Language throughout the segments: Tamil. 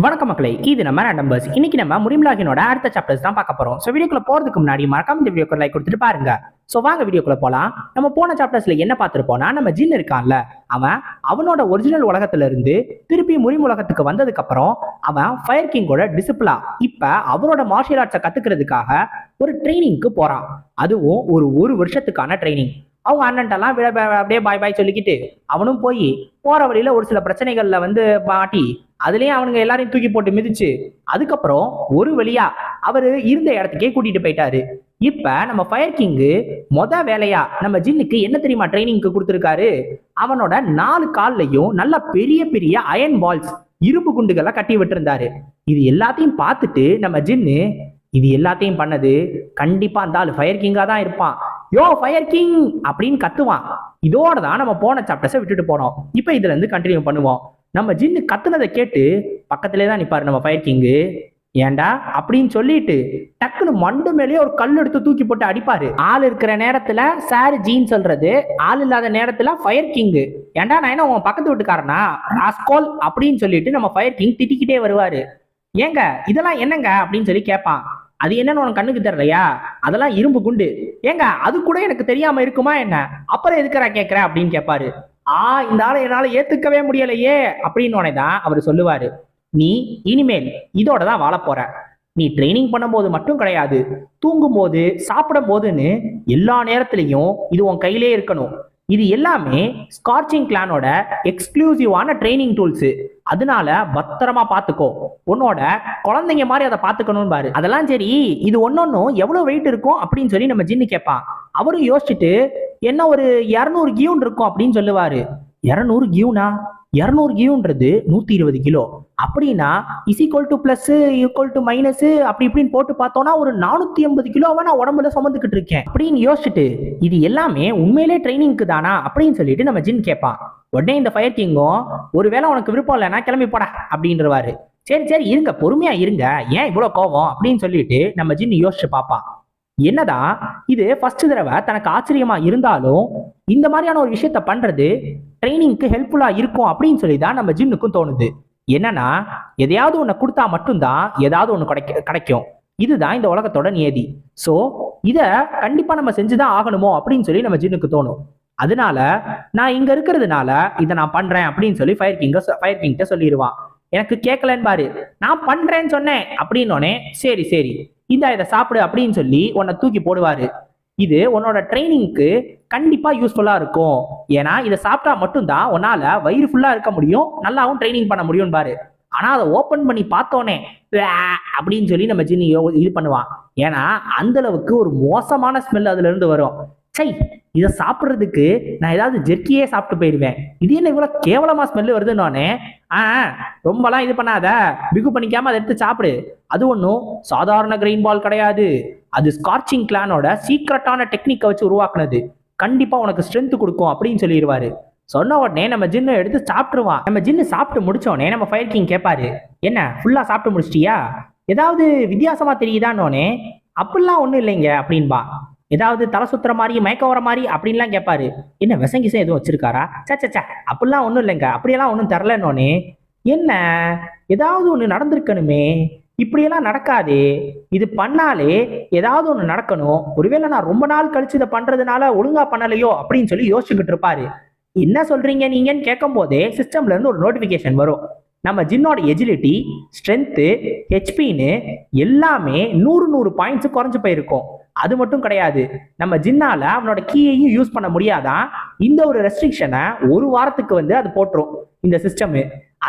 வணக்கம் மக்களே, இது நம்ம நம்பர்ஸ். இன்னைக்கு நம்ம முரிம்லாகினோட அடுத்த சாப்டர்ஸ் தான் பார்க்க போறோம். ஸோ வீடியோக்குள்ள போறதுக்கு முன்னாடி மறக்காம இந்த வீடியோக்கு லைக் கொடுத்துட்டு பாருங்க. ஸோ வாங்க வீடியோக்குள்ள போலாம். நம்ம போன சாப்டர்ஸ்ல என்ன பார்த்துருப்போம்னா, நம்ம ஜின் இருக்கான்ல, அவனோட ஒரிஜினல் உலகத்துல இருந்து திருப்பி முரிம் உலகத்துக்கு வந்ததுக்கு அப்புறம் அவன் ஃபயர் கிங்கோட டிசிப்ளா இப்ப அவரோட மார்ஷியல் ஆர்ட்ஸை கத்துக்கிறதுக்காக ஒரு ட்ரைனிங்க்கு போறான். அதுவும் ஒரு வருஷத்துக்கான ட்ரைனிங். அவங்க அண்ணன்ட்டெல்லாம் அப்படியே பாய் பாய் சொல்லிக்கிட்டு அவனும் போய் போற வழியில ஒரு சில பிரச்சனைகள்ல மாட்டி அதுலயும் அவனுங்க எல்லாரையும் தூக்கி போட்டு மிதிச்சு அதுக்கப்புறம் ஒரு வழியா அவரு இருந்த இடத்துக்கே கூட்டிட்டு போயிட்டாரு. இப்ப நம்ம ஃபயர் கிங்கு வேலையா நம்ம ஜின்னுக்கு என்ன தெரியுமா ட்ரைனிங்க்கு கொடுத்துருக்காரு? அவனோட 4 கால்லையும் நல்ல பெரிய பெரிய அயன் பால்ஸ் இரும்பு குண்டுகளை கட்டி விட்டுருந்தாரு. இது எல்லாத்தையும் பார்த்துட்டு நம்ம ஜின்னு, இது எல்லாத்தையும் பண்ணது கண்டிப்பா அந்த ஆளு ஃபயர் கிங்கா தான் இருப்பான், யோ ஃபயர் கிங் அப்படின்னு கத்துவான். இதோட தான் நம்ம போன சாப்டர்ஸை விட்டுட்டு போனோம். இப்போ இதுல இருந்து கண்டினியூ பண்ணுவோம். நம்ம ஜின்னு கத்துனதை கேட்டு பக்கத்திலே தான் நிப்பாரு நம்ம ஃபயர் கிங்கு. ஏண்டா அப்படின்னு சொல்லிட்டு டக்குன்னு மண்டு மேலேயே ஒரு கல் எடுத்து தூக்கி போட்டு அடிப்பாரு. ஆள் இருக்கிற நேரத்துல சார் ஜீன் சொல்றது, ஆள் இல்லாத நேரத்துல ஃபயர் கிங்கு. ஏண்டா நான் என்ன உன் பக்கத்து வீட்டுக்காரனா ராஸ்கோல் அப்படின்னு சொல்லிட்டு நம்ம ஃபயர் கிங் திட்டிக்கிட்டே வருவாரு. ஏங்க இதெல்லாம் என்னங்க அப்படின்னு சொல்லி கேட்பான். அது என்னன்னு உனக்கு கண்ணுக்கு தெரியலையா? அதெல்லாம் இரும்பு குண்டு. ஏங்க அது கூட எனக்கு தெரியாம இருக்குமா என்ன? அப்புறம் எதுக்குறா கேட்கிற அப்படின்னு கேட்பாரு. இந்த ஆளை என்னால ஏத்துக்கவே முடியலையே அப்படின்னு உடனேதான் அவர் சொல்லுவாரு, நீ இனிமேல் இதோட தான் வாழ போற. நீ ட்ரைனிங் பண்ணும்போது மட்டும் கிடையாது, தூங்கும் போது சாப்பிடும் போதுன்னு எல்லா நேரத்திலையும் இது உன் கையிலே இருக்கணும். இது எல்லாமே ஸ்கார்ச்சிங் கிளானோட எக்ஸ்க்ளூசிவான ட்ரைனிங் டூல்ஸ். அதனால பத்திரமா பாத்துக்கோ, உன்னோட குழந்தைங்க மாதிரி அதை பாத்துக்கணும் பாரு. அதெல்லாம் சரி, இது ஒன்னொன்னும் எவ்வளவு வெயிட் இருக்கும் அப்படின்னு சொல்லி நம்ம ஜின்னு கேட்பான். அவரும் யோசிச்சுட்டு என்ன ஒரு 200 கியூன் இருக்கும் அப்படின்னு சொல்லுவாரு. 200 கியூனா? 200 கியூன்றது 120 கிலோ. அப்படின்னா is equal to plus equal to minus அப்படி இப்படின்னு போட்டு பார்த்தோம்னா ஒரு 480 கிலோவை நான் உடம்புல சுமந்துக்கிட்டு இருக்கேன் அப்படின்னு யோசிச்சுட்டு, இது எல்லாமே உண்மையிலே ட்ரைனிங்க்கு தானா அப்படின்னு சொல்லிட்டு நம்ம ஜின் கேட்பான். உடனே இந்த ஃபயர் கிங்கும், ஒருவேளை உனக்கு விருப்பம் இல்லைன்னா கிளம்பி போடா அப்படின்றவாரு. சரி சரி இருங்க, பொறுமையா இருங்க, ஏன் இவ்வளவு கோவம் அப்படின்னு சொல்லிட்டு நம்ம ஜின் யோசிச்சு பார்ப்பான். என்னதான் இது ஃபர்ஸ்ட் தடவை தனக்கு ஆச்சரியமா இருந்தாலும் இந்த மாதிரியான ஒரு விஷயத்த பண்றது ட்ரைனிங்க்கு ஹெல்ப்ஃபுல்லா இருக்கும் அப்படின்னு சொல்லி தான் நம்ம ஜின்னுக்கும் தோணுது. என்னன்னா, எதையாவது ஒண்ணு கொடுத்தா மட்டும்தான் ஏதாவது ஒண்ணு கிடைக்கும். இதுதான் இந்த உலகத்தோட நியதி. சோ இத கண்டிப்பா நம்ம செஞ்சுதான் ஆகணுமோ அப்படின்னு சொல்லி நம்ம ஜின்னுக்கு தோணும். அதனால நான் இங்க இருக்கிறதுனால இதை நான் பண்றேன் அப்படின்னு சொல்லி ஃபயர் கிங்கிட்ட சொல்லிடுவான். எனக்கு கேட்கலன்னு பாரு, நான் பண்றேன்னு சொன்னேன் அப்படின்னோடனே சரி சரி இதை சாப்பிடு அப்படின்னு சொல்லி உன்னை தூக்கி போடுவாரு. இது உன்னோட ட்ரைனிங்க்கு கண்டிப்பா யூஸ்ஃபுல்லா இருக்கும். ஏன்னா இதை சாப்பிட்டா மட்டும்தான் உன்னால வயிறு ஃபுல்லா இருக்க முடியும், நல்லாவும் ட்ரைனிங் பண்ண முடியும் பாரு. ஆனா அதை ஓபன் பண்ணி பார்த்தோன்னே அப்படின்னு சொல்லி நம்ம ஜின்னி இது பண்ணுவான். ஏன்னா அந்த அளவுக்கு ஒரு மோசமான ஸ்மெல் அதுல இருந்து வரும். சை, இதை சாப்பிட்றதுக்கு நான் ஏதாவது ஜெர்க்கியே சாப்பிட்டு போயிடுவேன், இது என்ன இவ்வளவு கேவலமா ஸ்மெல் வருதுன்னொன்னே, ரொம்பலாம் இது பண்ணாத, பிகு பண்ணிக்காம அதை எடுத்து சாப்பிடு. அது ஒன்றும் சாதாரண கிரெயின் பால் கிடையாது, அது ஸ்கார்ச்சிங் கிளானோட சீக்ரெட்டான டெக்னிக்கை வச்சு உருவாக்குனது, கண்டிப்பா உனக்கு ஸ்ட்ரென்த் கொடுக்கும் அப்படின்னு சொல்லிடுவாரு. சொன்ன உடனே நம்ம ஜின்னு எடுத்து சாப்பிட்டுருவான். நம்ம ஜின்னு சாப்பிட்டு முடிச்சோடனே நம்ம ஃபயர் கிங் கேட்பாரு, என்ன ஃபுல்லா சாப்பிட்டு முடிச்சிட்டியா, ஏதாவது வித்தியாசமா தெரியுதான்னொன்னே, அப்படிலாம் ஒன்றும் இல்லைங்க அப்படின்பா. ஏதாவது தலை சுத்துற மாதிரி மயக்கம் வர மாதிரி அப்படின்லாம் கேட்பாரு. என்ன விசங்கிசம் எதுவும் வச்சிருக்காரா? சச்சா அப்படிலாம் ஒன்றும் இல்லைங்க, அப்படியெல்லாம் ஒன்றும் தரலன்னொன்னே, என்ன ஏதாவது ஒன்று நடந்திருக்கணுமே, இப்படியெல்லாம் நடக்காது, இது பண்ணாலே ஏதாவது ஒன்று நடக்கணும், ஒருவேளை நான் ரொம்ப நாள் கழிச்சு இதை பண்றதுனால ஒழுங்கா பண்ணலையோ அப்படின்னு சொல்லி யோசிச்சுக்கிட்டு இருப்பாரு. என்ன சொல்றீங்க நீங்கன்னு கேட்கும் போதே சிஸ்டம்ல இருந்து ஒரு நோட்டிபிகேஷன் வரும். நம்ம ஜின்னோட எஜிலிட்டி, ஸ்ட்ரென்த்து, ஹெச்பின்னு எல்லாமே 100 பாயிண்ட்ஸ் குறைஞ்சு போயிருக்கும். அது மட்டும் கிடையாது, நம்ம ஜின்னால அவனோட கீயையும் யூஸ் பண்ண முடியாதான். இந்த ஒரு ரெஸ்ட்ரிக்ஷனை ஒரு வாரத்துக்கு அது போட்டுரும் இந்த சிஸ்டம்.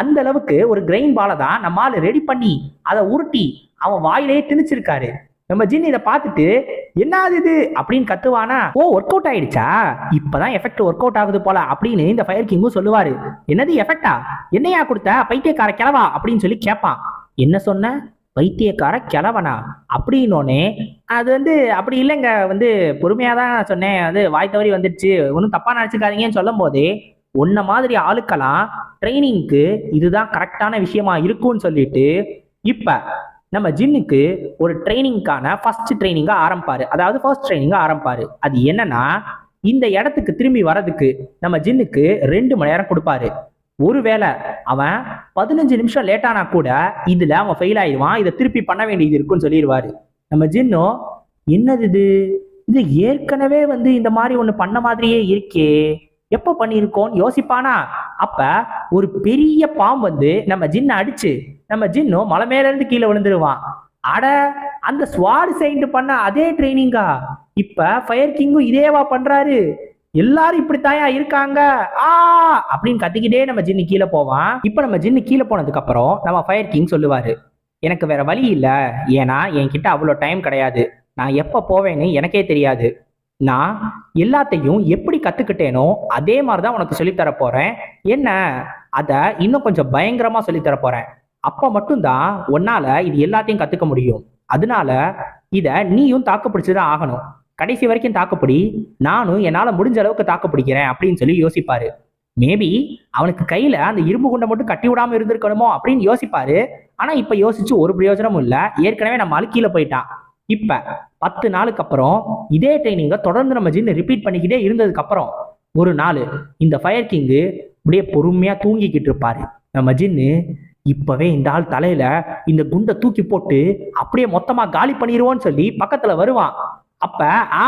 அந்த அளவுக்கு ஒரு கிரெயின் பாலை தான் நம்ம ஆளு ரெடி பண்ணி அதை உருட்டி அவன் வாயிலேயே திணிச்சிருக்காரு. நம்ம ஜின் இதை பார்த்துட்டு என்னது இது அப்படின்னு கத்துவானா. ஓ, ஒர்க் அவுட் ஆயிடுச்சா, இப்பதான் எஃபெக்ட் ஒர்க் அவுட் ஆகுது போல அப்படின்னு இந்த ஃபயர் கிங்கும் சொல்லுவாரு. என்னது எஃபெக்டா, என்னையா கொடுத்த பைத்தியக்கார கிழவா அப்படின்னு சொல்லி கேட்பான். என்ன சொன்ன, பைத்தியக்கார கிழவனா அப்படின்னோடனே, அது அப்படி இல்லைங்க, பொறுமையா தான் சொன்னேன், வாய் தவறி வந்துடுச்சு, ஒன்றும் தப்பா நினைச்சுக்காதீங்கன்னு சொல்லும் போதே, உன்ன மாதிரி ஆளுக்கெல்லாம் ட்ரைனிங்க்கு இதுதான் கரெக்டான விஷயமா இருக்கும்னு சொல்லிட்டு இப்ப நம்ம ஜின்னுக்கு ஒரு ட்ரைனிங்கான ஃபர்ஸ்ட் ட்ரைனிங்கா ஆரம்பிப்பாரு. அது என்னன்னா, இந்த இடத்துக்கு திரும்பி வர்றதுக்கு நம்ம ஜின்னுக்கு 2 மணி நேரம் கொடுப்பாரு. ஒருவேளை அவன் 15 நிமிஷம் லேட்டானா கூட இதுல அவன் ஃபெயில் ஆயிடுவான், இதை திருப்பி பண்ண வேண்டியது இருக்குன்னு சொல்லிடுவாரு. நம்ம ஜின்னோ என்னது இது, இது ஏற்கனவே இந்த மாதிரி ஒண்ணு பண்ண மாதிரியே இருக்கே, எப்ப பண்ணியிருக்கோன்னு யோசிப்பானா. அப்ப ஒரு பெரிய பாம்பு நம்ம ஜின்னை அடிச்சு நம்ம ஜின்னோ மலை மேல இருந்து கீழே விழுந்துருவான். அட, அந்த ஸ்வாட் செயின்ட் பண்ண அதே ட்ரைனிங்கா இப்ப ஃபயர் கிங்கும் இதேவா பண்றாரு, எல்லாரும் இப்படித்தாயா இருக்காங்க ஆ அப்படின்னு கத்திக்கிட்டே நம்ம ஜின்னு கீழே போவான். இப்ப நம்ம ஜின்னு கீழே போனதுக்கு அப்புறம் நம்ம ஃபயர் கிங் சொல்லுவாரு, எனக்கு வேற வழி இல்ல, ஏன்னா என்கிட்ட அவ்வளோ டைம் கிடையாது, நான் எப்ப போவேன்னு எனக்கே தெரியாது, நான் எல்லாத்தையும் எப்படி கத்துக்கிட்டேனோ அதே மாதிரிதான் உனக்கு சொல்லித்தர போறேன், என்ன அத இன்னும் கொஞ்சம் பயங்கரமா சொல்லித்தர போறேன், அப்ப மட்டும்தான் உன்னால இது எல்லாத்தையும் கத்துக்க முடியும், அதனால இத நீயும் தாக்கு பிடிச்சுதான் ஆகணும், கடைசி வரைக்கும் தாக்குப்பிடி, நானும் என்னால முடிஞ்ச அளவுக்கு தாக்கு பிடிக்கிறேன் அப்படின்னு சொல்லி யோசிப்பாரு. மேபி அவனுக்கு கையில அந்த இரும்பு குண்டை மட்டும் கட்டி விடாம இருந்திருக்கணுமோ அப்படின்னு யோசிப்பாரு. ஆனா இப்ப யோசிச்சு ஒரு பிரயோஜனமும் இல்ல, ஏற்கனவே நம்ம கீழே போயிட்டான். இப்ப 10 நாளுக்கு அப்புறம் இதே ட்ரைனிங்க தொடர்ந்து நம்ம ஜின்னு ரிப்பீட் பண்ணிக்கிட்டே இருந்ததுக்கு அப்புறம் ஒரு நாள் இந்த ஃபயர் கிங்கு அப்படியே பொறுமையா தூங்கிக்கிட்டு இருப்பாரு. நம்ம ஜின்னு இப்பவே இந்த ஆள் தலையில இந்த குண்டை தூக்கி போட்டு அப்படியே மொத்தமா காலி பண்ணிடுவோன்னு சொல்லி பக்கத்துல வருவான். அப்ப ஆ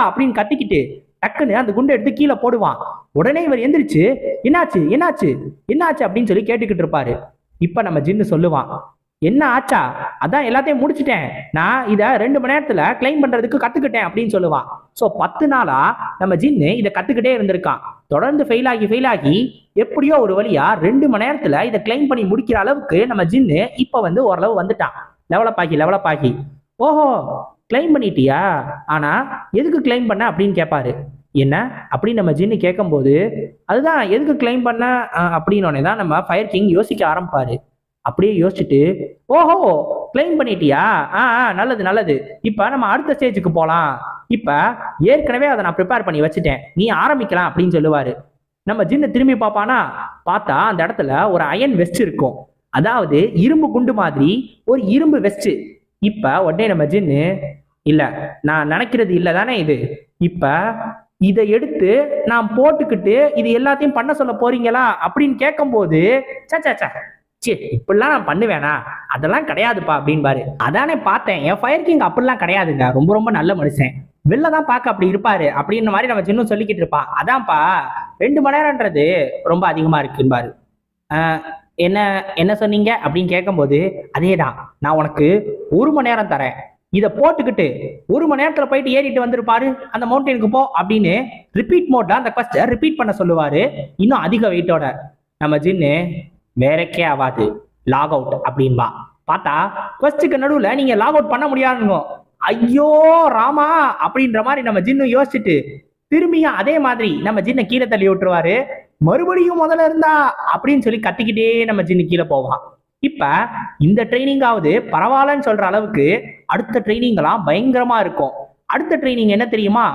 அப்படின்னு கத்திக்கிட்டு டக்குன்னு அந்த குண்டை எடுத்து கீழே போடுவான். உடனே இவர் எந்திரிச்சு என்னாச்சு என்னாச்சு என்னாச்சு அப்படின்னு சொல்லி கேட்டுக்கிட்டு இருப்பாரு. இப்ப நம்ம ஜின்னு சொல்லுவான், என்ன ஆச்சா, அதான் எல்லாத்தையும் முடிச்சுட்டேன், நான் இதை 2 மணி நேரத்துல கிளைம் பண்றதுக்கு கத்துக்கிட்டேன் அப்படின்னு சொல்லுவான். ஸோ 10 நாளா நம்ம ஜின்னு இதை கத்துக்கிட்டே இருந்திருக்கான். தொடர்ந்து ஃபெயில் ஆகி எப்படியோ ஒரு வழியா 2 மணி நேரத்துல இதை கிளைம் பண்ணி முடிக்கிற அளவுக்கு நம்ம ஜின்னு இப்ப ஓரளவு வந்துட்டான். லெவலப் ஆகி ஓஹோ கிளைம் பண்ணிட்டியா, ஆனா எதுக்கு கிளைம் பண்ண அப்படின்னு கேட்பாரு. என்ன அப்படின்னு நம்ம ஜின்னு கேட்கும்போது, அதுதான் எதுக்கு கிளைம் பண்ண அப்படின்னு தான் நம்ம ஃபயர் கிங் யோசிக்க ஆரம்பிப்பாரு. அப்படியே யோசிச்சுட்டு, ஓஹோ கிளைம் பண்ணிட்டியா, நல்லது, இப்ப நம்ம அடுத்த ஸ்டேஜுக்கு போலாம், இப்ப ஏற்கனவே அதை நான் ப்ரிப்பேர் பண்ணி வச்சுட்டேன், நீ ஆரம்பிக்கலாம் அப்படின்னு சொல்லுவாரு. நம்ம ஜின்னு திரும்பி பார்ப்பானா, பார்த்தா அந்த இடத்துல ஒரு அயன் வெஸ்ட் இருக்கும், அதாவது இரும்பு குண்டு மாதிரி ஒரு இரும்பு வெஸ்ட். இப்ப உடனே நம்ம ஜின்னு, இல்ல நான் நினைக்கிறது இல்ல தானே இது, இப்ப இதை எடுத்து நான் போட்டுக்கிட்டு இது எல்லாத்தையும் பண்ண சொல்ல போறீங்களா அப்படின்னு கேட்கும்போது, இப்படிலாம் நான் பண்ணுவேனா, அதெல்லாம் கிடையாதுப்பா அப்படின்பாரு. அதானே பார்த்தேன், என் ஃபயர் கிங் அப்படிலாம் கிடையாதுங்க, ரொம்ப ரொம்ப நல்ல மனுஷன், வெளில தான் பார்க்க அப்படி இருப்பாரு அப்படின்ற மாதிரி நம்ம சின்ன சொல்லிக்கிட்டு இருப்பான். அதான்ப்பா 2 மணி நேரம்ன்றது ரொம்ப அதிகமா இருக்குன்பாரு. என்ன என்ன சொன்னீங்க அப்படின்னு கேட்கும்போது, அதேதான், நான் உனக்கு 1 மணி நேரம் தரேன், இதை போட்டுக்கிட்டு 1 மணி நேரத்துல போயிட்டு ஏறிட்டு வந்துருப்பாரு அந்த மவுண்டனுக்கு போ அப்படின்னு ரிப்பீட் மோட்ல அந்த கொஸ்ட ரிப்பீட் பண்ண சொல்லுவாரு, இன்னும் அதிக வெயிட்டோட. நம்ம ஜின்னு வேறக்கே ஆகாது, லாக் அவுட் அப்படின்பா. பார்த்தா கொஸ்டுக்கு நடுவுல நீங்க லாக் அவுட் பண்ண முடியாதுங்க. ஐயோ ராமா அப்படின்ற மாதிரி நம்ம ஜின்னு யோசிச்சுட்டு திரும்பியும் அதே மாதிரி நம்ம ஜின்னை கீழே தள்ளி விட்டுருவாரு. மறுபடியும் முதல்ல இருந்தா அப்படின்னு சொல்லி கத்திக்கிட்டே நம்ம ஜின்னு கீழே போவான். இப்ப இந்த ட்ரைனிங்காவது பரவாயில்லன்னு சொல்ற அளவுக்கு அடுத்த ட்ரைனிங் எல்லாம் பயங்கரமா இருக்கும். அடுத்த ட்ரைனிங் என்ன தெரியுமா,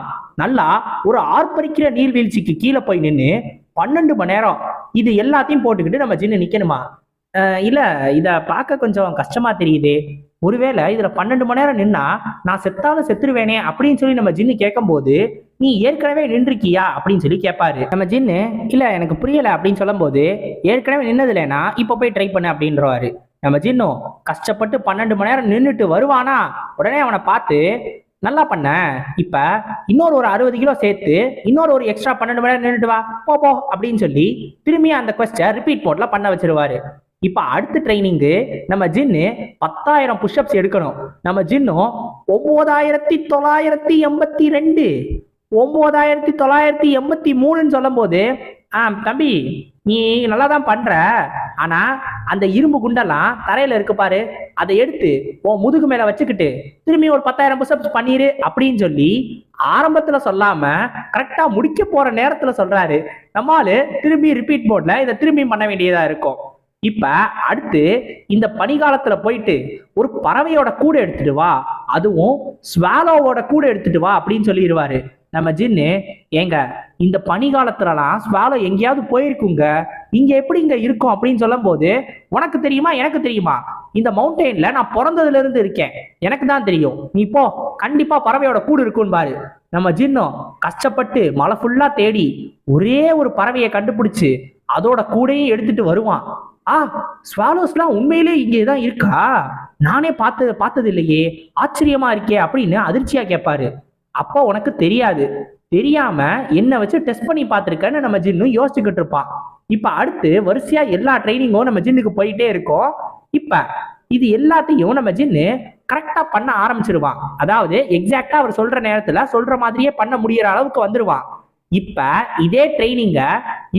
நல்லா ஒரு ஆர்ப்பரிக்கிற நீர்வீழ்ச்சிக்கு கீழே போய் நின்று 12 மணி நேரம் இது எல்லாத்தையும் போட்டுக்கிட்டு நம்ம ஜின்னு நிக்கணுமா. இல்ல இத பார்க்க கொஞ்சம் கஷ்டமா தெரியுது, ஒருவேளை இதுல 12 மணி நேரம் நின்னா நான் செத்தாலும் செத்துருவேனே அப்படின்னு சொல்லி நம்ம ஜின்னு கேட்கும் போது, நீ ஏற்கனவே நின்றுக்கியா அப்படின்னு சொல்லி கேட்பாரு. நம்ம ஜின்னு இல்ல எனக்கு புரியல அப்படின்னு சொல்லும் போது, ஏற்கனவே நின்னது இல்லைனா இப்ப போய் ட்ரை பண்ண அப்படின்றவாரு. நம்ம ஜின்னும் கஷ்டப்பட்டு 12 மணி நேரம் நின்றுட்டு வருவானா, உடனே அவனை பார்த்து நல்லா பண்ண, இப்ப இன்னொரு ஒரு 60 கிலோ சேர்த்து இன்னொரு ஒரு எக்ஸ்ட்ரா 12 மணி நேரம் நின்றுட்டு வா போ அப்படின்னு சொல்லி திரும்பி அந்த கொஸ்ட ரிப்பீட் மோட்ல பண்ண வச்சிருவாரு. இப்ப அடுத்த ட்ரைனிங்கு நம்ம ஜின்னு 10,000 புஷ்அப்ஸ் எடுக்கணும். நம்ம ஜின்னும் 9,982 9,983 சொல்லும் போது, தம்பி நீ நல்லா தான் பண்ற, ஆனா அந்த இரும்பு குண்டெல்லாம் தரையில இருக்கு பாரு, அதை எடுத்து உன் முதுகு மேல வச்சுக்கிட்டு திரும்பி ஒரு 10,000 புஷ்அப்ஸ் பண்ணிரு அப்படின்னு சொல்லி ஆரம்பத்துல சொல்லாம கரெக்டா முடிக்க போற நேரத்துல சொல்றாரு. நம்மால திரும்பி ரிப்பீட் மோட்ல இதை திரும்பி பண்ண வேண்டியதா இருக்கும். இப்ப அடுத்து இந்த பனிகாலத்துல போயிட்டு ஒரு பறவையோட கூட எடுத்துட்டு வா, அதுவும் ஸ்வாலோவோட கூட எடுத்துட்டு வா அப்படின்னு சொல்லிடுவாரு. நம்ம ஜின்னு ஏங்க இந்த பனிகாலத்துலலாம் ஸ்வாலோ எங்கேயாவது போயிருக்குங்க, இங்க எப்படி இங்க இருக்கும் அப்படின்னு சொல்லும் போது, உனக்கு தெரியுமா எனக்கு தெரியுமா, இந்த மவுண்டெயின்ல நான் பிறந்ததுல இருந்து இருக்கேன், எனக்கு தான் தெரியும், நீ போ கண்டிப்பா பறவையோட கூடு இருக்குன்னு பாரு. நம்ம ஜின்னும் கஷ்டப்பட்டு மலை ஃபுல்லா தேடி ஒரே ஒரு பறவையை கண்டுபிடிச்சு அதோட கூடையும் எடுத்துட்டு வருவான். ஆ, ஸ்வாலோஸ்லாம் உண்மையிலே இங்கே தான் இருக்கா? நானே பார்த்தது இல்லையே, ஆச்சரியமா இருக்கே அப்படின்னு அதிர்ச்சியா கேட்பாரு. அப்போ உனக்கு தெரியாது, தெரியாம என்ன வச்சு டெஸ்ட் பண்ணி பார்த்துருக்கேன்னு நம்ம ஜின்னு யோசிச்சுக்கிட்டு இருப்பான். இப்ப அடுத்து வரிசையா எல்லா ட்ரைனிங்கும் நம்ம ஜின்னுக்கு போயிட்டே இருக்கோம். இப்ப இது எல்லாத்தையும் நம்ம ஜின்னு கரெக்டா பண்ண ஆரம்பிச்சிருவான். அதாவது எக்ஸாக்டா அவர் சொல்ற நேரத்துல சொல்ற மாதிரியே பண்ண முடியற அளவுக்கு வந்துருவான். இப்ப இதே ட்ரைனிங்க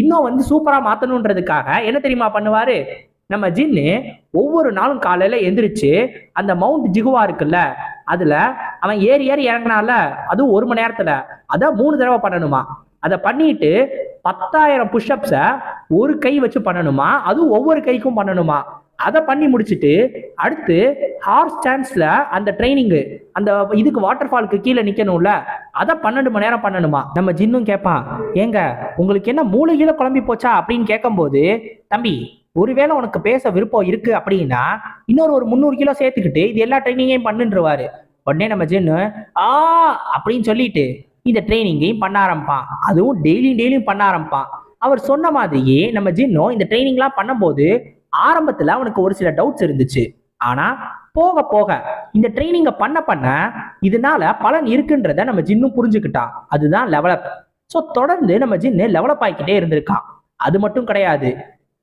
இன்னும் சூப்பரா மாத்தணும்ன்றதுக்காக என்ன தெரியுமா பண்ணுவாரு? நம்ம ஜின்னு ஒவ்வொரு நாளும் காலையில எந்திரிச்சு அந்த மவுண்ட் ஜிகுவா இருக்குல்ல, அதுல அவன் ஏறி ஏறி இறங்கினால, அதுவும் 1 மணி நேரத்துல அத 3 தடவை பண்ணணுமா. அதை பண்ணிட்டு 10,000 புஷ்அப்ஸ ஒரு கை வச்சு பண்ணணுமா, அதுவும் ஒவ்வொரு கைக்கும் பண்ணணுமா. அதை பண்ணி முடிச்சுட்டு அடுத்து ஹார்ஸ் ஸ்டாண்ட்ஸ்ல அந்த ட்ரைனிங், அந்த இதுக்கு வாட்டர் ஃபாலுக்கு கீழே நிக்கணும்ல, அதை 12 மணி நேரம் பண்ணணுமா. நம்ம ஜின்னும் கேட்பான், ஏங்க உங்களுக்கு என்ன மூளையில குழம்பி போச்சா அப்படின்னு கேட்கும்போது, தம்பி ஒருவேளை உனக்கு பேச விருப்பம் இருக்கு அப்படின்னா இன்னொரு 300 கிலோ சேர்த்துக்கிட்டு இது எல்லா ட்ரைனிங்கையும் பண்ணுன்றவாரு. உடனே நம்ம ஜின்னு அப்படின்னு சொல்லிட்டு இந்த ட்ரைனிங்கையும் பண்ண ஆரம்பிப்பான். அதுவும் டெய்லியும் பண்ண ஆரம்பிப்பான். அவர் சொன்ன மாதிரியே நம்ம ஜின்னும் இந்த ட்ரைனிங்லாம் பண்ணும்போது ஆரம்பத்துல அவனுக்கு ஒரு சில டவுட்ஸ் இருந்துச்சு. ஆனா போக போக இந்த ட்ரைனிங்கை பண்ண இதனால பலன் இருக்குன்றத நம்ம ஜின்னும் புரிஞ்சுக்கிட்டான். அதுதான் லெவலப். ஸோ தொடர்ந்து நம்ம ஜின்னு லெவலப் ஆகிக்கிட்டே இருந்திருக்கான். அது மட்டும் கிடையாது,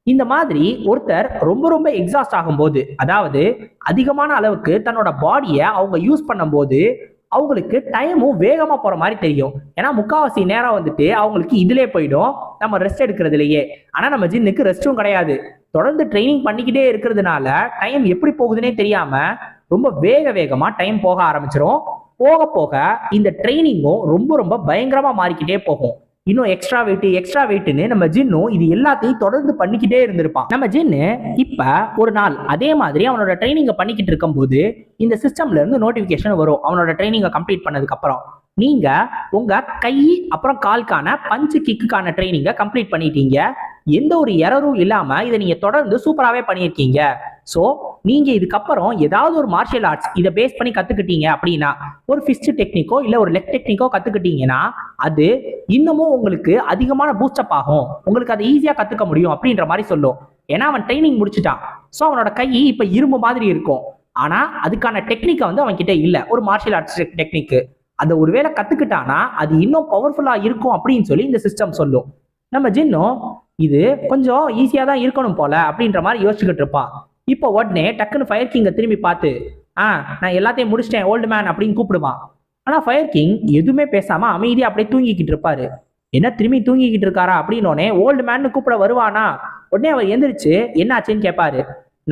இந்த மாதிரி ஒருத்தர் ரொம்ப எக்ஸாஸ்ட் ஆகும்போது, அதாவது அதிகமான அளவுக்கு தன்னோட பாடியை அவங்க யூஸ் பண்ணும்போது அவங்களுக்கு டைமும் வேகமா போற மாதிரி தெரியும். ஏன்னா முக்காவாசி நேரம் அவங்களுக்கு இதுலயே போயிடும், நம்ம ரெஸ்ட் எடுக்கிறதுலயே. ஆனா நம்ம ஜின்னுக்கு ரெஸ்டும் கிடையாது. தொடர்ந்து ட்ரைனிங் பண்ணிக்கிட்டே இருக்கிறதுனால டைம் எப்படி போகுதுன்னே தெரியாம ரொம்ப வேகமா டைம் போக ஆரம்பிச்சிடும். போக போக இந்த ட்ரைனிங்கும் ரொம்ப பயங்கரமா மாறிக்கிட்டே போகும். இன்னும் எக்ஸ்ட்ரா வெயிட்னு நம்ம ஜின்னும் இது எல்லாத்தையும் தொடர்ந்து பண்ணிக்கிட்டே இருந்திருப்பான். நம்ம ஜின்னு இப்ப ஒரு நாள் அதே மாதிரி அவனோட ட்ரைனிங்கை பண்ணிக்கிட்டு இருக்கும் போது இந்த சிஸ்டம்ல இருந்து நோட்டிபிகேஷன் வரும். அவனோட ட்ரைனிங்கை கம்ப்ளீட் பண்ணதுக்கு அப்புறம், நீங்க உங்க கை அப்புறம் கால்கான பஞ்சு கிக்குக்கான ட்ரைனிங்கை கம்ப்ளீட் பண்ணிட்டீங்க, எந்த ஒரு எரரும் இல்லாம இதை நீங்க தொடர்ந்து சூப்பராகவே பண்ணியிருக்கீங்க. ஸோ நீங்க இதுக்கப்புறம் ஏதாவது ஒரு மார்ஷியல் ஆர்ட்ஸ் இதை பேஸ் பண்ணி கத்துக்கிட்டீங்க அப்படின்னா, ஒரு ஃபிஸ்ட் டெக்னிக்கோ இல்லை ஒரு லெக் டெக்னிக்கோ கத்துக்கிட்டீங்கன்னா அது இன்னமும் உங்களுக்கு அதிகமான பூஸ்டப் ஆகும், உங்களுக்கு அதை ஈஸியா கத்துக்க முடியும் அப்படின்ற மாதிரி சொல்லும். ஏன்னா அவன் ட்ரைனிங் முடிச்சுட்டான். ஸோ அவனோட கை இப்ப இரும்பு மாதிரி இருக்கும். ஆனா அதுக்கான டெக்னிக்கை அவன் கிட்ட இல்லை, ஒரு மார்ஷியல் ஆர்ட்ஸ் டெக்னிக்கு. அதை ஒருவேளை கத்துக்கிட்டானா அது இன்னும் பவர்ஃபுல்லா இருக்கும் அப்படின்னு சொல்லி இந்த சிஸ்டம் சொல்லும். நம்ம ஜின்னும் இது கொஞ்சம் ஈஸியா தான் இருக்கணும் போல அப்படின்ற மாதிரி யோசிச்சுக்கிட்டு இருப்பான். இப்போ உடனே டக்குன்னு ஃபயர் கிங்கை திரும்பி பார்த்து, நான் எல்லாத்தையும் முடிச்சிட்டேன் ஓல்டு மேன் அப்படின்னு கூப்பிடுவான். ஆனா ஃபயர் கிங் எதுவுமே பேசாம அமைதியா அப்படியே தூங்கிக்கிட்டு இருப்பாரு. என்ன திரும்பி தூங்கிக்கிட்டு இருக்காரா அப்படின்னோடனே ஓல்டு மேன் கூப்பிட வருவானா. உடனே அவர் எந்திரிச்சு என்னாச்சுன்னு கேட்பாரு.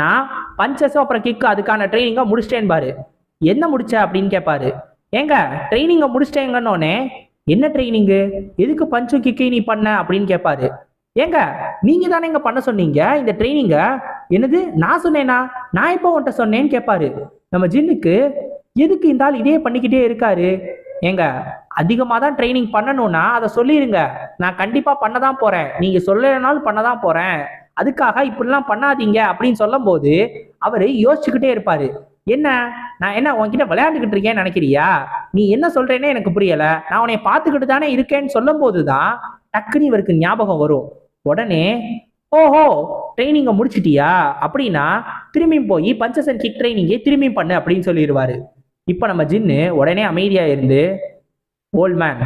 நான் பஞ்சஸோ அப்புறம் கிக்கு அதுக்கான ட்ரைனிங்கை முடிச்சிட்டேன் பாரு. என்ன முடிச்ச அப்படின்னு கேட்பாரு. ஏங்க ட்ரைனிங்கை முடிச்சிட்டேங்கன்னொடனே, என்ன ட்ரைனிங்கு, எதுக்கு பஞ்சும் கிக்கையும் நீ பண்ண அப்படின்னு கேட்பாரு. ஏங்க நீங்க தானே இங்க பண்ண சொன்னீங்க இந்த ட்ரைனிங்க. என்னது நான் சொன்னேனா, நான் இப்போ உன்ட்ட சொன்னேன்னு கேட்பாரு. நம்ம ஜின்னுக்கு எதுக்கு இந்த ஆள் இதே பண்ணிக்கிட்டே இருக்காரு. ஏங்க அதிகமாக தான் ட்ரைனிங் பண்ணணும்னா அதை சொல்லிடுங்க, நான் கண்டிப்பா பண்ணதான் போறேன், நீங்க சொல்லலைனாலும் பண்ணதான் போறேன், அதுக்காக இப்படிலாம் பண்ணாதீங்க அப்படின்னு சொல்லும் போது அவரு யோசிச்சுக்கிட்டே இருப்பாரு. என்ன நான் என்ன உன்கிட்ட விளையாண்டுக்கிட்டு இருக்கேன்னு நினைக்கிறியா, நீ என்ன சொல்றேன்னே எனக்கு புரியல, நான் உன்னை பார்த்துக்கிட்டு தானே இருக்கேன்னு சொல்லும் போதுதான் டக்குன்னு இவருக்கு ஞாபகம் வரும். உடனே ஓஹோ ட்ரைனிங்கை முடிச்சிட்டியா அப்படின்னா திரும்பியும் போய் பஞ்சஸ் அண்ட் கிக் ட்ரைனிங்கை திரும்பியும் பண்ணு அப்படின்னு சொல்லிடுவாரு. இப்போ நம்ம ஜின்னு உடனே அமைதியா இருந்து, ஓல்ட் மேன்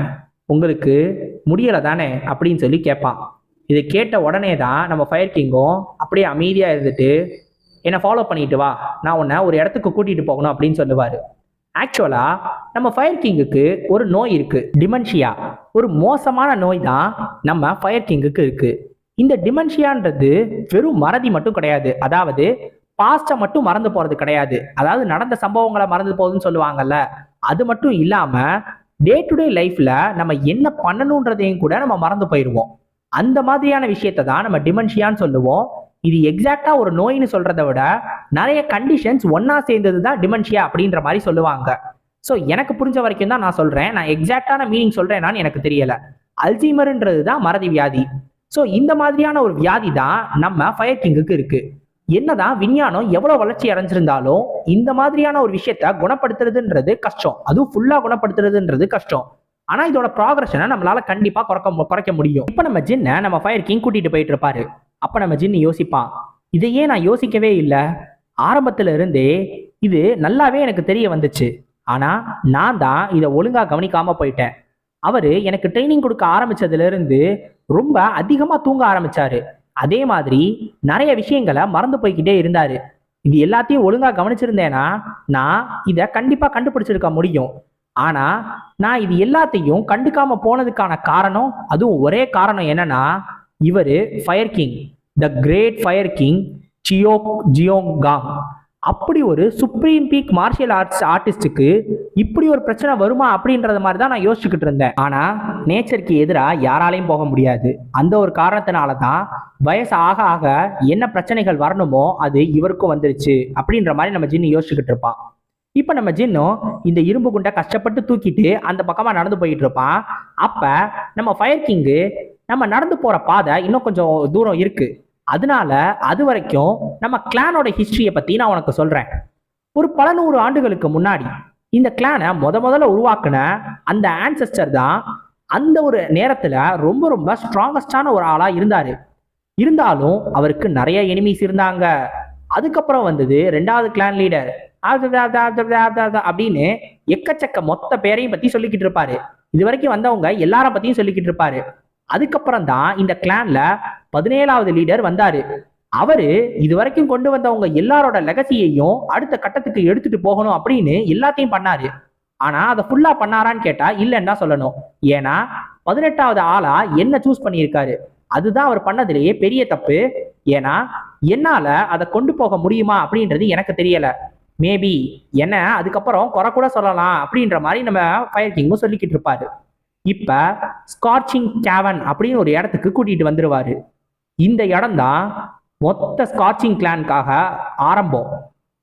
உங்களுக்கு முடியலை தானே அப்படின்னு சொல்லி கேட்பான். இதை கேட்ட உடனே தான் நம்ம ஃபயர் கிங்கும் அப்படியே அமைதியா இருந்துட்டு, என்னை ஃபாலோ பண்ணிட்டு வா, நான் உன்னை ஒரு இடத்துக்கு கூட்டிட்டு போகணும் அப்படின்னு சொல்லுவாரு. ஆக்சுவலா நம்ம ஃபயர் கிங்குக்கு ஒரு நோய் இருக்கு, டிமென்ஷியா. ஒரு மோசமான நோய் தான் நம்ம ஃபயர் கிங்குக்கு இருக்கு. இந்த டிமென்ஷியான்றது வெறும் மறதி மட்டும் கிடையாது, அதாவது பாஸ்ட மட்டும் மறந்து போறது கிடையாது, அதாவது நடந்த சம்பவங்களை மறந்து போகுதுன்னு சொல்லுவாங்கல்ல, அது மட்டும் இல்லாம டே டு டே லைஃப்ல நம்ம என்ன பண்ணணுன்றதையும் கூட நம்ம மறந்து போயிடுவோம். அந்த மாதிரியான விஷயத்தை தான் நம்ம டிமென்ஷியான்னு சொல்லுவோம். இது எக்ஸாக்டா ஒரு நோயின்னு சொல்றதை விட நிறைய கண்டிஷன்ஸ் ஒன்னா சேர்ந்தது தான் டிமென்ஷியா அப்படின்ற மாதிரி சொல்லுவாங்க. ஸோ எனக்கு புரிஞ்ச வரைக்கும் தான் நான் சொல்றேன், நான் எக்ஸாக்டான மீனிங் சொல்றேனான்னு எனக்கு தெரியல. அல்சீமர்ன்றது தான் மறதி வியாதி. ஸோ இந்த மாதிரியான ஒரு வியாதி தான் நம்ம ஃபயர் கிங்குக்கு இருக்கு. என்னதான் விஞ்ஞானம் எவ்வளவு வளர்ச்சி அடைஞ்சிருந்தாலும் இந்த மாதிரியான ஒரு விஷயத்த குணப்படுத்துறதுன்றது கஷ்டம், அதுவும் ஃபுல்லா குணப்படுத்துறதுன்றது கஷ்டம். ஆனா இதோட ப்ராக்ரஷனை நம்மளால கண்டிப்பா குறைக்க முடியும். இப்ப நம்ம ஜின்னை நம்ம ஃபயர் கிங் கூட்டிட்டு போயிட்டு இருப்பாரு. அப்ப நம்ம ஜின் யோசிப்பான், இதையே நான் யோசிக்கவே இல்லை, ஆரம்பத்துல இருந்தே இது நல்லாவே எனக்கு தெரிய வந்துச்சு, ஆனா நான் தான் இதை ஒழுங்கா கவனிக்காம போயிட்டேன். அவரு எனக்கு ட்ரைனிங் கொடுக்க ஆரம்பிச்சதுல இருந்து ரொம்ப அதிகமா தூங்க ஆரம்பிச்சாரு. அதே மாதிரி நிறைய விஷயங்களை மறந்து போய்கிட்டே இருந்தாரு. இது எல்லாத்தையும் ஒழுங்கா கவனிச்சிருந்தேன்னா நான் இதை கண்டிப்பா கண்டுபிடிச்சிருக்க முடியும். ஆனா நான் இது எல்லாத்தையும் கண்டுக்காம போனதுக்கான காரணம், அதுவும் ஒரே காரணம் என்னன்னா, இவரு fire king, the great fire king சியோக் ஜியோங்காங். அப்படி ஒரு சுப்ரீம் பீக் மார்ஷியல் ஆர்ட்ஸ் ஆர்டிஸ்டுக்கு இப்படி ஒரு பிரச்சனை வருமா அப்படின்றத மாதிரி தான் நான் யோசிச்சுக்கிட்டு இருந்தேன். ஆனா நேச்சருக்கு எதிராக யாராலையும் போக முடியாது. அந்த ஒரு காரணத்தினால தான் வயசு ஆக ஆக என்ன பிரச்சனைகள் வரணுமோ அது இவருக்கும் வந்துருச்சு அப்படின்ற மாதிரி நம்ம ஜின்னு யோசிச்சுக்கிட்டு இருப்பான். இப்ப நம்ம ஜின்னும் இந்த இரும்பு குண்டை கஷ்டப்பட்டு தூக்கிட்டு அந்த பக்கமா நடந்து போயிட்டு இருப்பான். அப்ப நம்ம ஃபயர் கிங்கு, நம்ம நடந்து போற பாதை இன்னும் கொஞ்சம் தூரம் இருக்கு, அதனால அது வரைக்கும் நம்ம கிளானோட ஹிஸ்டரியை பத்தி நான் உனக்கு சொல்றேன். ஒரு பல 100 ஆண்டுகளுக்கு முன்னாடி இந்த கிளானை முதல்ல உருவாக்குன அந்த ஆன்செஸ்டர் தான் அந்த ஒரு நேரத்துல ரொம்ப ரொம்ப ஸ்ட்ராங்கஸ்டான ஒரு ஆளா இருந்தாரு. இருந்தாலும் அவருக்கு நிறைய எனிமீஸ் இருந்தாங்க. அதுக்கப்புறம் வந்தது 2வது கிளான் லீடர் அப்படின்னு எக்கச்சக்க மொத்த பேரையும் பத்தி சொல்லிக்கிட்டு இருப்பாரு. இது வரைக்கும் வந்தவங்க எல்லார பத்தியும் சொல்லிக்கிட்டு இருப்பாரு. அதுக்கப்புறம் தான் இந்த கிளான்ல 17வது லீடர் வந்தாரு. அவரு இது வரைக்கும் கொண்டு வந்தவங்க எல்லாரோட லெகசியையும் அடுத்த கட்டத்துக்கு எடுத்துட்டு போகணும் அப்படின்னு எல்லாத்தையும் பண்ணாரு. ஆனா அதை ஃபுல்லா பண்ணாரான்னு கேட்டா இல்லைன்னா சொல்லணும். ஏன்னா 18வது ஆளா என்ன சூஸ் பண்ணியிருக்காரு. அதுதான் அவர் பண்ணதுலேயே பெரிய தப்பு. ஏன்னா என்னால அதை கொண்டு போக முடியுமா அப்படின்றது எனக்கு தெரியல. மேபி என்ன அதுக்கப்புறம் குறை கூட சொல்லலாம் அப்படின்ற மாதிரி நம்ம ஃபயர் கிங்கும் சொல்லிக்கிட்டு இருப்பாரு. இப்ப ஸ்கார்ச்சிங் கேவன் அப்படின்னு ஒரு இடத்துக்கு கூட்டிட்டு வந்துருவாரு. இந்த இடம் தான் மொத்த ஸ்கார்ச்சிங் கிளானுக்காக ஆரம்பம்.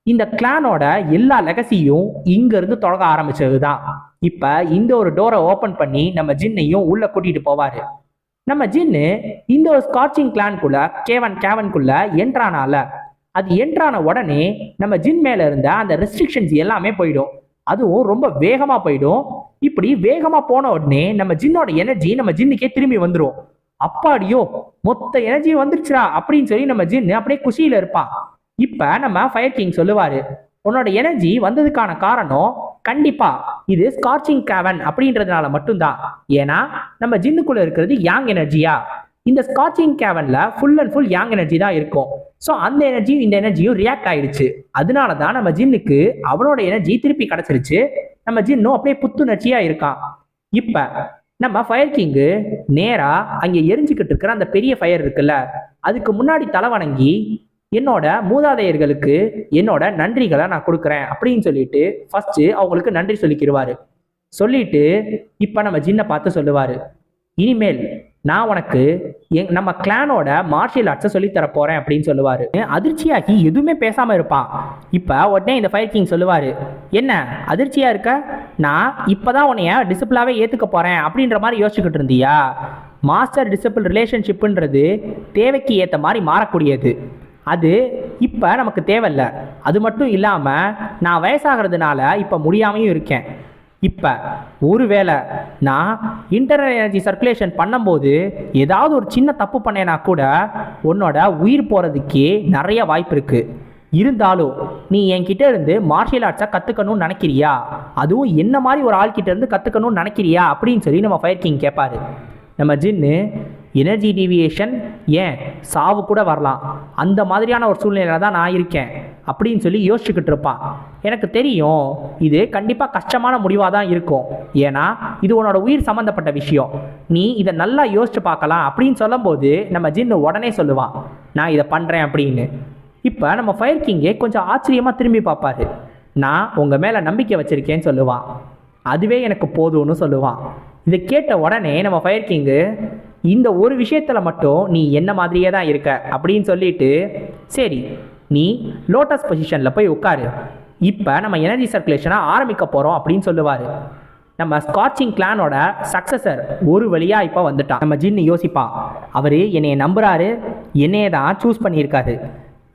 இந்த கிளானோட எல்லா லெகசியும் இங்க இருந்து தொடங்க ஆரம்பிச்சதுதான். இப்ப இந்த ஒரு டோரை ஓபன் பண்ணி நம்ம ஜின்னையும் உள்ள கூட்டிட்டு போவாரு. நம்ம ஜின்னு இந்த ஒரு ஸ்கார்ச்சிங் கிளான்குள்ள கேவனுக்குள்ள என்ட்ரானால அது என்ட்ரான உடனே நம்ம ஜின் மேல இருந்த அந்த ரெஸ்ட்ரிக்ஷன்ஸ் எல்லாமே போயிடும். அதுவும் ரொம்ப வேகமா போயிடும். இப்படி வேகமா போன உடனே நம்ம ஜின்னோட எனர்ஜி நம்ம ஜின்னுக்கே திரும்பி வந்துடும். அப்பாடியோ மொத்த எனர்ஜி வந்துருச்சுரா அப்படின்னு சொல்லி நம்ம ஜின்னு அப்படியே குஷியில இருப்பான். இப்ப நம்ம ஃபயர் கிங் சொல்லுவாரு, உன்னோட எனர்ஜி வந்ததுக்கான காரணம் கண்டிப்பா இது ஸ்கார்ச்சிங் கேவன் அப்படின்றதுனால மட்டும்தான். ஏன்னா நம்ம ஜின்னுக்குள்ள இருக்கிறது யாங் எனர்ஜியா, இந்த ஸ்கார்ச்சிங் கேவன்ல full and full yang energy தான் இருக்கும். ஸோ அந்த எனர்ஜியும் இந்த எனர்ஜியும் ரியாக்ட் ஆயிடுச்சு. அதனால தான் நம்ம ஜின்னுக்கு அவனோட எனர்ஜி திருப்பி கிடைச்சிருச்சு. நம்ம ஜின்னும் அப்படியே புத்துணர்ச்சியா இருக்கான். இப்ப நம்ம ஃபயர் கிங்கு நேரா அங்கே எரிஞ்சுக்கிட்டு இருக்கிற அந்த பெரிய ஃபயர் இருக்குல்ல, அதுக்கு முன்னாடி தலை வணங்கி என்னோட மூதாதையர்களுக்கு என்னோட நன்றிகளை நான் கொடுக்குறேன் அப்படின்னு சொல்லிட்டு ஃபர்ஸ்ட் அவங்களுக்கு நன்றி சொல்லிக்கிடுவாரு. சொல்லிட்டு இப்ப நம்ம ஜின்னை பார்த்து சொல்லுவாரு, இனிமேல் நான் உனக்கு நம்ம கிளானோட மார்ஷியல் ஆர்ட்ஸை சொல்லித்தர போறேன் அப்படின்னு சொல்லுவாரு. அதிர்ச்சியாகி எதுவுமே பேசாம இருப்பான். இப்ப உடனே இந்த ஃபயர் கிங் சொல்லுவாரு, என்ன அதிர்ச்சியா இருக்க, நான் இப்பதான் உன்னைய டிசிப்ளாவே ஏத்துக்க போறேன் அப்படின்ற மாதிரி யோசிச்சுக்கிட்டு இருந்தியா? மாஸ்டர் டிசிபிள் ரிலேஷன்ஷிப்ன்றது தேவைக்கு ஏற்ற மாதிரி மாறக்கூடியது. அது இப்ப நமக்கு தேவையில்ல. அது மட்டும் இல்லாம நான் வயசாகிறதுனால இப்ப முடியாமையும் இருக்கேன். இப்ப ஒருவேளை நான் இன்டர்னல் எனர்ஜி சர்க்குலேஷன் பண்ணும்போது ஏதாவது ஒரு சின்ன தப்பு பண்ணேனா கூட உன்னோட உயிர் போறதுக்கே நிறைய வாய்ப்பு இருக்கு. இருந்தாலும் நீ என்கிட்ட இருந்து மார்ஷியல் ஆர்ட்ஸை கத்துக்கணும்னு நினைக்கிறியா? அதுவும் என்ன மாதிரி ஒரு ஆள் கிட்ட இருந்து கத்துக்கணும்னு நினைக்கிறியா அப்படின்னு சொல்லி நம்ம ஃபயர் கிங் கேட்பாரு. நம்ம ஜின்னு எனர்ஜி டீவியேஷன் ஏன் சாவு கூட வரலாம், அந்த மாதிரியான ஒரு சூழ்நிலையில தான் நான் இருக்கேன் அப்படின்னு சொல்லி யோசிச்சுக்கிட்டு இருப்பான். எனக்கு தெரியும் இது கண்டிப்பாக கஷ்டமான முடிவாக தான் இருக்கும். ஏன்னா இது உன்னோட உயிர் சம்மந்தப்பட்ட விஷயம். நீ இதை நல்லா யோசிச்சு பார்க்கலாம் அப்படின்னு சொல்லும்போது நம்ம ஜின்னு உடனே சொல்லுவான், நான் இதை பண்ணுறேன் அப்படின்னு. இப்போ நம்ம ஃபயர் கிங்கே கொஞ்சம் ஆச்சரியமாக திரும்பி பார்ப்பாரு. நான் உங்கள் மேலே நம்பிக்கை வச்சுருக்கேன்னு சொல்லுவான். அதுவே எனக்கு போதும்னு சொல்லுவான். இதை கேட்ட உடனே நம்ம ஃபயர் கிங்கு, இந்த ஒரு விஷயத்தில் மட்டும் நீ என்ன மாதிரியே தான் இருக்க அப்படின்னு சொல்லிட்டு, சரி நீ லோட்டஸ் பொசிஷனில் போய் உட்காரு, இப்போ நம்ம எனர்ஜி சர்க்குலேஷனை ஆரம்பிக்க போகிறோம் அப்படின்னு சொல்லுவார். நம்ம ஸ்கார்ச்சிங் கிளானோட சக்சஸர் ஒரு வழியாக இப்போ வந்துட்டான். நம்ம ஜின்னு யோசிப்பான், அவர் என்னைய நம்புறாரு, என்னைய தான் சூஸ் பண்ணியிருக்காரு,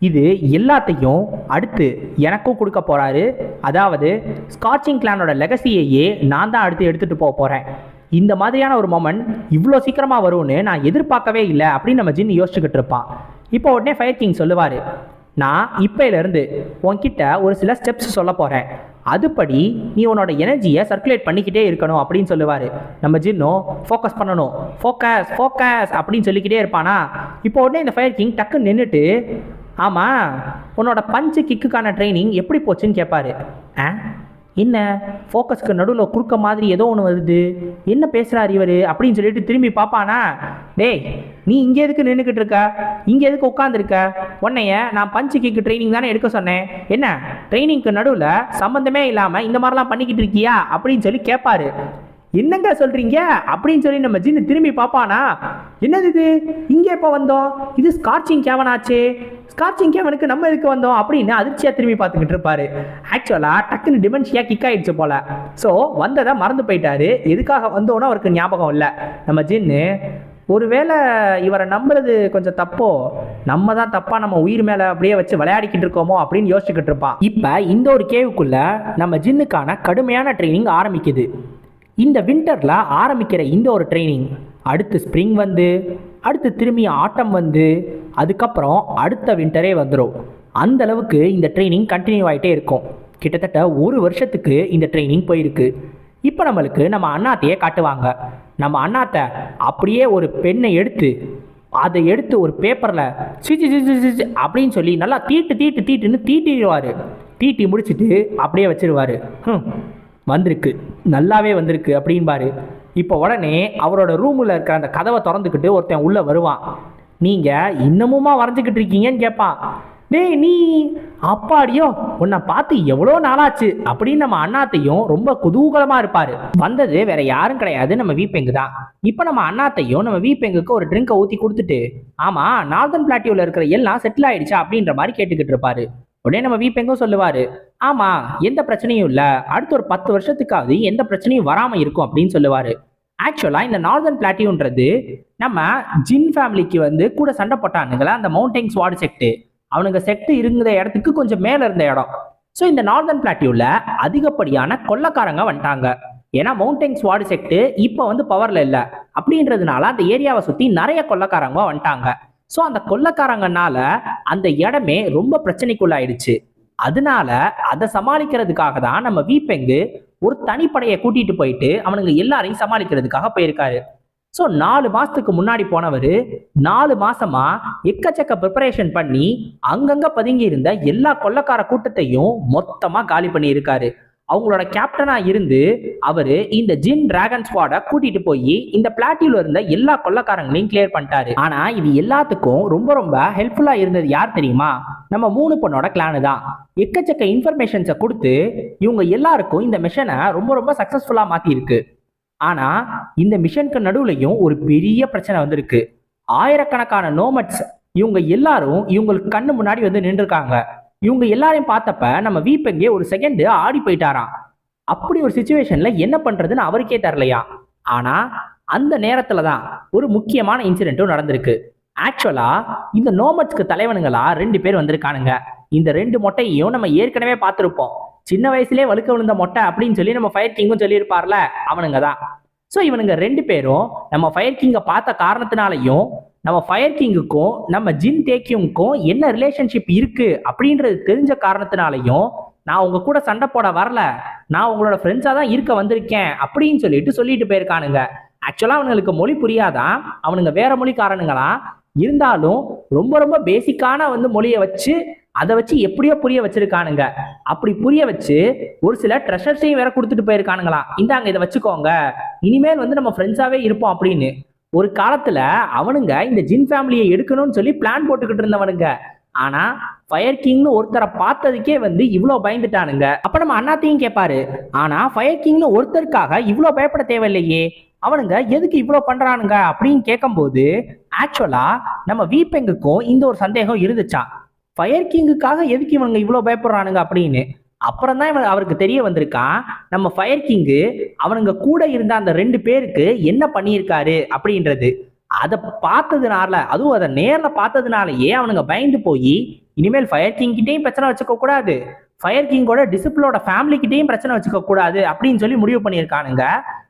இது எல்லாத்தையும் அடுத்து எனக்கும் கொடுக்க போகிறாரு. அதாவது ஸ்கார்ச்சிங் கிளானோட லெகசியையே நான் தான் அடுத்து எடுத்துகிட்டு போக போகிறேன். இந்த மாதிரியான ஒரு மொமெண்ட் இவ்வளோ சீக்கிரமா வரும்னு நான் எதிர்பார்க்கவே இல்லை அப்படின்னு நம்ம ஜின் யோசிச்சுக்கிட்டு இருப்பான். இப்போ உடனே ஃபயர் கிங் சொல்லுவார், நான் இப்பையிலேருந்து உன்கிட்ட ஒரு சில ஸ்டெப்ஸ் சொல்ல போகிறேன், அதுபடி நீ உன்னோட எனர்ஜியை சர்க்குலேட் பண்ணிக்கிட்டே இருக்கணும் அப்படின்னு சொல்லுவார். நம்ம ஜின்னும் ஃபோக்கஸ் பண்ணணும், ஃபோக்கஸ் ஃபோக்கஸ் அப்படின்னு சொல்லிக்கிட்டே இருப்பானா. இப்போ உடனே இந்த ஃபயர் கிங் டக்குன்னு நின்றுட்டு, ஆமாம் உன்னோட பஞ்சு கிக்குக்கான ட்ரைனிங் எப்படி போச்சுன்னு கேட்பாரு. என்ன ஃபோக்கஸ்க்கு நடுவில் குறுக்க மாதிரி ஏதோ ஒன்று வருது, என்ன பேசுகிறார் இவர் அப்படின்னு சொல்லிட்டு திரும்பி பார்ப்பானா. டேய் நீ இங்கே எதுக்கு நின்றுக்கிட்டு இருக்க, இங்கே எதுக்கு உட்காந்துருக்க, உன்னைய நான் பஞ்சு கிக்கு ட்ரைனிங் தானே எடுக்க சொன்னேன், என்ன ட்ரைனிங்க்கு நடுவில் சம்மந்தமே இல்லாமல் இந்த மாதிரிலாம் பண்ணிக்கிட்டு இருக்கியா அப்படின்னு சொல்லி கேட்பாரு. என்னங்க சொல்றீங்க அப்படின்னு சொல்லி நம்ம ஜின்னு திரும்பி பார்ப்பானா. என்னது இது, இங்கே எப்போ வந்தோம், இது ஸ்கார்ச்சிங் கேவன் ஆச்சு, ஸ்கார்ச்சிங் கேவனுக்கு நம்ம எதுக்கு வந்தோம் அப்படின்னு அதிர்ச்சியாக திரும்பி பார்த்துக்கிட்டு இருப்பாரு. ஆக்சுவலாக டக்குன்னு டிமென்ஷியா கிக் ஆயிடுச்சு போல. ஸோ வந்ததை மறந்து போயிட்டாரு, எதுக்காக வந்தோன்னு அவருக்கு ஞாபகம் இல்லை. நம்ம ஜின்னு ஒருவேளை இவரை நம்புறது கொஞ்சம் தப்போ, நம்ம தான் தப்பா நம்ம உயிர் மேலே அப்படியே வச்சு விளையாடிக்கிட்டு இருக்கோமோ அப்படின்னு யோசிச்சுக்கிட்டு இருப்பான். இப்போ இந்த ஒரு கேவுக்குள்ள நம்ம ஜின்னுக்கான கடுமையான ட்ரைனிங் ஆரம்பிக்குது. இந்த வின்டரில் ஆரம்பிக்கிற இந்த ஒரு ட்ரைனிங் அடுத்து ஸ்ப்ரிங் வந்து, அடுத்து திரும்பி ஆட்டம் வந்து, அதுக்கப்புறம் அடுத்த வின்டரே வந்துடும். அந்த அளவுக்கு இந்த ட்ரைனிங் கண்டினியூ ஆகிட்டே இருக்கும். கிட்டத்தட்ட ஒரு வருஷத்துக்கு இந்த ட்ரைனிங் போயிருக்கு. இப்போ நம்மளுக்கு நம்ம அண்ணாத்தையே காட்டுவாங்க. நம்ம அண்ணாத்தை அப்படியே ஒரு பெண்ணை எடுத்து அதை எடுத்து ஒரு பேப்பரில் சிச்சி சிச்சி சிச்சி அப்படின்னு சொல்லி நல்லா தீட்டுன்னு தீட்டிடுவார். தீட்டி முடிச்சுட்டு அப்படியே வச்சிருவார். வந்திருக்கு, நல்லாவே வந்திருக்கு அப்படின்பாரு. இப்போ உடனே அவரோட ரூமில் இருக்கிற அந்த கதவை திறந்துக்கிட்டு ஒருத்தன் உள்ளே வருவான். நீங்கள் இன்னமுமா வரைஞ்சிக்கிட்டு இருக்கீங்கன்னு கேட்பான். டேய் நீ, அப்பாடியோ உன்னை பார்த்து எவ்வளோ நாளாச்சு அப்படின்னு நம்ம அண்ணாத்தையும் ரொம்ப குதூகலமாக இருப்பார். வந்தது வேற யாரும் கிடையாது, நம்ம வீப்பெங்கு தான். இப்போ நம்ம அண்ணாத்தையும் நம்ம வீப்பெங்குக்கு ஒரு ட்ரிங்கை ஊற்றி கொடுத்துட்டு, ஆமாம் நார்தன் பிளாட்டியூவில் இருக்கிற எல்லாம் செட்டில் ஆயிடுச்சா அப்படின்ற மாதிரி கேட்டுக்கிட்டு இருப்பாரு. உடனே நம்ம வீப்பெங்கும் சொல்லுவார், ஆமாம் எந்த பிரச்சனையும் இல்லை, அடுத்த ஒரு 10 வருஷத்துக்காவது எந்த பிரச்சனையும் வராமல் இருக்கும் அப்படின்னு சொல்லுவார். ஆக்சுவலாக இந்த நார்தன் பிளாட்டியூன்றது நம்ம ஜின் ஃபேமிலிக்கு வந்து கூட சண்டை போட்டானுங்களா அந்த மவுண்டைன்ஸ் வார்டு செக்ட், அவனுங்க செக்ட் இருந்த இடத்துக்கு கொஞ்சம் மேலே இருந்த இடம். ஸோ இந்த நார்தன் பிளாட்டியூவில் அதிகப்படியான கொள்ளக்காரங்க வந்துட்டாங்க. ஏன்னா மவுண்டைன்ஸ் வார்டு செக்ட் இப்போ வந்து பவரில் இல்லை அப்படின்றதுனால அந்த ஏரியாவை சுற்றி நிறைய கொள்ளக்காரங்க வந்துட்டாங்க. ஸோ அந்த கொள்ளக்காரங்கனால அந்த இடமே ரொம்ப பிரச்சனைக்குள்ளாயிடுச்சு. அதனால அதை சமாளிக்கிறதுக்காக தான் நம்ம வீப்பெங்கு ஒரு தனிப்படையை கூட்டிட்டு போயிட்டு அவனுங்க எல்லாரையும் சமாளிக்கிறதுக்காக போயிருக்காரு. ஸோ 4 மாசத்துக்கு முன்னாடி போனவர் 4 மாசமா எக்கச்சக்க ப்ரிப்பரேஷன் பண்ணி அங்கங்க பதுங்கி இருந்த எல்லா கொள்ளக்கார கூட்டத்தையும் மொத்தமா காலி பண்ணி இருக்காரு. அவங்களோட கேப்டனா இருந்து அவரு இந்த ஜின் டிராகன் ஸ்குவாட கூட்டிட்டு போய் இந்த பிளாட்டியூல இருந்த எல்லா கொள்ளக்காரங்களையும் கிளியர் பண்ணிட்டாரு. ஆனா இது எல்லாத்துக்கும் ரொம்ப ரொம்ப ஹெல்ப்ஃபுல்லா இருந்தது யார் தெரியுமா? நம்ம 3 பொண்ணோட கிளானு தான். எக்கச்சக்க இன்ஃபர்மேஷன்ஸை கொடுத்து இவங்க எல்லாருக்கும் இந்த மிஷனை ரொம்ப ரொம்ப சக்சஸ்ஃபுல்லா மாத்தி இருக்கு. ஆனா இந்த மிஷனுக்கு நடுவுலையும் ஒரு பெரிய பிரச்சனை வந்திருக்கு. ஆயிரக்கணக்கான நோமட்ஸ் இவங்க எல்லாரும் இவங்களுக்கு கண்ணு முன்னாடி வந்து நின்றுருக்காங்க. இவங்க எல்லாரையும் பார்த்தப்ப நம்ம வீப்பெங்கே ஒரு செகண்ட் ஆடி போயிட்டாராம். அப்படி ஒரு சிச்சுவேஷன்ல என்ன பண்றதுன்னு அவருக்கே தெரியலையா. ஆனா அந்த நேரத்துல தான் ஒரு முக்கியமான இன்சிடென்ட்டும் நடந்திருக்கு. ஆக்சுவலா இந்த நோமட்ஸ்க்கு தலைவனுங்களா 2 பேர் வந்திருக்கானுங்க. இந்த 2 மொட்டையையும் நம்ம ஏற்கனவே பார்த்துருப்போம். சின்ன வயசுலேயே வழுக்க விழுந்த மொட்டை அப்படின்னு சொல்லி நம்ம ஃபயர் கிங்கும் சொல்லியிருப்பார்ல, அவனுங்க தான். ஸோ இவனுங்க 2 பேரும் நம்ம ஃபயர் கிங்கை பார்த்த காரணத்தினாலையும் நம்ம ஃபயர் கிங்குக்கும் நம்ம ஜின் தேக்கியுங்க்கும் என்ன ரிலேஷன்ஷிப் இருக்கு அப்படின்றது தெரிஞ்ச காரணத்தினாலையும் நான் உங்க கூட சண்டை போட வரல, நான் உங்களோட ஃப்ரெண்ட்ஸாக தான் இருக்க வந்திருக்கேன் அப்படின்னு சொல்லிட்டு போயிருக்கானுங்க. ஆக்சுவலாக அவனுங்களுக்கு மொழி புரியாதான், அவனுங்க வேற மொழிக்காரனுங்களா இருந்தாலும் ரொம்ப ரொம்ப பேசிக்கான வந்து மொழியை வச்சு அதை வச்சு எப்படியோ புரிய வச்சிருக்கானுங்க. அப்படி புரிய வச்சு ஒரு சில ட்ரெஷர்ஸையும் வேற கொடுத்துட்டு போயிருக்கானுங்களாம். இந்தாங்க இதை வச்சுக்கோங்க, இனிமேல் வந்து நம்ம ஃப்ரெண்ட்ஸாவே இருப்போம் அப்படின்னு. ஒரு காலத்துல அவனுங்க இந்த ஜின் ஃபேமிலியை எடுக்கணும்னு சொல்லி பிளான் போட்டுக்கிட்டு இருந்தவனுங்க. ஆனா ஃபயர் கிங்னு ஒருத்தரை பார்த்ததுக்கே வந்து இவ்வளோ பயந்துட்டானுங்க. அப்ப நம்ம அண்ணாத்தையும் கேட்பாரு, ஆனா ஃபயர் கிங்னு ஒருத்தருக்காக இவ்வளோ பயப்பட தேவையில்லையே, அவனுங்க எதுக்கு இவ்வளோ பண்றானுங்க அப்படின்னு கேட்கும்போது ஆக்சுவலா நம்ம வீப்பெங்குக்கும் இந்த ஒரு சந்தேகம் இருந்துச்சான். ஃபயர் கிங்குக்காக எதுக்கு இவனுங்க இவ்வளோ பயப்படுறானுங்க அப்படின்னு. அப்புறம் தான் அவருக்கு தெரிய வந்திருக்கான், நம்ம ஃபயர் கிங்கு அவனுங்க கூட இருந்த அந்த 2 பேருக்கு என்ன பண்ணியிருக்காரு அப்படின்றது. அதை பார்த்ததுனால, அதுவும் அதை நேரில் பார்த்ததுனாலயே அவனுங்க பயந்து போய் இனிமேல் ஃபயர் கிங் கிட்டையும் பிரச்சனை வச்சுக்க கூடாது, ஃபயர் கிங்கோட டிசிபிளோட ஃபேமிலி கிட்டையும் பிரச்சனை வச்சுக்க கூடாது அப்படின்னு சொல்லி முடிவு பண்ணியிருக்கானுங்க.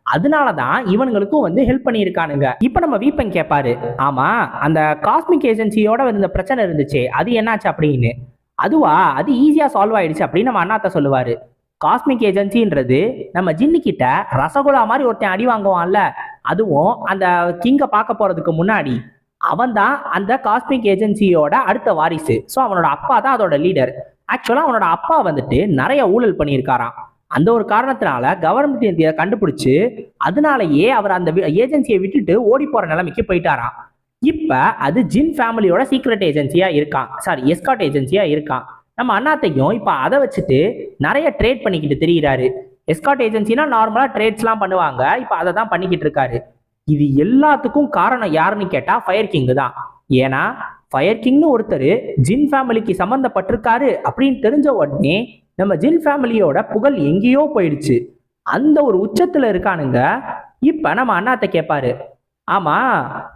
அதனாலதான் இவனுங்களுக்கும் வந்து ஹெல்ப் பண்ணியிருக்கானுங்க. இப்ப நம்ம வீப்பன் கேட்பாரு, ஆமா அந்த காஸ்மிக் ஏஜென்சியோட இருந்த பிரச்சனை இருந்துச்சு அது என்னாச்சு அப்படின்னு. அதுவா, அது ஈஸியா சால்வ் ஆயிடுச்சு அப்படின்னு நம்ம அண்ணாத்த சொல்லுவாரு. காஸ்மிக் ஏஜென்சின்றது நம்ம ஜின்னு கிட்ட ரசகுல்லா மாதிரி ஒருத்தன் அடி வாங்குவான்ல, அதுவும் அந்த கிங்க பார்க்க போறதுக்கு முன்னாடி அவன் தான் அந்த காஸ்மிக் ஏஜென்சியோட அடுத்த வாரிசு. ஸோ அவனோட அப்பா தான் அதோட லீடர். ஆக்சுவலா அவனோட அப்பா வந்துட்டு நிறைய ஊழல் பண்ணியிருக்காராம். அந்த ஒரு காரணத்தினால கவர்மெண்ட் இதை கண்டுபிடிச்சு அதனாலயே அவர் அந்த ஏஜென்சியை விட்டுட்டு ஓடி போற நிலைமைக்கு போயிட்டாராம். இப்ப அது ஜின் ஃபேமிலியோட சீக்ரெட் ஏஜென்சியா இருக்கான், சாரி எஸ்காட் ஏஜென்சியா இருக்கான். நம்ம அண்ணாத்தையும் இப்ப அதை வச்சுட்டு நிறைய ட்ரேட் பண்ணிக்கிட்டு தெரியுறாரு. எஸ்காட் ஏஜென்சினா நார்மலா ட்ரேட்ஸ்லாம் பண்ணுவாங்க, இப்ப அதை தான் பண்ணிக்கிட்டு இருக்காரு. இது எல்லாத்துக்கும் காரணம் யாருன்னு கேட்டா ஃபயர் கிங் தான். ஏன்னா ஃபயர் கிங்னு ஒருத்தர் ஜின் ஃபேமிலிக்கு சம்பந்தப்பட்டிருக்காரு அப்படின்னு தெரிஞ்ச உடனே நம்ம ஜின் ஃபேமிலியோட புகழ் எங்கேயோ போயிடுச்சு. அந்த ஒரு உச்சத்துல இருக்கானுங்க. இப்ப நம்ம அண்ணாத்த கேட்பாரு, ஆமா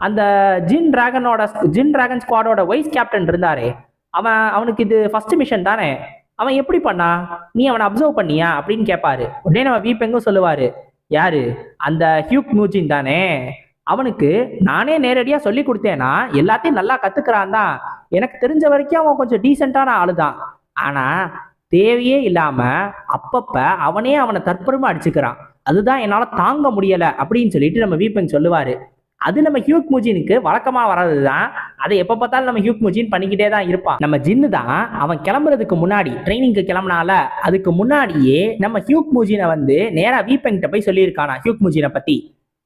அந்த ஜின் டிராகன் ஸ்குவாடோட வைஸ் கேப்டன் இருந்தாரே, அவனுக்கு இது ஃபர்ஸ்ட் மிஷன் தானே, அவன் எப்படி பண்ணா, நீ அவனை அப்சர்வ் பண்ணியா அப்படின்னு கேட்பாரு. உடனே நம்ம வீப்பெங்கும் சொல்லுவாரு, யாரு, அந்த ஹியூக் மூஜின் தானே, அவனுக்கு நானே நேரடியா சொல்லி கொடுத்தேன்னா எல்லாத்தையும் நல்லா கத்துக்கிறான் தான். எனக்கு தெரிஞ்ச வரைக்கும் அவன் கொஞ்சம் டீசென்டான ஆளுதான். ஆனா தேவையே இல்லாம அப்பப்ப அவனை தற்பெருமை அடிச்சுக்கிறான். அதுதான் என்னால தாங்க முடியல அப்படின்னு சொல்லிட்டு நம்ம வீப்பெங் சொல்லுவாரு. அது நம்ம ஹியூக் முஜினுக்கு வழக்கமா வர்றதுதான். அதை எப்ப பார்த்தாலும் நம்ம ஹியூக் முஜின் பண்ணிக்கிட்டே தான் இருப்பான். நம்ம ஜின்னு தான் அவன் கிளம்புறதுக்கு முன்னாடி, ட்ரைனிங்க்கு கிளம்புனால அதுக்கு முன்னாடியே நம்ம ஹியூக் முஜினை வந்து நேரா வீப்பெங்கிட்ட போய் சொல்லியிருக்கானா ஹியூக் முஜினை பத்தி.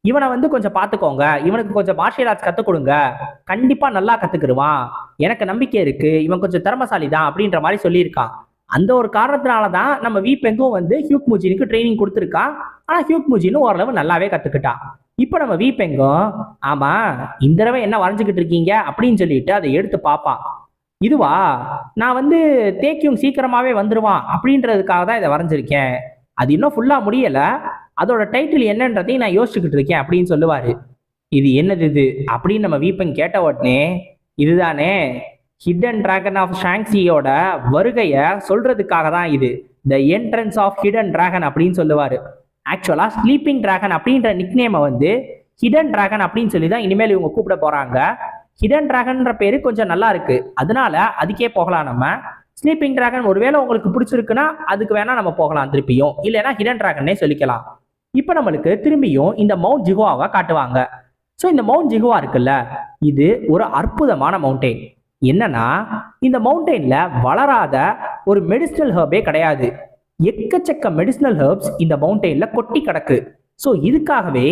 இவனை வந்து கொஞ்சம் பார்த்துக்கோங்க, இவனுக்கு கொஞ்சம் மார்ஷியல் ஆர்ட்ஸ் கற்றுக் கொடுங்க, கண்டிப்பா நல்லா கத்துக்கிடுவான், எனக்கு நம்பிக்கை இருக்கு, இவன் கொஞ்சம் திறமசாலி தான் அப்படின்ற மாதிரி சொல்லியிருக்கான். அந்த ஒரு காரணத்தினால தான் நம்ம வீப்பெங்கும் வந்து ஹியூக் முஜினுக்கு ட்ரைனிங் கொடுத்துருக்கான். ஆனா ஹியூக் முஜினும் ஓரளவு நல்லாவே கத்துக்கிட்டான். இப்போ நம்ம வீப்பெங்கும், ஆமா இந்த தடவை என்ன வரைஞ்சுக்கிட்டு இருக்கீங்க அப்படின்னு சொல்லிட்டு அதை எடுத்து பார்ப்பான். இதுவா, நான் வந்து தேக்கியும் சீக்கிரமாவே வந்துருவான் அப்படின்றதுக்காக தான் இதை வரைஞ்சிருக்கேன், அது இன்னும் ஃபுல்லா முடியல, அதோட டைட்டில் என்னன்றதையும் நான் யோசிச்சுக்கிட்டு இருக்கேன் அப்படின்னு சொல்லுவாரு. இது என்னது இது அப்படின்னு நம்ம வீப்பெங் கேட்ட உடனே, இதுதானே ஹிடன் டிராகன் ஆஃப் ஷாங்ஸியோட வருகையை சொல்றதுக்காக தான் இது, the entrance of hidden dragon அப்படின்னு சொல்லுவாரு. ஆக்சுவலா ஸ்லீப்பிங் டிராகன் அப்படின்ற நிக்நேமை வந்து ஹிடன் டிராகன் அப்படின்னு சொல்லி தான் இனிமேல் இவங்க கூப்பிட போறாங்க. ஹிடன் டிராகன்ற பேரு கொஞ்சம் நல்லா இருக்கு, அதனால அதுக்கே போகலாம். நம்ம ஸ்லீப்பிங் டிராகன் ஒருவேளை உங்களுக்கு பிடிச்சிருக்குன்னா அதுக்கு வேணா நம்ம போகலாம் திருப்பியும், இல்லைன்னா ஹிடன் டிராகன்னே சொல்லிக்கலாம். இப்போ நம்மளுக்கு திரும்பியும் இந்த மவுண்ட் ஜிஹுவாவை காட்டுவாங்க. ஸோ இந்த மவுண்ட் ஜிஹுவா இருக்குல்ல, இது ஒரு அற்புதமான மவுண்டெயின். என்னன்னா இந்த மவுண்டெயின்ல வளராத ஒரு மெடிசினல் ஹர்பே கிடையாது. எக்கச்சக்க மெடிசினல் ஹர்ப்ஸ் இந்த மவுண்டெயின்ல கொட்டி கிடக்கு. ஸோ இதுக்காகவே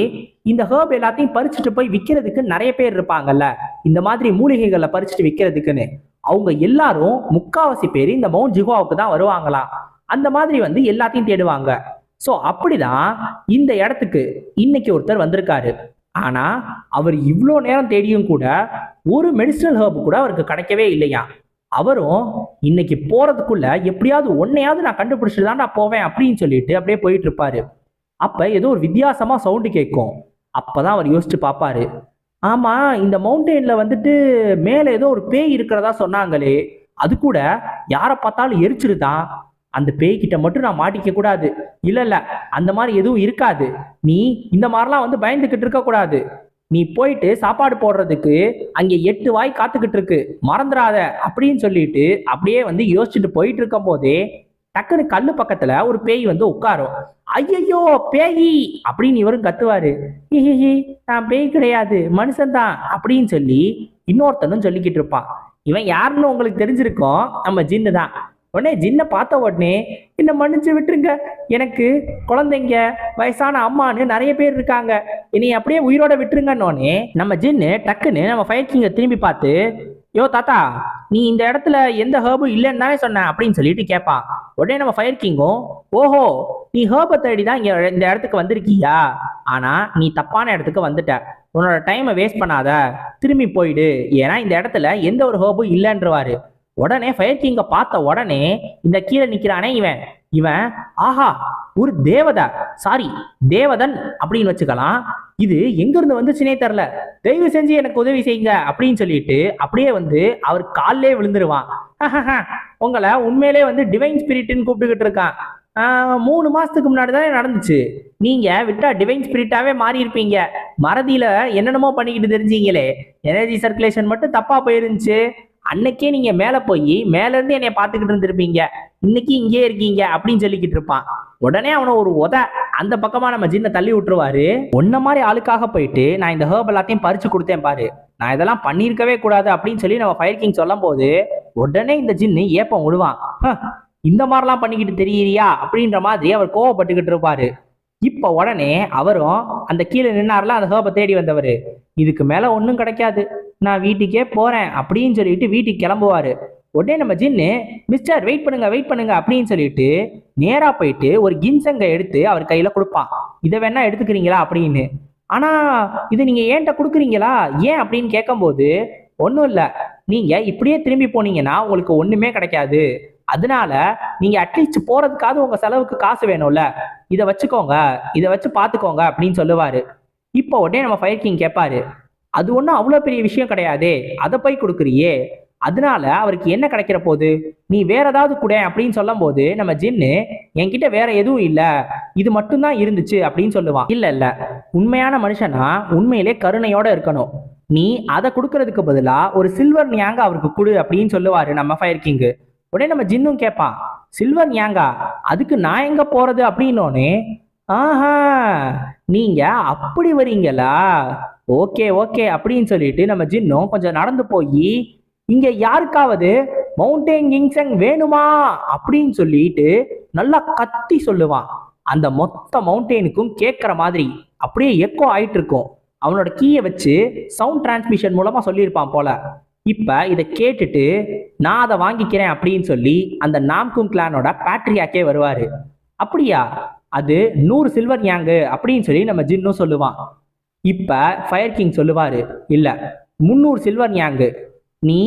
இந்த ஹர்ப் எல்லாத்தையும் பறிச்சுட்டு போய் விற்கிறதுக்கு நிறைய பேர் இருப்பாங்கல்ல, இந்த மாதிரி மூலிகைகளை பறிச்சுட்டு விற்கிறதுக்குன்னு, அவங்க எல்லாரும் முக்காவாசி பேர் இந்த மவுண்ட் ஜிஹுவாவுக்கு தான் வருவாங்களாம். அந்த மாதிரி வந்து எல்லாத்தையும் தேடுவாங்க. ஸோ அப்படிதான் இந்த இடத்துக்கு இன்னைக்கு ஒருத்தர் வந்திருக்காரு. ஆனா அவர் இவ்வளோ நேரம் தேடியும் கூட ஒரு மெடிசினல் ஹர்ப் கூட அவருக்கு கிடைக்கவே இல்லையா. அவரும் இன்னைக்கு போறதுக்குள்ள எப்படியாவது ஒன்னையாவது நான் கண்டுபிடிச்சிட்டு தான் நான் போவேன் அப்படின்னு சொல்லிட்டு அப்படியே போயிட்டு இருப்பாரு. அப்ப ஏதோ ஒரு வித்தியாசமா சவுண்டு கேட்கும். அப்பதான் அவர் யோசிச்சு பார்ப்பாரு, ஆமா இந்த மவுண்டெயின்ல வந்துட்டு மேல ஏதோ ஒரு பேய் இருக்கிறதா சொன்னாங்களே, அது கூட யாரை பார்த்தாலும் எரிச்சிருதான், அந்த பேய்கிட்ட மட்டும் நான் மாட்டிக்க கூடாது, இல்ல அந்த மாதிரி எதுவும் இருக்காது, நீ இந்த மாதிரிலாம் வந்து பயந்துகிட்டு இருக்க கூடாது, நீ போயிட்டு சாப்பாடு போடுறதுக்கு அங்கே 8 வாய் காத்துக்கிட்டு இருக்கு, மறந்துடாத அப்படின்னு சொல்லிட்டு அப்படியே வந்து யோசிச்சுட்டு போயிட்டு இருக்கும் போதே டக்குன்னு கல்லு பக்கத்துல ஒரு பேய் வந்து உட்காரும். ஐயோ பேயி அப்படின்னு இவரும் கத்துவாரு. ஹிஹி, நான் பேய் கிடையாது மனுஷன்தான் அப்படின்னு சொல்லி இன்னொருத்தனும் சொல்லிக்கிட்டு இருப்பான். இவன் யாருன்னு உங்களுக்கு தெரிஞ்சிருக்கோம், நம்ம ஜின்னு தான். உடனே ஜின்னை பார்த்த உடனே, என்ன மன்னிச்சு விட்டுருங்க, எனக்கு குழந்தைங்க வயசான அம்மான்னு நிறைய பேர் இருக்காங்க, என்னை அப்படியே உயிரோட விட்டுருங்கன்னொடனே நம்ம ஜின்னு டக்குன்னு நம்ம ஃபயர் கிங்கை திரும்பி பார்த்து, யோ தாத்தா நீ இந்த இடத்துல எந்த ஹேர்பும் இல்லைன்னு தானே சொன்ன அப்படின்னு சொல்லிட்டு கேட்பான். உடனே நம்ம ஃபயர் கிங்கும், ஓஹோ நீ ஹேர்பை தேடி தான் இங்க இந்த இடத்துக்கு வந்திருக்கியா, ஆனா நீ தப்பான இடத்துக்கு வந்துட்ட, உன்னோட டைமை வேஸ்ட் பண்ணாத, திரும்பி போயிடு, ஏன்னா இந்த இடத்துல எந்த ஒரு ஹேர்பும் இல்லைன்றவாரு. உடனே ஃபயர் கிங்கை பார்த்த உடனே இந்த கீழே நிக்கிறானே இவன் ஆஹா ஒரு தேவதன் அப்படின்னு வச்சுக்கலாம், இது எங்க இருந்து வந்துச்சுனே தெரியல, தயவு செஞ்சு எனக்கு உதவி செய்யுங்க அப்படின்னு சொல்லிட்டு அப்படியே வந்து அவர் காலிலே விழுந்துருவான். உங்களை உண்மையிலே வந்து டிவைன் ஸ்பிரிட்னு கூப்பிட்டுக்கிட்டு இருக்கான், 3 மாசத்துக்கு முன்னாடி தானே நடந்துச்சு. நீங்க விட்டா டிவைன் ஸ்பிரிட்டாவே மாறி இருப்பீங்க. மறதியில என்னென்னமோ பண்ணிக்கிட்டு தெரிஞ்சீங்களே. எனர்ஜி சர்க்குலேஷன் மட்டும் தப்பா போயிருந்துச்சு. அன்னைக்கே நீங்க மேல போய் மேல இருந்து என்னைய பாத்துக்கிட்டு இருந்திருப்பீங்க. இன்னைக்கு இங்கே இருக்கீங்க அப்படின்னு சொல்லிக்கிட்டு இருப்பான். உடனே அவனை ஒரு அந்த பக்கமா நம்ம ஜின்னை தள்ளி விட்டுருவாரு. ஒன்ன மாதிரி ஆளுக்காக போயிட்டு நான் இந்த ஹர்ப் எல்லாத்தையும் பறிச்சு கொடுத்தேன் பாரு, நான் இதெல்லாம் பண்ணியிருக்கவே கூடாது அப்படின்னு சொல்லி நம்ம ஃபயர் கிங் சொல்லும் போது உடனே இந்த ஜின்னு ஏப்பம் விடுவான். இந்த மாதிரிலாம் பண்ணிக்கிட்டு தெரியறியா அப்படின்ற மாதிரி அவர் கோவப்பட்டுக்கிட்டு இருப்பாரு. இப்ப உடனே அவரும் அந்த கீழே நின்னார்ல அந்த ஹர்பை தேடி வந்தவர், இதுக்கு மேல ஒன்றும் கிடைக்காது, நான் வீட்டுக்கே போறேன் அப்படின்னு சொல்லிட்டு வீட்டுக்கு கிளம்புவாரு. உடனே நம்ம ஜின்னு மிஸ்டர் வெயிட் பண்ணுங்க அப்படின்னு சொல்லிட்டு நேரா போயிட்டு ஒரு கின்சங்க எடுத்து அவர் கையில கொடுப்பான். இதை வேணா எடுத்துக்கிறீங்களா அப்படின்னு. ஆனா இது நீங்க ஏன்ட்ட கொடுக்குறீங்களா, ஏன் அப்படின்னு கேட்கும்போது ஒன்றும் இல்லை, நீங்க இப்படியே திரும்பி போனீங்கன்னா உங்களுக்கு ஒண்ணுமே கிடைக்காது, அதனால நீங்க அட்லீஸ்ட் போறதுக்காவது உங்க செலவுக்கு காசு வேணும்ல, இதை வச்சுக்கோங்க, இதை வச்சு பார்த்துக்கோங்க அப்படின்னு சொல்லுவாரு. இப்போ உடனே நம்ம ஃபயர் கிங் கேட்பாரு, அது ஒன்றும் அவ்வளோ பெரிய விஷயம் கிடையாதே, அதை போய் கொடுக்குறியே, அதனால அவருக்கு என்ன கிடைக்கிற போது, நீ வேற ஏதாவது கூட அப்படின்னு சொல்லும் போது நம்ம ஜின்னு என்கிட்ட வேற எதுவும் இல்லை, இது மட்டும்தான் இருந்துச்சு அப்படின்னு சொல்லுவான். இல்ல உண்மையான மனுஷனா உண்மையிலே கருணையோட இருக்கணும், நீ அதை கொடுக்கறதுக்கு பதிலா ஒரு சில்வர் ஞாங்க அவருக்கு கொடு அப்படின்னு சொல்லுவாரு நம்ம ஃபயர் கிங்கு. உடனே நம்ம ஜின்னும் கேட்பான், சில்வர் ஞாங்கா, அதுக்கு நான் எங்க போறது அப்படின்னோடனே, ஆஹா நீங்க அப்படி வரீங்களா, ஓகே ஓகே அப்படின்னு சொல்லிட்டு நம்ம ஜின்னும் கொஞ்சம் நடந்து போய் இங்க யாருக்காவது மவுண்டைன் கிங்சங் வேணுமா அப்படின்னு சொல்லிட்டு நல்லா கத்தி சொல்லுவான். அந்த மொத்த மவுண்டெயினுக்கும் கேட்குற மாதிரி அப்படியே எக்கோ ஆயிட்டு இருக்கும். அவனோட கீயை வச்சு சவுண்ட் டிரான்ஸ்மிஷன் மூலமா சொல்லியிருப்பான் போல. இப்ப இதை கேட்டுட்டு நான் அதை வாங்கிக்கிறேன் அப்படின்னு சொல்லி அந்த நாம்குங் கிளானோட பேட்ரியாக்கே வருவாரு. அப்படியா, அது 100 சில்வர் ஞாங்கு அப்படின்னு சொல்லி நம்ம ஜின்னும் சொல்லுவான். இப்ப ஃபயர் கிங் சொல்லுவாரு, இல்ல 300 சில்வர் ஞாங்கு, நீ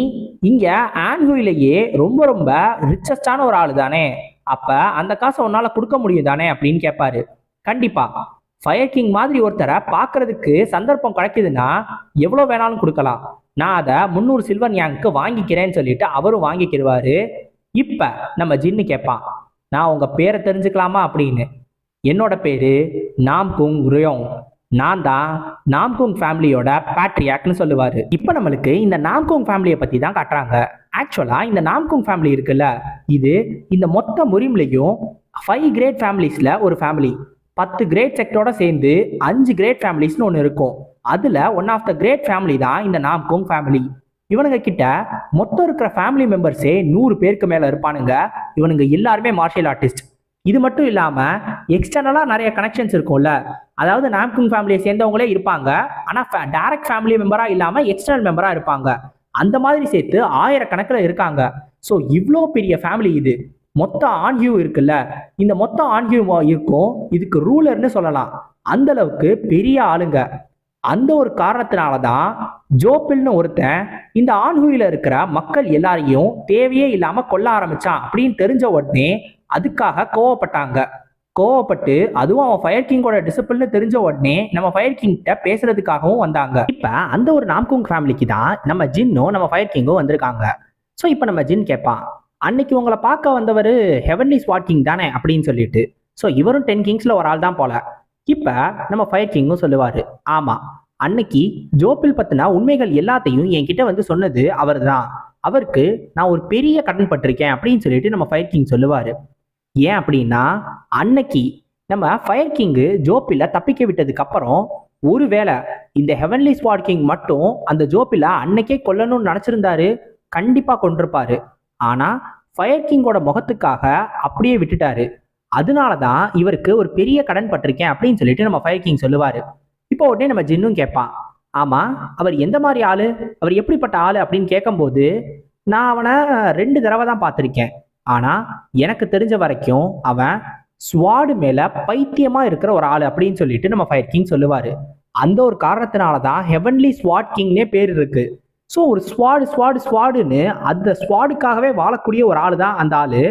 இங்க ஆன்ஹுயிலேயே ரொம்ப ரொம்ப ரிச்சஸ்டான ஒரு ஆளு தானே, அப்ப அந்த காசை உன்னால கொடுக்க முடியும் தானே அப்படின்னு கேட்பாரு. கண்டிப்பா, ஃபயர் கிங் மாதிரி ஒருத்தரை பார்க்கறதுக்கு சந்தர்ப்பம் கிடைக்குதுன்னா எவ்வளோ வேணாலும் கொடுக்கலாம், நான் அதை 300 சில்வர் ஞாங்க்கு வாங்கிக்கிறேன்னு சொல்லிட்டு அவரும் வாங்கிக்கிடுவாரு. இப்ப நம்ம ஜின்னு கேட்பான், நான் உங்க பேரை தெரிஞ்சுக்கலாமா அப்படின்னு. என்னோட பேரு நாம்குங் ரியோங், நான் தான் நாம்குங் ஃபேமிலியோட பேட்ரியாக்னு சொல்லுவாரு. இப்போ நம்மளுக்கு இந்த நாம்குங் ஃபேமிலியை பத்தி தான் காட்டுறாங்க. ஆக்சுவலா இந்த நாம்குங் ஃபேமிலி இருக்குல்ல, இது இந்த மொத்த முரிம்லையும் 5 கிரேட் ஃபேமிலிஸ்ல ஒரு ஃபேமிலி. 10 கிரேட் செக்டரோட சேர்ந்து 5 கிரேட் ஃபேமிலிஸ்னு ஒன்று இருக்கும். அதுல one of the great family தான் இந்த நாம்குங் ஃபேமிலி. இவனுங்க கிட்ட மொத்தம் இருக்கிற ஃபேமிலி மெம்பர்ஸே 100 பேருக்கு மேல இருப்பானுங்க. இவனுங்க எல்லாருமே மார்ஷியல் ஆர்டிஸ்ட். இது மட்டும் இல்லாம எக்ஸ்டர்னலா நிறைய கனெக்ஷன்ஸ் இருக்கும்ல, அதாவது நாம்குங் ஃபேமிலியை சேர்ந்தவங்களே இருப்பாங்க, ஆனா டைரக்ட் ஃபேமிலி மெம்பரா இல்லாம எக்ஸ்டர்னல் மெம்பரா இருப்பாங்க. அந்த மாதிரி சேர்த்து 1000 கணக்கில் இருக்காங்க. ஸோ இவ்வளோ பெரிய ஃபேமிலி இது. மொத்த ஆன்ஹியூ இருக்குல்ல, இந்த மொத்த ஆன்ஹியூ இருக்கும், இதுக்கு ரூலர்னு சொல்லலாம். அந்த அளவுக்கு பெரிய ஆளுங்க. அந்த ஒரு காரணத்தினால தான் ஜோப்பில்னு ஒருத்தன் இந்த ஆன்ஹுயில இருக்கிற மக்கள் எல்லாரையும் தேவையே இல்லாம கொல்ல ஆரம்பிச்சான் அப்படின்னு தெரிஞ்ச உடனே அதுக்காக கோவப்பட்டு அதுவும் அவன் ஃபயர் கிங்கோட டிசிப்ளின் தெரிஞ்ச உடனே நம்ம ஃபயர் கிங்கிட்ட பேசுறதுக்காகவும் வந்தாங்க. இப்ப அந்த ஒரு நாம்குங் ஃபேமிலிக்கு தான் நம்ம ஜின்னும் நம்ம ஃபயர் கிங்கும் வந்திருக்காங்க. ஸோ இப்போ நம்ம ஜின் கேட்பான், அன்னைக்கு உங்களை பார்க்க வந்தவர் ஹெவன்லி ஸ்வாட் கிங் தானே அப்படின்னு சொல்லிட்டு. ஸோ இவரும் 10 கிங்ஸ்ல ஒரு ஆள் தான் போல. இப்ப நம்ம ஃபயர் கிங்கும் சொல்லுவாரு, ஆமா, அன்னைக்கு ஜோப்பில் பத்தின உண்மைகள் எல்லாத்தையும் என்கிட்ட வந்து சொன்னது அவர் தான். அவருக்கு நான் ஒரு பெரிய கடன் பட்டிருக்கேன் அப்படின்னு சொல்லிட்டு நம்ம ஃபயர் கிங் சொல்லுவாரு. ஏன் அப்படின்னா, அன்னைக்கு நம்ம ஃபயர் கிங்கு ஜோப்பில தப்பிக்க விட்டதுக்கு அப்புறம் ஒருவேளை இந்த ஹெவன்லி ஸ்வாட் கிங் மட்டும் அந்த ஜோப்பில அன்னைக்கே கொல்லணும்னு நினைச்சிருந்தாரு, கண்டிப்பா கொண்டிருப்பாரு. ஆனா ஃபயர் கிங்கோட முகத்துக்காக அப்படியே விட்டுட்டாரு. அதனாலதான் இவருக்கு ஒரு பெரிய கடன் பட்டிருக்கேன் அப்படின்னு சொல்லிட்டு நம்ம ஃபயர் கிங் சொல்லுவாரு. இப்போ உடனே நம்ம ஜின்னும் கேட்பான், ஆமா, அவர் எந்த மாதிரி ஆளு, அவர் எப்படிப்பட்ட ஆளு அப்படின்னு கேட்கும்போது, நான் அவனை 2 தடவை தான் பார்த்துருக்கேன், ஆனா எனக்கு தெரிஞ்ச வரைக்கும் அவன் ஸ்வாடு மேல பைத்தியமா இருக்கிற ஒரு ஆளு அப்படின்னு சொல்லிட்டு நம்ம ஃபயர் கிங் சொல்லுவாரு. அந்த ஒரு காரணத்தினாலதான் ஹெவன்லி ஸ்வாட் கிங்னே பேர் இருக்கு. ஸோ ஒரு ஸ்வாடுன்னு அந்த ஸ்வாடுக்காகவே வாழக்கூடிய ஒரு ஆளு தான் அந்த ஆளு.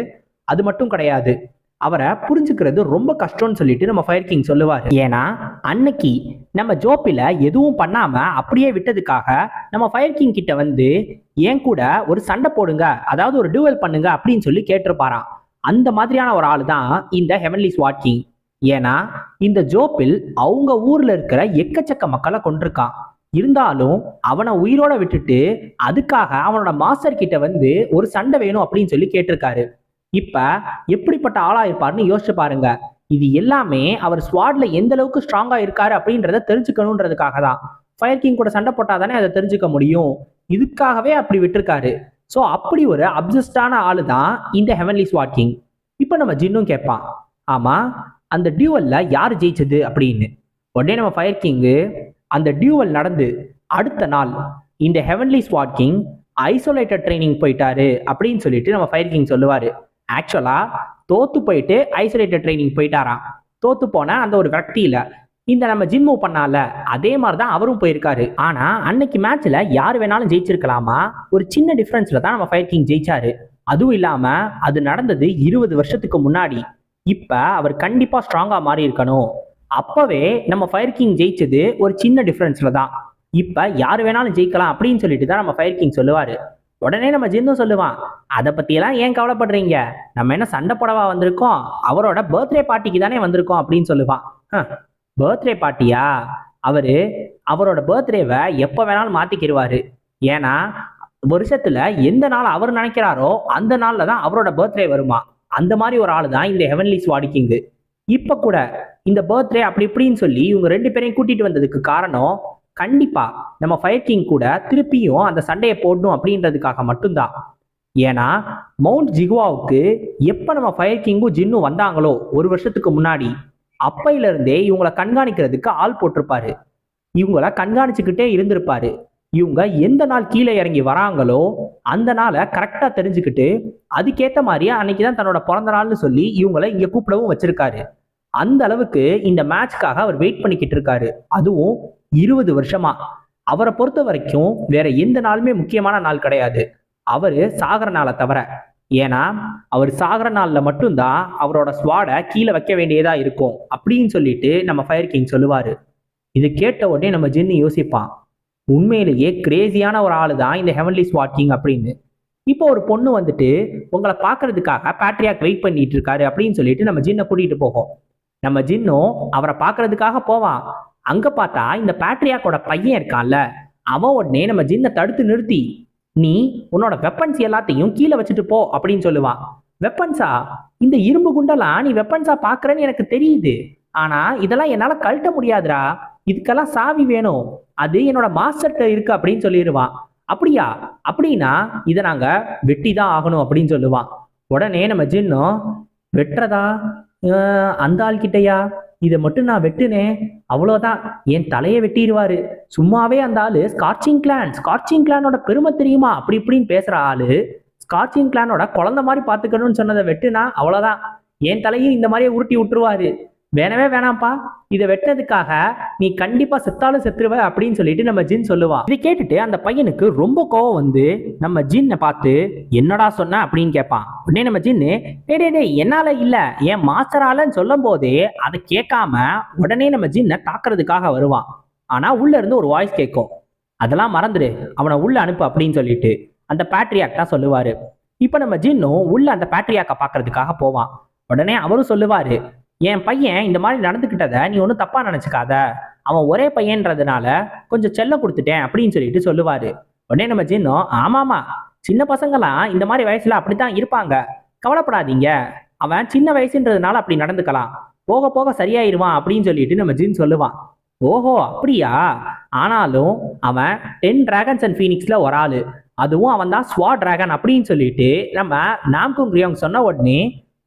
அது மட்டும் கிடையாது, அவரை புரிஞ்சுக்கிறது ரொம்ப கஷ்டம்னு சொல்லிட்டு நம்ம ஃபயர் கிங் சொல்லுவார். ஏன்னா அன்னைக்கு நம்ம ஜோப்பில எதுவும் பண்ணாம அப்படியே விட்டதுக்காக நம்ம ஃபயர் கிங் கிட்ட வந்து ஏன் கூட ஒரு சண்டை போடுங்க, அதாவது ஒரு டியூவல் பண்ணுங்க அப்படின்னு சொல்லி கேட்டிருப்பாராம். அந்த மாதிரியான ஒரு ஆள் தான் இந்த ஹெவன்லி ஸ்வாட் கிங். ஏன்னா இந்த ஜோப்பில் அவங்க ஊர்ல இருக்கிற எக்கச்சக்க மக்களை கொண்டிருக்கான். இருந்தாலும் அவனை உயிரோட விட்டுட்டு அதுக்காக அவனோட மாஸ்டர் கிட்ட வந்து ஒரு சண்டை வேணும் அப்படின்னு சொல்லி கேட்டிருக்காரு. இப்ப எப்படிப்பட்ட ஆளா இருப்பாருன்னு யோசிச்சு பாருங்க. இது எல்லாமே அவர் ஸ்வாட்ல எந்த அளவுக்கு ஸ்ட்ராங்கா இருக்காரு அப்படின்றத தெரிஞ்சுக்கணுன்றதுக்காக தான். ஃபயர் கிங் கூட சண்டை போட்டாதானே அதை தெரிஞ்சுக்க முடியும். இதுக்காகவே அப்படி விட்டுருக்காரு. ஸோ அப்படி ஒரு அப்சஸ்டான ஆளு தான் இந்த ஹெவன்லி ஸ்வாட் கிங். இப்போ நம்ம ஜின்னும் கேட்பான், ஆமா அந்த டியூவல்ல யார் ஜெயிச்சது அப்படின்னு. உடனே நம்ம ஃபயர் கிங்கு அந்த டியூவல் நடந்து அடுத்த நாள் இந்த ஹெவன்லி ஸ்வாட் கிங் ஐசோலேட்டட் ட்ரைனிங் போயிட்டாரு அப்படின்னு சொல்லிட்டு நம்ம ஃபயர் கிங் சொல்லுவாரு. ஆக்சுவலா தோத்து போயிட்டு ஐசோலேட்டட் ட்ரைனிங் போயிட்டாராம். தோத்து போன அந்த ஒரு விரக்தியில இந்த நம்ம ஜின் மூவ் பண்ணால அதே மாதிரி தான் அவரும் போயிருக்காரு. ஆனா அன்னைக்கு மேட்ச்ல யார் வேணாலும் ஜெயிச்சிருக்கலாமா, ஒரு சின்ன டிஃபரன்ஸ்ல தான் நம்ம ஃபயர் கிங் ஜெயிச்சாரு. அதுவும் இல்லாம அது நடந்தது 20 வருஷத்துக்கு முன்னாடி. இப்ப அவர் கண்டிப்பா ஸ்ட்ராங்கா மாறி இருக்கணும். அப்பவே நம்ம ஃபயர் கிங் ஜெயிச்சது ஒரு சின்ன டிஃபரன்ஸ்ல தான். இப்ப யார் வேணாலும் ஜெயிக்கலாம் அப்படின்னு சொல்லிட்டு தான் நம்ம ஃபயர் கிங் சொல்லுவாரு. உடனே நம்ம ஜின்னும் சொல்லுவான், அதை பத்தியெல்லாம் ஏன் கவலைப்படுறீங்க, நம்ம என்ன சண்டை போடவா வந்திருக்கோம், அவரோட பர்த்டே பார்ட்டிக்கு தானே வந்திருக்கோம் அப்படின்னு சொல்லுவான். பர்த்டே பார்ட்டியா, அவரோட பர்த்டேவை எப்போ வேணாலும் மாத்திக்கிடுவாரு. ஏன்னா வருஷத்துல எந்த நாள் அவர் நினைக்கிறாரோ அந்த நாள்ல தான் அவரோட பர்த்டே வருமா. அந்த மாதிரி ஒரு ஆள் தான் இந்த ஹெவன்லி ஸ்வாட் கிங். இப்ப கூட இந்த பர்த்டே அப்படி இப்படின்னு சொல்லி இவங்க 2 பேரையும் கூட்டிட்டு வந்ததுக்கு காரணம் கண்டிப்பா நம்ம ஃபயர் கிங் கூட திருப்பியும் அந்த சண்டையை போடணும் அப்படின்றதுக்காக மட்டும்தான். ஏன்னா மவுண்ட் ஜிகுவாவுக்கு எப்ப நம்ம ஃபயர் கிங்கும் ஜின்னும் வந்தாங்களோ ஒரு வருஷத்துக்கு முன்னாடி, அப்பையில இருந்தே இவங்களை கண்காணிக்கிறதுக்கு ஆள் போட்டிருப்பாரு. இவங்கள கண்காணிச்சுக்கிட்டே இருந்திருப்பாரு. இவங்க எந்த நாள் கீழே இறங்கி வராங்களோ அந்த நாளை கரெக்டா தெரிஞ்சுக்கிட்டு அதுக்கேத்த மாதிரியே அன்னைக்குதான் தன்னோட பிறந்த நாள்னு சொல்லி இவங்களை இங்க கூப்பிடவும் வச்சிருக்காரு. அந்த அளவுக்கு இந்த மேட்ச்க்காக அவர் வெயிட் பண்ணிக்கிட்டு இருக்காரு. அதுவும் 20 வருஷமா. அவரை பொறுத்த வரைக்கும் வேற எந்த நாளுமே முக்கியமான நாள் கிடையாது, அவரு சாகர நாளை தவிர. ஏன்னா அவர் சாகர நாள்ல மட்டும்தான் அவரோட ஸ்வாடை கீழே வைக்க வேண்டியதா இருக்கும் அப்படின்னு சொல்லிட்டு நம்ம ஃபயர் கிங் சொல்லுவாரு. இது கேட்ட உடனே நம்ம ஜின்னு யோசிப்பான், உண்மையிலேயே கிரேசியான ஒரு ஆளு தான் இந்த ஹெவன்லி ஸ்வாட் கிங் அப்படின்னு. இப்போ ஒரு பொண்ணு வந்துட்டு உங்களை பார்க்கறதுக்காக பேட்ரியாக் வெயிட் பண்ணிட்டு இருக்காரு அப்படின்னு சொல்லிட்டு நம்ம ஜின்னை கூட்டிட்டு போகும். நம்ம ஜின்னும் அவரை பார்க்கறதுக்காக போவான். அங்க பார்த்தா இந்த பேட்ரியாக்கோட பையன் இருக்கான்ல, அவன் உடனே நம்ம ஜின்னை தடுத்து நிறுத்தி, நீ உன்னோட வெப்பன்ஸ் எல்லாத்தையும் கீழே வச்சுட்டு போ அப்படின்னு சொல்லுவான். வெப்பன்ஸா? இந்த இரும்பு குண்டெல்லாம் நீ வெப்பன்ஸா பாக்குறேன்னு எனக்கு தெரியுது, ஆனா இதெல்லாம் என்னால கழட்ட முடியாதுடா, இதுக்கெல்லாம் சாவி வேணும், அது என்னோட மாஸ்டர்கிட்ட இருக்கு அப்படின்னு சொல்லிடுவான். அப்படியா? அப்படின்னா இதை நாங்க வெட்டி தான் ஆகணும் அப்படின்னு சொல்லுவான். உடனே நம்ம ஜின்னும், வெட்டுறதா? அந்த ஆள் கிட்டையா? இதை மட்டும் நான் வெட்டுனேன் அவ்வளோதான், என் தலையை வெட்டிடுவாரு. சும்மாவே அந்த ஆளு ஸ்கார்ச்சிங் கிளானோட பெருமை தெரியுமா அப்படி இப்படின்னு பேசுற ஆளு ஸ்கார்ச்சிங் கிளானோட குழந்தை மாதிரி பார்த்துக்கணும்னு சொன்னதை வெட்டுனா அவ்வளோதான், என் தலையும் இந்த மாதிரியே உருட்டி விட்டுருவாரு. வேணவே வேணாம்ப்பா, இதை வெட்டினதுக்காக நீ கண்டிப்பா செத்தாலும் செத்துருவ அப்படின்னு சொல்லிட்டு நம்ம ஜின் சொல்லுவான். இதை கேட்டுட்டு அந்த பையனுக்கு ரொம்ப கோவம் வந்து நம்ம ஜின்னை பார்த்து என்னடா சொன்ன அப்படின்னு கேட்பான். உடனே நம்ம ஜின்னு, டே என்னால இல்ல என் மாஸ்டராலன்னு சொல்லும் போதே அதை கேட்காம உடனே நம்ம ஜின்னை தாக்குறதுக்காக வருவான். ஆனா உள்ள இருந்து ஒரு வாய்ஸ் கேட்கும், அதெல்லாம் மறந்துடு, அவனை உள்ள அனுப்பு அப்படின்னு சொல்லிட்டு அந்த பேட்ரியாக் தான் சொல்லுவாரு. இப்ப நம்ம ஜின்னும் உள்ள அந்த பேட்ரியாக்கை பாக்குறதுக்காக போவான். உடனே அவரும் சொல்லுவாரு, என் பையன் இந்த மாதிரி நடந்துக்கிட்டதை நீ ஒன்றும் தப்பா நினைச்சுக்காத, அவன் ஒரே பையன்றதுனால கொஞ்சம் செல்லம் கொடுத்துட்டேன் அப்படின்னு சொல்லிட்டு சொல்லுவாரு. உடனே நம்ம ஜின்னும், ஆமாமா, சின்ன பசங்களாம் இந்த மாதிரி வயசுல அப்படித்தான் இருப்பாங்க, கவலைப்படாதீங்க, அவன் சின்ன வயசுன்றதுனால அப்படி நடந்துக்கலாம், போக போக சரியாயிருவான் அப்படின்னு சொல்லிட்டு நம்ம ஜின் சொல்லுவான். ஓஹோ அப்படியா? ஆனாலும் அவன் 10 டிராகன்ஸ் அண்ட் ஃபீனிக்ஸ்ல ஒரு ஆளு, அதுவும் அவன் தான் ஸ்வாட் டிராகன் அப்படின்னு சொல்லிட்டு நம்ம நாம்குங் ரியோங் சொன்ன உடனே,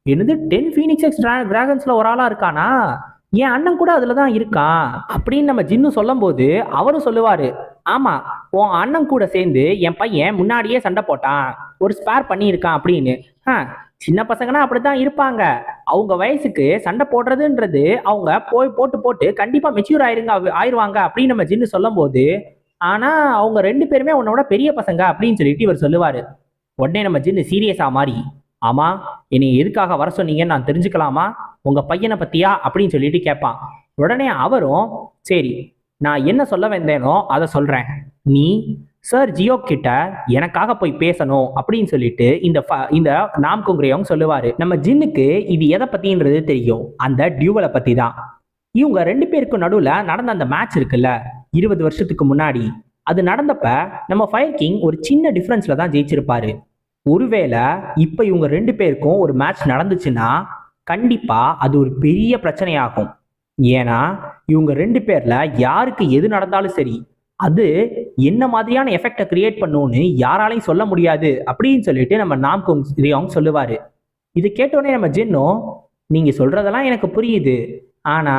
என்னது 10 ஃபீனிக்ஸ் டிராகன்ஸ்ல ஒரு ஆளா இருக்கானா, என் அண்ணன் கூட அதுல தான் இருக்கான் அப்படின்னு நம்ம ஜின்னு சொல்லும் போது அவரும் சொல்லுவாரு, ஆமா உன் அண்ணன் கூட சேர்ந்து என் பையன் முன்னாடியே சண்டை போட்டான், ஒரு ஸ்பேர் பண்ணியிருக்கான் அப்படின்னு. சின்ன பசங்கன்னா அப்படித்தான் இருப்பாங்க, அவங்க வயசுக்கு சண்டை போடுறதுன்றது அவங்க போட்டு போட்டு கண்டிப்பா மெச்சூர் ஆயிருவாங்க அப்படின்னு நம்ம ஜின்னு சொல்லும் போது, ஆனா அவங்க 2 பேருமே உன்னோட பெரிய பசங்க அப்படின்னு சொல்லிட்டு இவர் சொல்லுவாரு. உடனே நம்ம ஜின்னு சீரியஸா மாறி, ஆமா என்னை எதுக்காக வர சொன்னீங்கன்னு நான் தெரிஞ்சுக்கலாமா, உங்க பையனை பத்தியா அப்படின்னு சொல்லிட்டு கேட்பான். உடனே அவரும், சரி நான் என்ன சொல்ல வந்தேனோ அதை சொல்றேன், நீ சார் ஜியோ கிட்ட எனக்காக போய் பேசணும் அப்படின்னு சொல்லிட்டு இந்த நாம்குங்ரியவங்க சொல்லுவாரு. நம்ம ஜின்னுக்கு இது எதை பத்தின்றது தெரியும், அந்த டியூவலை பத்தி தான். இவங்க 2 பேருக்கு நடுவுல நடந்த அந்த மேட்ச் இருக்குல்ல 20 வருஷத்துக்கு முன்னாடி, அது நடந்தப்ப நம்ம ஃபயர் கிங் ஒரு சின்ன டிஃபரன்ஸ்ல தான் ஜெயிச்சிருப்பாரு. ஒருவேளை இப்ப இவங்க 2 பேருக்கும் ஒரு மேட்ச் நடந்துச்சுன்னா கண்டிப்பா அது ஒரு பெரிய பிரச்சனையாகும். ஏன்னா இவங்க 2 பேர்ல யாருக்கு எது நடந்தாலும் சரி, அது என்ன மாதிரியான எஃபெக்டை கிரியேட் பண்ணும்னு யாராலையும் சொல்ல முடியாது அப்படின்னு சொல்லிட்டு நம்ம நாம்குங் ரியோங் சொல்லுவாரு. இது கேட்டோடனே நம்ம ஜின்னும், நீங்க சொல்றதெல்லாம் எனக்கு புரியுது, ஆனா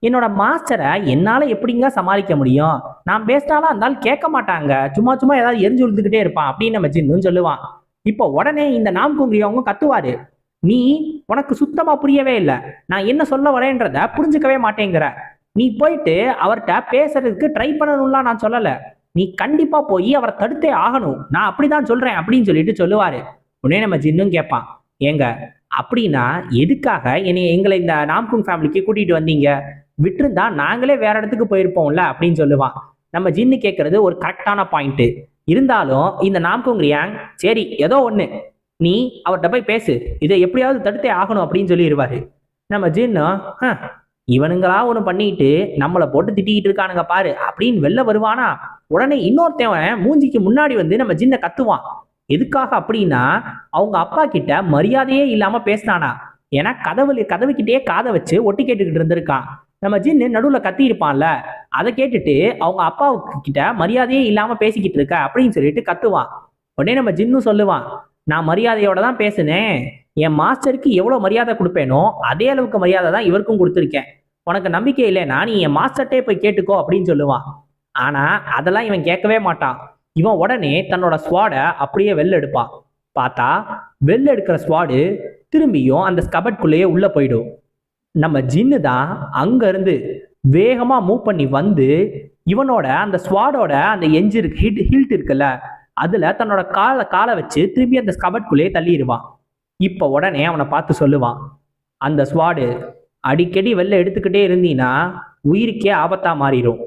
என்னோட மாஸ்டரை என்னால எப்படிங்க சமாளிக்க முடியும், நான் பேசினாலும் இருந்தாலும் கேட்க மாட்டாங்க, சும்மா சும்மா ஏதாவது எரிஞ்சு விழுந்துக்கிட்டே இருப்பான் அப்படின்னு நம்ம ஜின்னும் சொல்லுவான். இப்போ உடனே இந்த நாம்குங்ரியவங்க கத்துவாரு, நீ உனக்கு சுத்தமா புரியவே இல்லை, நான் என்ன சொல்ல வரேன்றத புரிஞ்சுக்கவே மாட்டேங்கிற, நீ போயிட்டு அவர்கிட்ட பேசுறதுக்கு ட்ரை பண்ணணும்லாம் நான் சொல்லல, நீ கண்டிப்பா போய் அவரை தடுத்தே ஆகணும், நான் அப்படிதான் சொல்றேன் அப்படின்னு சொல்லிட்டு சொல்லுவாரு. உடனே நம்ம ஜின்னும் கேட்பான், ஏங்க அப்படின்னா எதுக்காக எங்களை இந்த நாம்குங் ஃபேமிலிக்கு கூட்டிட்டு வந்தீங்க, விட்டுருந்தா நாங்களே வேற இடத்துக்கு போயிருப்போம்ல அப்படின்னு சொல்லுவான். நம்ம ஜின்னு கேட்கறது ஒரு கரெக்டான பாயிண்ட். இருந்தாலும் இந்த நாம்குங் ரியாங், சரி ஏதோ ஒண்ணு, நீ அவர்கிட்ட போய் பேசு, இதை எப்படியாவது தடுத்தே ஆகணும் அப்படின்னு சொல்லிடுவாரு. நம்ம ஜின்னு, இவனுங்களா ஒன்று பண்ணிட்டு நம்மளை போட்டு திட்டிக்கிட்டு இருக்கானுங்க பாரு அப்படின்னு வெளில வருவானா. உடனே இன்னொருத்தவன் மூஞ்சிக்கு முன்னாடி வந்து நம்ம ஜின்னை கத்துவான். எதுக்காக அப்படின்னா அவங்க அப்பா கிட்ட மரியாதையே இல்லாம பேசினானா, ஏன்னா கதவுக்கிட்டே காதை வச்சு ஒட்டி கேட்டுக்கிட்டு இருந்திருக்கான். நம்ம ஜின்னு நடுவுல கத்தி இருப்பான்ல, அதை கேட்டுட்டு அவங்க அப்பா கிட்ட மரியாதையே இல்லாம பேசிக்கிட்டு இருக்க அப்படின்னு சொல்லிட்டு கத்துவான். உடனே நம்ம ஜின்னு சொல்லுவான், நான் மரியாதையோட தான் பேசுனேன், என் மாஸ்டருக்கு எவ்வளவு மரியாதை கொடுப்பேனோ அதே அளவுக்கு மரியாதை தான் இவருக்கும் கொடுத்துருக்கேன், உனக்கு நம்பிக்கை இல்லைன்னா நீ என் மாஸ்டர்ட்டே போய் கேட்டுக்கோ அப்படின்னு சொல்லுவான். ஆனா அதெல்லாம் இவன் கேட்கவே மாட்டான். இவன் உடனே தன்னோட ஸ்வாடை அப்படியே வெளில எடுப்பான். பார்த்தா வெளில எடுக்கிற ஸ்வாடு திரும்பியும் அந்த ஸ்கபட்குள்ளேயே உள்ள போயிடும். நம்ம ஜின்னு தான் அங்க இருந்து வேகமா மூவ் பண்ணி வந்து இவனோட அந்த ஸ்வாடோட அந்த எஞ்சி ஹில்ட் இருக்குல்ல, அதுல தன்னோட காலை வச்சு திரும்பி அந்த ஸ்கபட்குள்ளேயே தள்ளிடுவான். இப்ப உடனே அவனை பார்த்து சொல்லுவான், அந்த ஸ்வாடு அடிக்கடி வெளில எடுத்துக்கிட்டே இருந்தீன்னா உயிருக்கே ஆபத்தா மாறிடும்,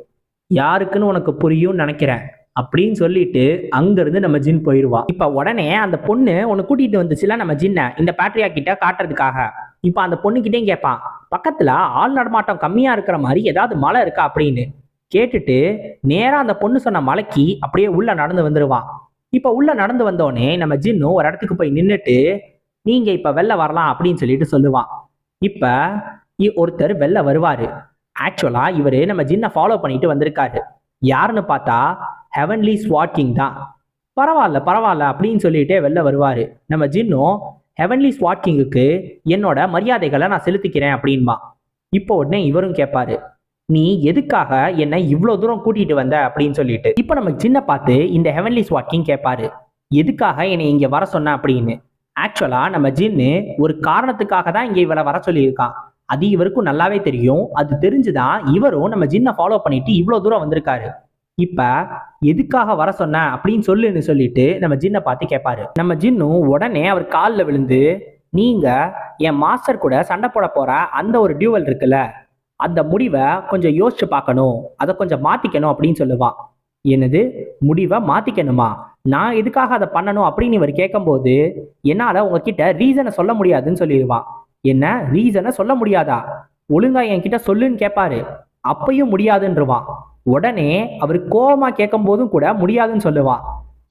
யாருக்குன்னு உனக்கு புரியும்னு நினைக்கிறேன் அப்படின்னு சொல்லிட்டு அங்கிருந்து நம்ம ஜின் போயிடுவா. இப்ப உடனே அந்த பொண்ணு ஒன்னு கூட்டிட்டு வந்துச்சுல நம்ம ஜின்ன இந்த பேட்ரியா கிட்ட காட்டுறதுக்காக. இப்ப அந்த பொண்ணு கிட்டேயும் கேட்பான், பக்கத்துல ஆள் நடமாட்டம் கம்மியா இருக்கிற மாதிரி ஏதாவது மலை இருக்கா அப்படின்னு கேட்டுட்டு நேரா அந்த பொண்ணு சொன்ன மலைக்கு அப்படியே உள்ள நடந்து வந்துருவான். இப்ப உள்ள நடந்து வந்தோடனே நம்ம ஜின்னு ஒரு இடத்துக்கு போய் நின்றுட்டு, நீங்க இப்ப வெளில வரலாம் அப்படின்னு சொல்லிட்டு சொல்லுவான். இப்ப ஒருத்தர் வெளில வருவாரு. ஆக்சுவலா இவரு நம்ம ஜின்னை ஃபாலோ பண்ணிட்டு வந்திருக்காரு. யாருன்னு பார்த்தா ஹெவன்லி ஸ்வாட் கிங் தான். பரவாயில்ல அப்படின்னு சொல்லிட்டே வெளில வருவாரு. நம்ம ஜின்னும் ஹெவன்லி ஸ்வாட் கிங்குக்கு என்னோட மரியாதைகளை நான் செலுத்திக்கிறேன் அப்படின்பா. இப்போ உடனே இவரும் கேட்பாரு, நீ எதுக்காக என்னை இவ்வளோ தூரம் கூட்டிட்டு வந்த அப்படின்னு சொல்லிட்டு. இப்போ நம்ம ஜின்னை பார்த்து இந்த ஹெவன்லி ஸ்வாட் கிங் கேட்பாரு, எதுக்காக என்னை இங்க வர சொன்ன அப்படின்னு. ஆக்சுவலா நம்ம ஜின்னு ஒரு காரணத்துக்காக தான் இங்க இவரை வர சொல்லியிருக்கான். அது இவருக்கும் நல்லாவே தெரியும். அது தெரிஞ்சுதான் இவரும் நம்ம ஜின்னை ஃபாலோ பண்ணிட்டு இவ்வளோ தூரம் வந்திருக்காரு. இப்ப எதுக்காக வர சொன்ன அப்படின்னு சொல்லிட்டு நம்ம ஜின்னை பார்த்து கேட்பாரு. நம்ம ஜின்னும் உடனே அவர் காலில் விழுந்து, நீங்க என் மாஸ்டர் கூட சண்டை போட போற அந்த ஒரு டியூவல் இருக்குல்ல, அந்த முடிவை கொஞ்சம் யோசிச்சு பார்க்கணும், அதை கொஞ்சம் மாத்திக்கணும் அப்படின்னு சொல்லுவான். என்னது, முடிவை மாத்திக்கணுமா, நான் எதுக்காக அதை பண்ணணும் அப்படின்னு இவர் கேட்கும்போது, என்னால உங்ககிட்ட ரீசனை சொல்ல முடியாதுன்னு சொல்லிடுவான். என்ன ரீசனை சொல்ல முடியாதா, ஒழுங்கா என்கிட்ட சொல்லுன்னு கேட்பாரு. அப்பையும் முடியாதுன்றவான். உடனே அவர் கோபமா கேட்கும் போதும் கூட முடியாதுன்னு சொல்லுவான்.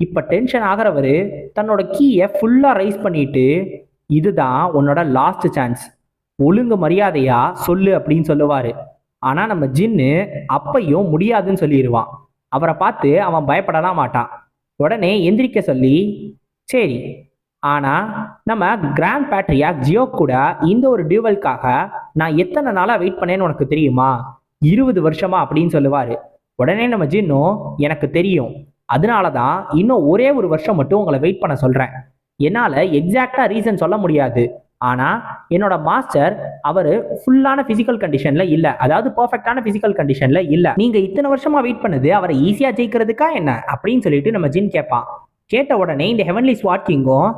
இப்ப டென்ஷன் ஆகிறவரு தன்னோட கீயை ஃபுல்லா ரைஸ் பண்ணிட்டு, இதுதான் உன்னோட லாஸ்ட் சான்ஸ், ஒழுங்கு மரியாதையா சொல்லு அப்படின்னு சொல்லுவாரு. ஆனா நம்ம ஜின்னு அப்பையும் முடியாதுன்னு சொல்லிடுவான். அவரை பார்த்து அவன் பயப்படலாம் மாட்டான். உடனே எந்திரிக்க சொல்லி, சரி, ஆனா நம்ம கிராண்ட் பேட்ரியாக் ஜியோ கூட இந்த ஒரு டியூவலுக்காக நான் எத்தனை நாளா வெயிட் பண்ணேன்னு உனக்கு தெரியுமா, 20 வருஷமா அப்படின்னு சொல்லுவாரு. உடனே நம்ம ஜின்னும், எனக்கு தெரியும், அதனாலதான் இன்னும் ஒரே ஒரு வருஷம் மட்டும் உங்களை வெயிட் பண்ண சொல்றேன். என்னால எக்ஸாக்டா ரீசன் சொல்ல முடியாது, ஆனா என்னோட மாஸ்டர் அவரு ஃபுல்லான பிசிக்கல் கண்டிஷன்ல இல்ல, அதாவது பெர்ஃபெக்டான பிசிக்கல் கண்டிஷன்ல இல்ல. நீங்க இத்தனை வருஷமா வெயிட் பண்ணது அவரை ஈஸியா ஜெயிக்கிறதுக்கா என்ன அப்படின்னு சொல்லிட்டு நம்ம ஜின் கேட்பான். கேட்ட உடனே இந்த ஹெவன்லி ஸ்வாட் கிங்கும்,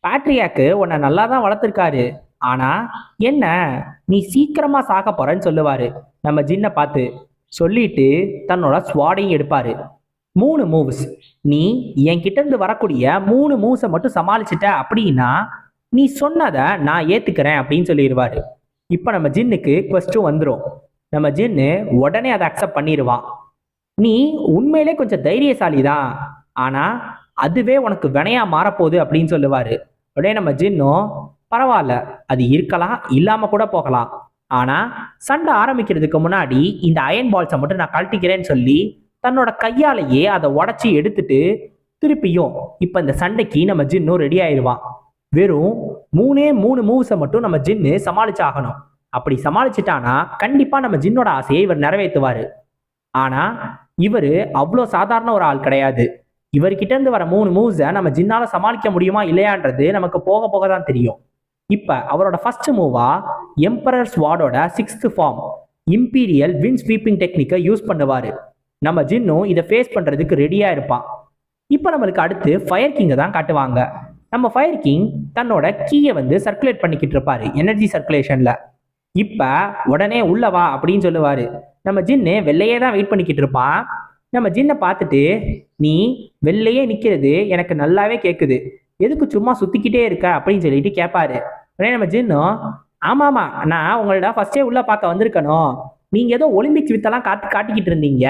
பேட்ரியாக்கு உன்னை நல்லா தான் வளர்த்துருக்காரு, ஆனா என்ன நீ சீக்கிரமா சாக போறன்னு சொல்லுவாரு நம்ம ஜின்னை பார்த்து. சொல்லிட்டு தன்னோட ஸ்வாடையும் எடுப்பாரு. 3 மூவ்ஸ். நீ என்கிட்ட இருந்து வரக்கூடிய 3 மூவ்ஸை மட்டும் சமாளிச்சிட்ட அப்படின்னா நீ சொன்னதை நான் ஏத்துக்கிறேன் அப்படின்னு சொல்லிடுவாரு. இப்போ நம்ம ஜின்னுக்கு கொஸ்டின் வந்துடும். நம்ம ஜின்னு உடனே அதை அக்செப்ட் பண்ணிடுவான். நீ உண்மையிலே கொஞ்சம் தைரியசாலி தான், ஆனா அதுவே உனக்கு வினையா மாறப்போகுது அப்படின்னு சொல்லுவாரு. உடனே நம்ம ஜின்னும் பரவாயில்ல, அது இருக்கலாம் இல்லாம கூட போகலாம், ஆனா சண்டை ஆரம்பிக்கிறதுக்கு முன்னாடி இந்த அயன் பால்ஸை மட்டும் நான் கழட்டிக்கிறேன்னு சொல்லி தன்னோட கையாலேயே அதை உடச்சி எடுத்துட்டு திருப்பியும் இப்ப இந்த சண்டைக்கு நம்ம ஜின்னும் ரெடி ஆயிடுவான். வெறும் 3 மூவ்ஸை மட்டும் நம்ம ஜின்னு சமாளிச்சாகணும். அப்படி சமாளிச்சுட்டானா கண்டிப்பா நம்ம ஜின்னோட ஆசையை இவர் நிறைவேற்றுவாரு. ஆனா இவரு அவ்வளோ சாதாரண ஒரு ஆள் கிடையாது. இவர்கிட்ட இருந்து வர 3 மூவ்ஸை நம்ம ஜின்னால சமாளிக்க முடியுமா இல்லையான்றது நமக்கு போக போக தான் தெரியும். இப்ப அவரோட ஃபர்ஸ்ட் மூவா எம்பரர் ஸ்வாடோட 6th form imperial wind sweeping டெக்னிக்கை யூஸ் பண்ணுவாரு. நம்ம ஜின்னும் இதை ஃபேஸ் பண்றதுக்கு ரெடியா இருப்பான். இப்போ நம்மளுக்கு அடுத்து ஃபயர் கிங்கை தான் காட்டுவாங்க. நம்ம ஃபயர் கிங் தன்னோட கீயை சர்க்குலேட் பண்ணிக்கிட்டு இருப்பாரு எனர்ஜி சர்க்குலேஷன்ல. இப்ப உடனே உள்ள வா அப்படின்னு சொல்லுவாரு. நம்ம ஜின்னு வெளியே தான் வெயிட் பண்ணிக்கிட்டு இருப்பான். நம்ம ஜின்னை பார்த்துட்டு நீ வெளியே நிக்கிறது எனக்கு நல்லாவே கேட்குது, எதுக்கு சும்மா சுத்திக்கிட்டே இருக்க அப்படின்னு சொல்லிட்டு கேட்பாரு. உடனே நம்ம ஜின்னும் ஆமாமா, நான் உங்களோட ஃபர்ஸ்டே உள்ள பார்க்க வந்திருக்கணும், நீங்க ஏதோ ஒலிம்பிக்ஸ் வித்தெல்லாம் காட்டிக்கிட்டு இருந்தீங்க,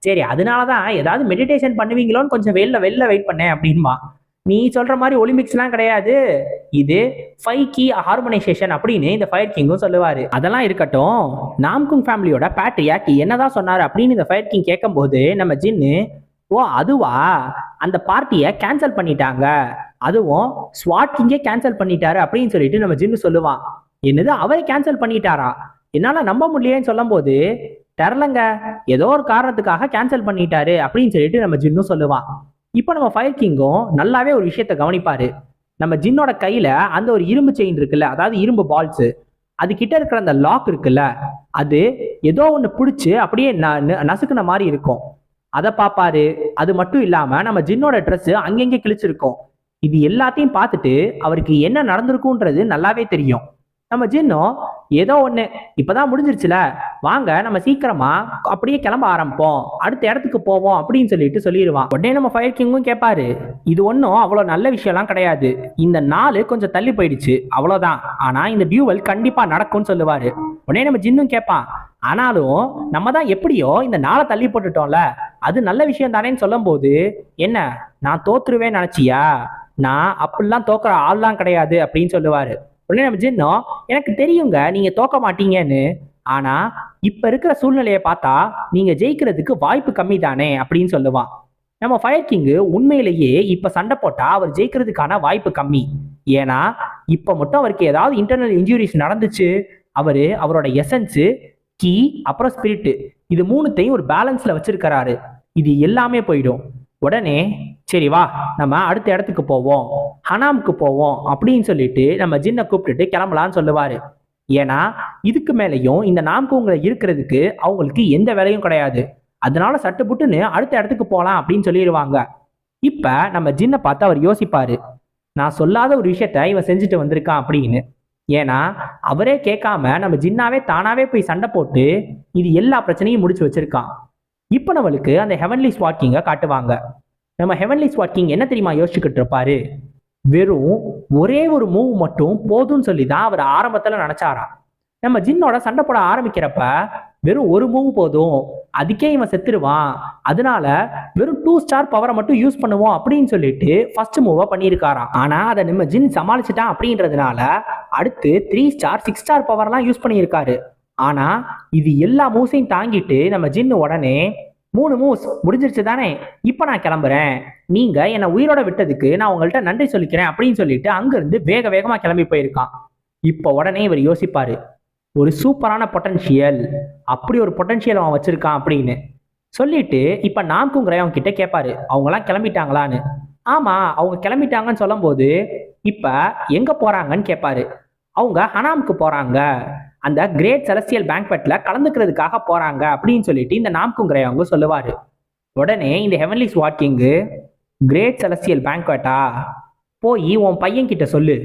சரி அதனாலதான் ஏதாவது மெடிடேஷன் பண்ணுவீங்களோன்னு கொஞ்சம் வெளில வெயிட் பண்ணேன் அப்படின்பா. நீ சொல்ற மாதிரி ஒலிம்பிக்ஸ்லாம் கிடையாது, இது 5 கீ ஹார்மனைசேஷன் அப்படின்னு இந்த ஃபயர் கிங்கும் சொல்லுவாரு. அதெல்லாம் இருக்கட்டும், நாம்குங் ஃபேமிலியோட பேட்ரியாக் என்னதான் சொன்னாரு அப்படின்னு இந்த ஃபயர் கிங் கேட்கும்போது நம்ம ஜின்னு ஓ அதுவா, அந்த பார்ட்டியை கேன்சல் பண்ணிட்டாங்க, அதுவும் ஸ்வாட் கிங்கே கேன்சல் பண்ணிட்டாரு அப்படின்னு சொல்லிட்டு நம்ம ஜின்னு சொல்லுவான். என்னது அவரை கேன்சல் பண்ணிட்டாரா, என்னால நம்ப முடியலன்னு சொல்லும் போது தெரிலங்க, ஏதோ ஒரு காரணத்துக்காக கேன்சல் பண்ணிட்டாரு அப்படின்னு சொல்லிட்டு நம்ம ஜின்னும் சொல்லுவான். இப்போ நம்ம ஃபயர் கிங்கும் நல்லாவே ஒரு விஷயத்த கவனிப்பாரு. நம்ம ஜின்னோட கையில அந்த ஒரு இரும்பு செயின் இருக்குல்ல, அதாவது இரும்பு பால்ஸ், அது கிட்ட இருக்கிற அந்த லாக் இருக்குல்ல, அது ஏதோ ஒன்று பிடிச்சி அப்படியே நசுக்குன மாதிரி இருக்கும். அதை பார்ப்பாரு. அது மட்டும் இல்லாம நம்ம ஜின்னோட ட்ரெஸ் அங்கங்கே கிழிச்சிருக்கும். இது எல்லாத்தையும் பார்த்துட்டு அவருக்கு என்ன நடந்திருக்குன்றது நல்லாவே தெரியும். நம்ம ஜின்னும் ஏதோ ஒன்று இப்பதான் முடிஞ்சிருச்சுல, வாங்க நம்ம சீக்கிரமா அப்படியே கிளம்ப ஆரம்பிப்போம், அடுத்த இடத்துக்கு போவோம் அப்படின்னு சொல்லிட்டு சொல்லிடுவான். உடனே நம்ம ஃபயர் கிங்கும் கேட்பாரு, இது ஒன்றும் அவ்வளோ நல்ல விஷயம்லாம் கிடையாது, இந்த நாள் கொஞ்சம் தள்ளி போயிடுச்சு அவ்வளோதான், ஆனா இந்த டியூவல் கண்டிப்பா நடக்கும்னு சொல்லுவாரு. உடனே நம்ம ஜின்னும் கேட்பான், ஆனாலும் நம்ம தான் எப்படியோ இந்த நாளை தள்ளி போட்டுட்டோம்ல, அது நல்ல விஷயம் தானேன்னு சொல்லும் போது என்ன நான் தோத்துருவேன்னு நினைச்சியா, நான் அப்படிலாம் தோக்குற ஆள்லாம் கிடையாது அப்படின்னு சொல்லுவாரு. உடனே நம்ம ஜின்னும் எனக்கு தெரியுங்க நீங்க தோக்க மாட்டீங்கன்னு, ஆனா இப்ப இருக்கிற சூழ்நிலையை பார்த்தா நீங்க ஜெயிக்கிறதுக்கு வாய்ப்பு கம்மி தானே அப்படின்னு சொல்லுவான். நம்ம ஃபயர் கிங்கு உண்மையிலேயே இப்ப சண்டை போட்டா அவர் ஜெயிக்கிறதுக்கான வாய்ப்பு கம்மி. ஏன்னா இப்ப மட்டும் அவருக்கு ஏதாவது இன்டர்னல் இன்ஜுரிஸ் நடந்துச்சு, அவரோட எசன்ஸு, கீ, அப்புறம் ஸ்பிரிட், இது 3த்தையும் ஒரு பேலன்ஸ்ல வச்சிருக்கிறாரு, இது எல்லாமே போயிடும். உடனே சரி வா நம்ம அடுத்த இடத்துக்கு போவோம், ஹனாமுக்கு போவோம் அப்படின்னு சொல்லிட்டு நம்ம ஜின்னை கூப்பிட்டுட்டு கிளம்பலான்னு சொல்லுவாரு. ஏன்னா இதுக்கு மேலேயும் இந்த நாம்குங்களை இருக்கிறதுக்கு அவங்களுக்கு எந்த வேலையும் கிடையாது, அதனால சட்டு புட்டுன்னு அடுத்த இடத்துக்கு போகலாம் அப்படின்னு சொல்லிடுவாங்க. இப்ப நம்ம ஜின்னை பார்த்து அவர் யோசிப்பாரு, நான் சொல்லாத ஒரு விஷயத்த இவன் செஞ்சுட்டு வந்திருக்கான் அப்படின்னு. ஏன்னா அவரே கேட்காம நம்ம ஜின்னாவே தானாவே போய் சண்டை போட்டு இது எல்லா பிரச்சனையும் முடிச்சு வச்சிருக்கான். இப்போ நம்மளுக்கு அந்த ஹெவன்லி ஸ்வாட் கிங்கை காட்டுவாங்க. நம்ம ஹெவன்லி ஸ்வாட் கிங் என்ன தெரியுமா யோசிச்சுக்கிட்டு இருப்பாரு, வெறும் ஒரே ஒரு மூவ் மட்டும் போதும்னு சொல்லி தான் அவர் ஆரம்பத்துல நினைச்சாராம். நம்ம ஜின்னோட சண்டை போட ஆரம்பிக்கிறப்ப வெறும் ஒரு மூவ் போதும், அதுக்கே இவன் செத்துருவான், அதனால வெறும் 2 ஸ்டார் பவரை மட்டும் யூஸ் பண்ணுவோம் அப்படின்னு சொல்லிட்டு ஃபர்ஸ்ட் மூவா பண்ணியிருக்காராம். ஆனா அதை நம்ம ஜின் சமாளிச்சுட்டான் அப்படின்றதுனால அடுத்து 3 ஸ்டார் 6 ஸ்டார் பவர்லாம் யூஸ் பண்ணியிருக்காரு. ஆனா இது எல்லா மூவ்ஸையும் தாங்கிட்டு நம்ம ஜின்னு உடனே 3 மூவ்ஸ் முடிஞ்சிருச்சு தானே, இப்ப நான் கிளம்புறேன், நீங்க என்னை உயிரோட விட்டதுக்கு நான் உங்கள்கிட்ட நன்றி சொல்லிக்கிறேன் அப்படின்னு சொல்லிட்டு அங்கிருந்து வேகமா கிளம்பி போயிருக்கான். இப்போ உடனே இவர் யோசிப்பாரு, ஒரு சூப்பரான பொட்டன்ஷியல், அப்படி ஒரு பொட்டன்ஷியல் அவன் வச்சிருக்கான் அப்படின்னு சொல்லிட்டு இப்ப நாம்குங் ரயோங் கிட்ட கேட்பாரு, அவங்கலாம் கிளம்பிட்டாங்களான்னு. ஆமா அவங்க கிளம்பிட்டாங்கன்னு சொல்லும் போது இப்ப எங்க போறாங்கன்னு கேட்பாரு. அவங்க ஹனாமுக்கு போறாங்க, அந்த கிரேட் செலஸ்டியல் பேங்க்வெட்ல கலந்துக்கிறதுக்காக போறாங்க அப்படின்னு சொல்லிட்டு இந்த நாம்குங் ரயோங் சொல்லுவாரு. உடனே இந்த ஹெவன்லி ஸ்வாட் கிங்கு, கிரேட் செலஸ்டியல் பேங்க்வெட்டா, போய் உன் பையன் கிட்ட சொல்லு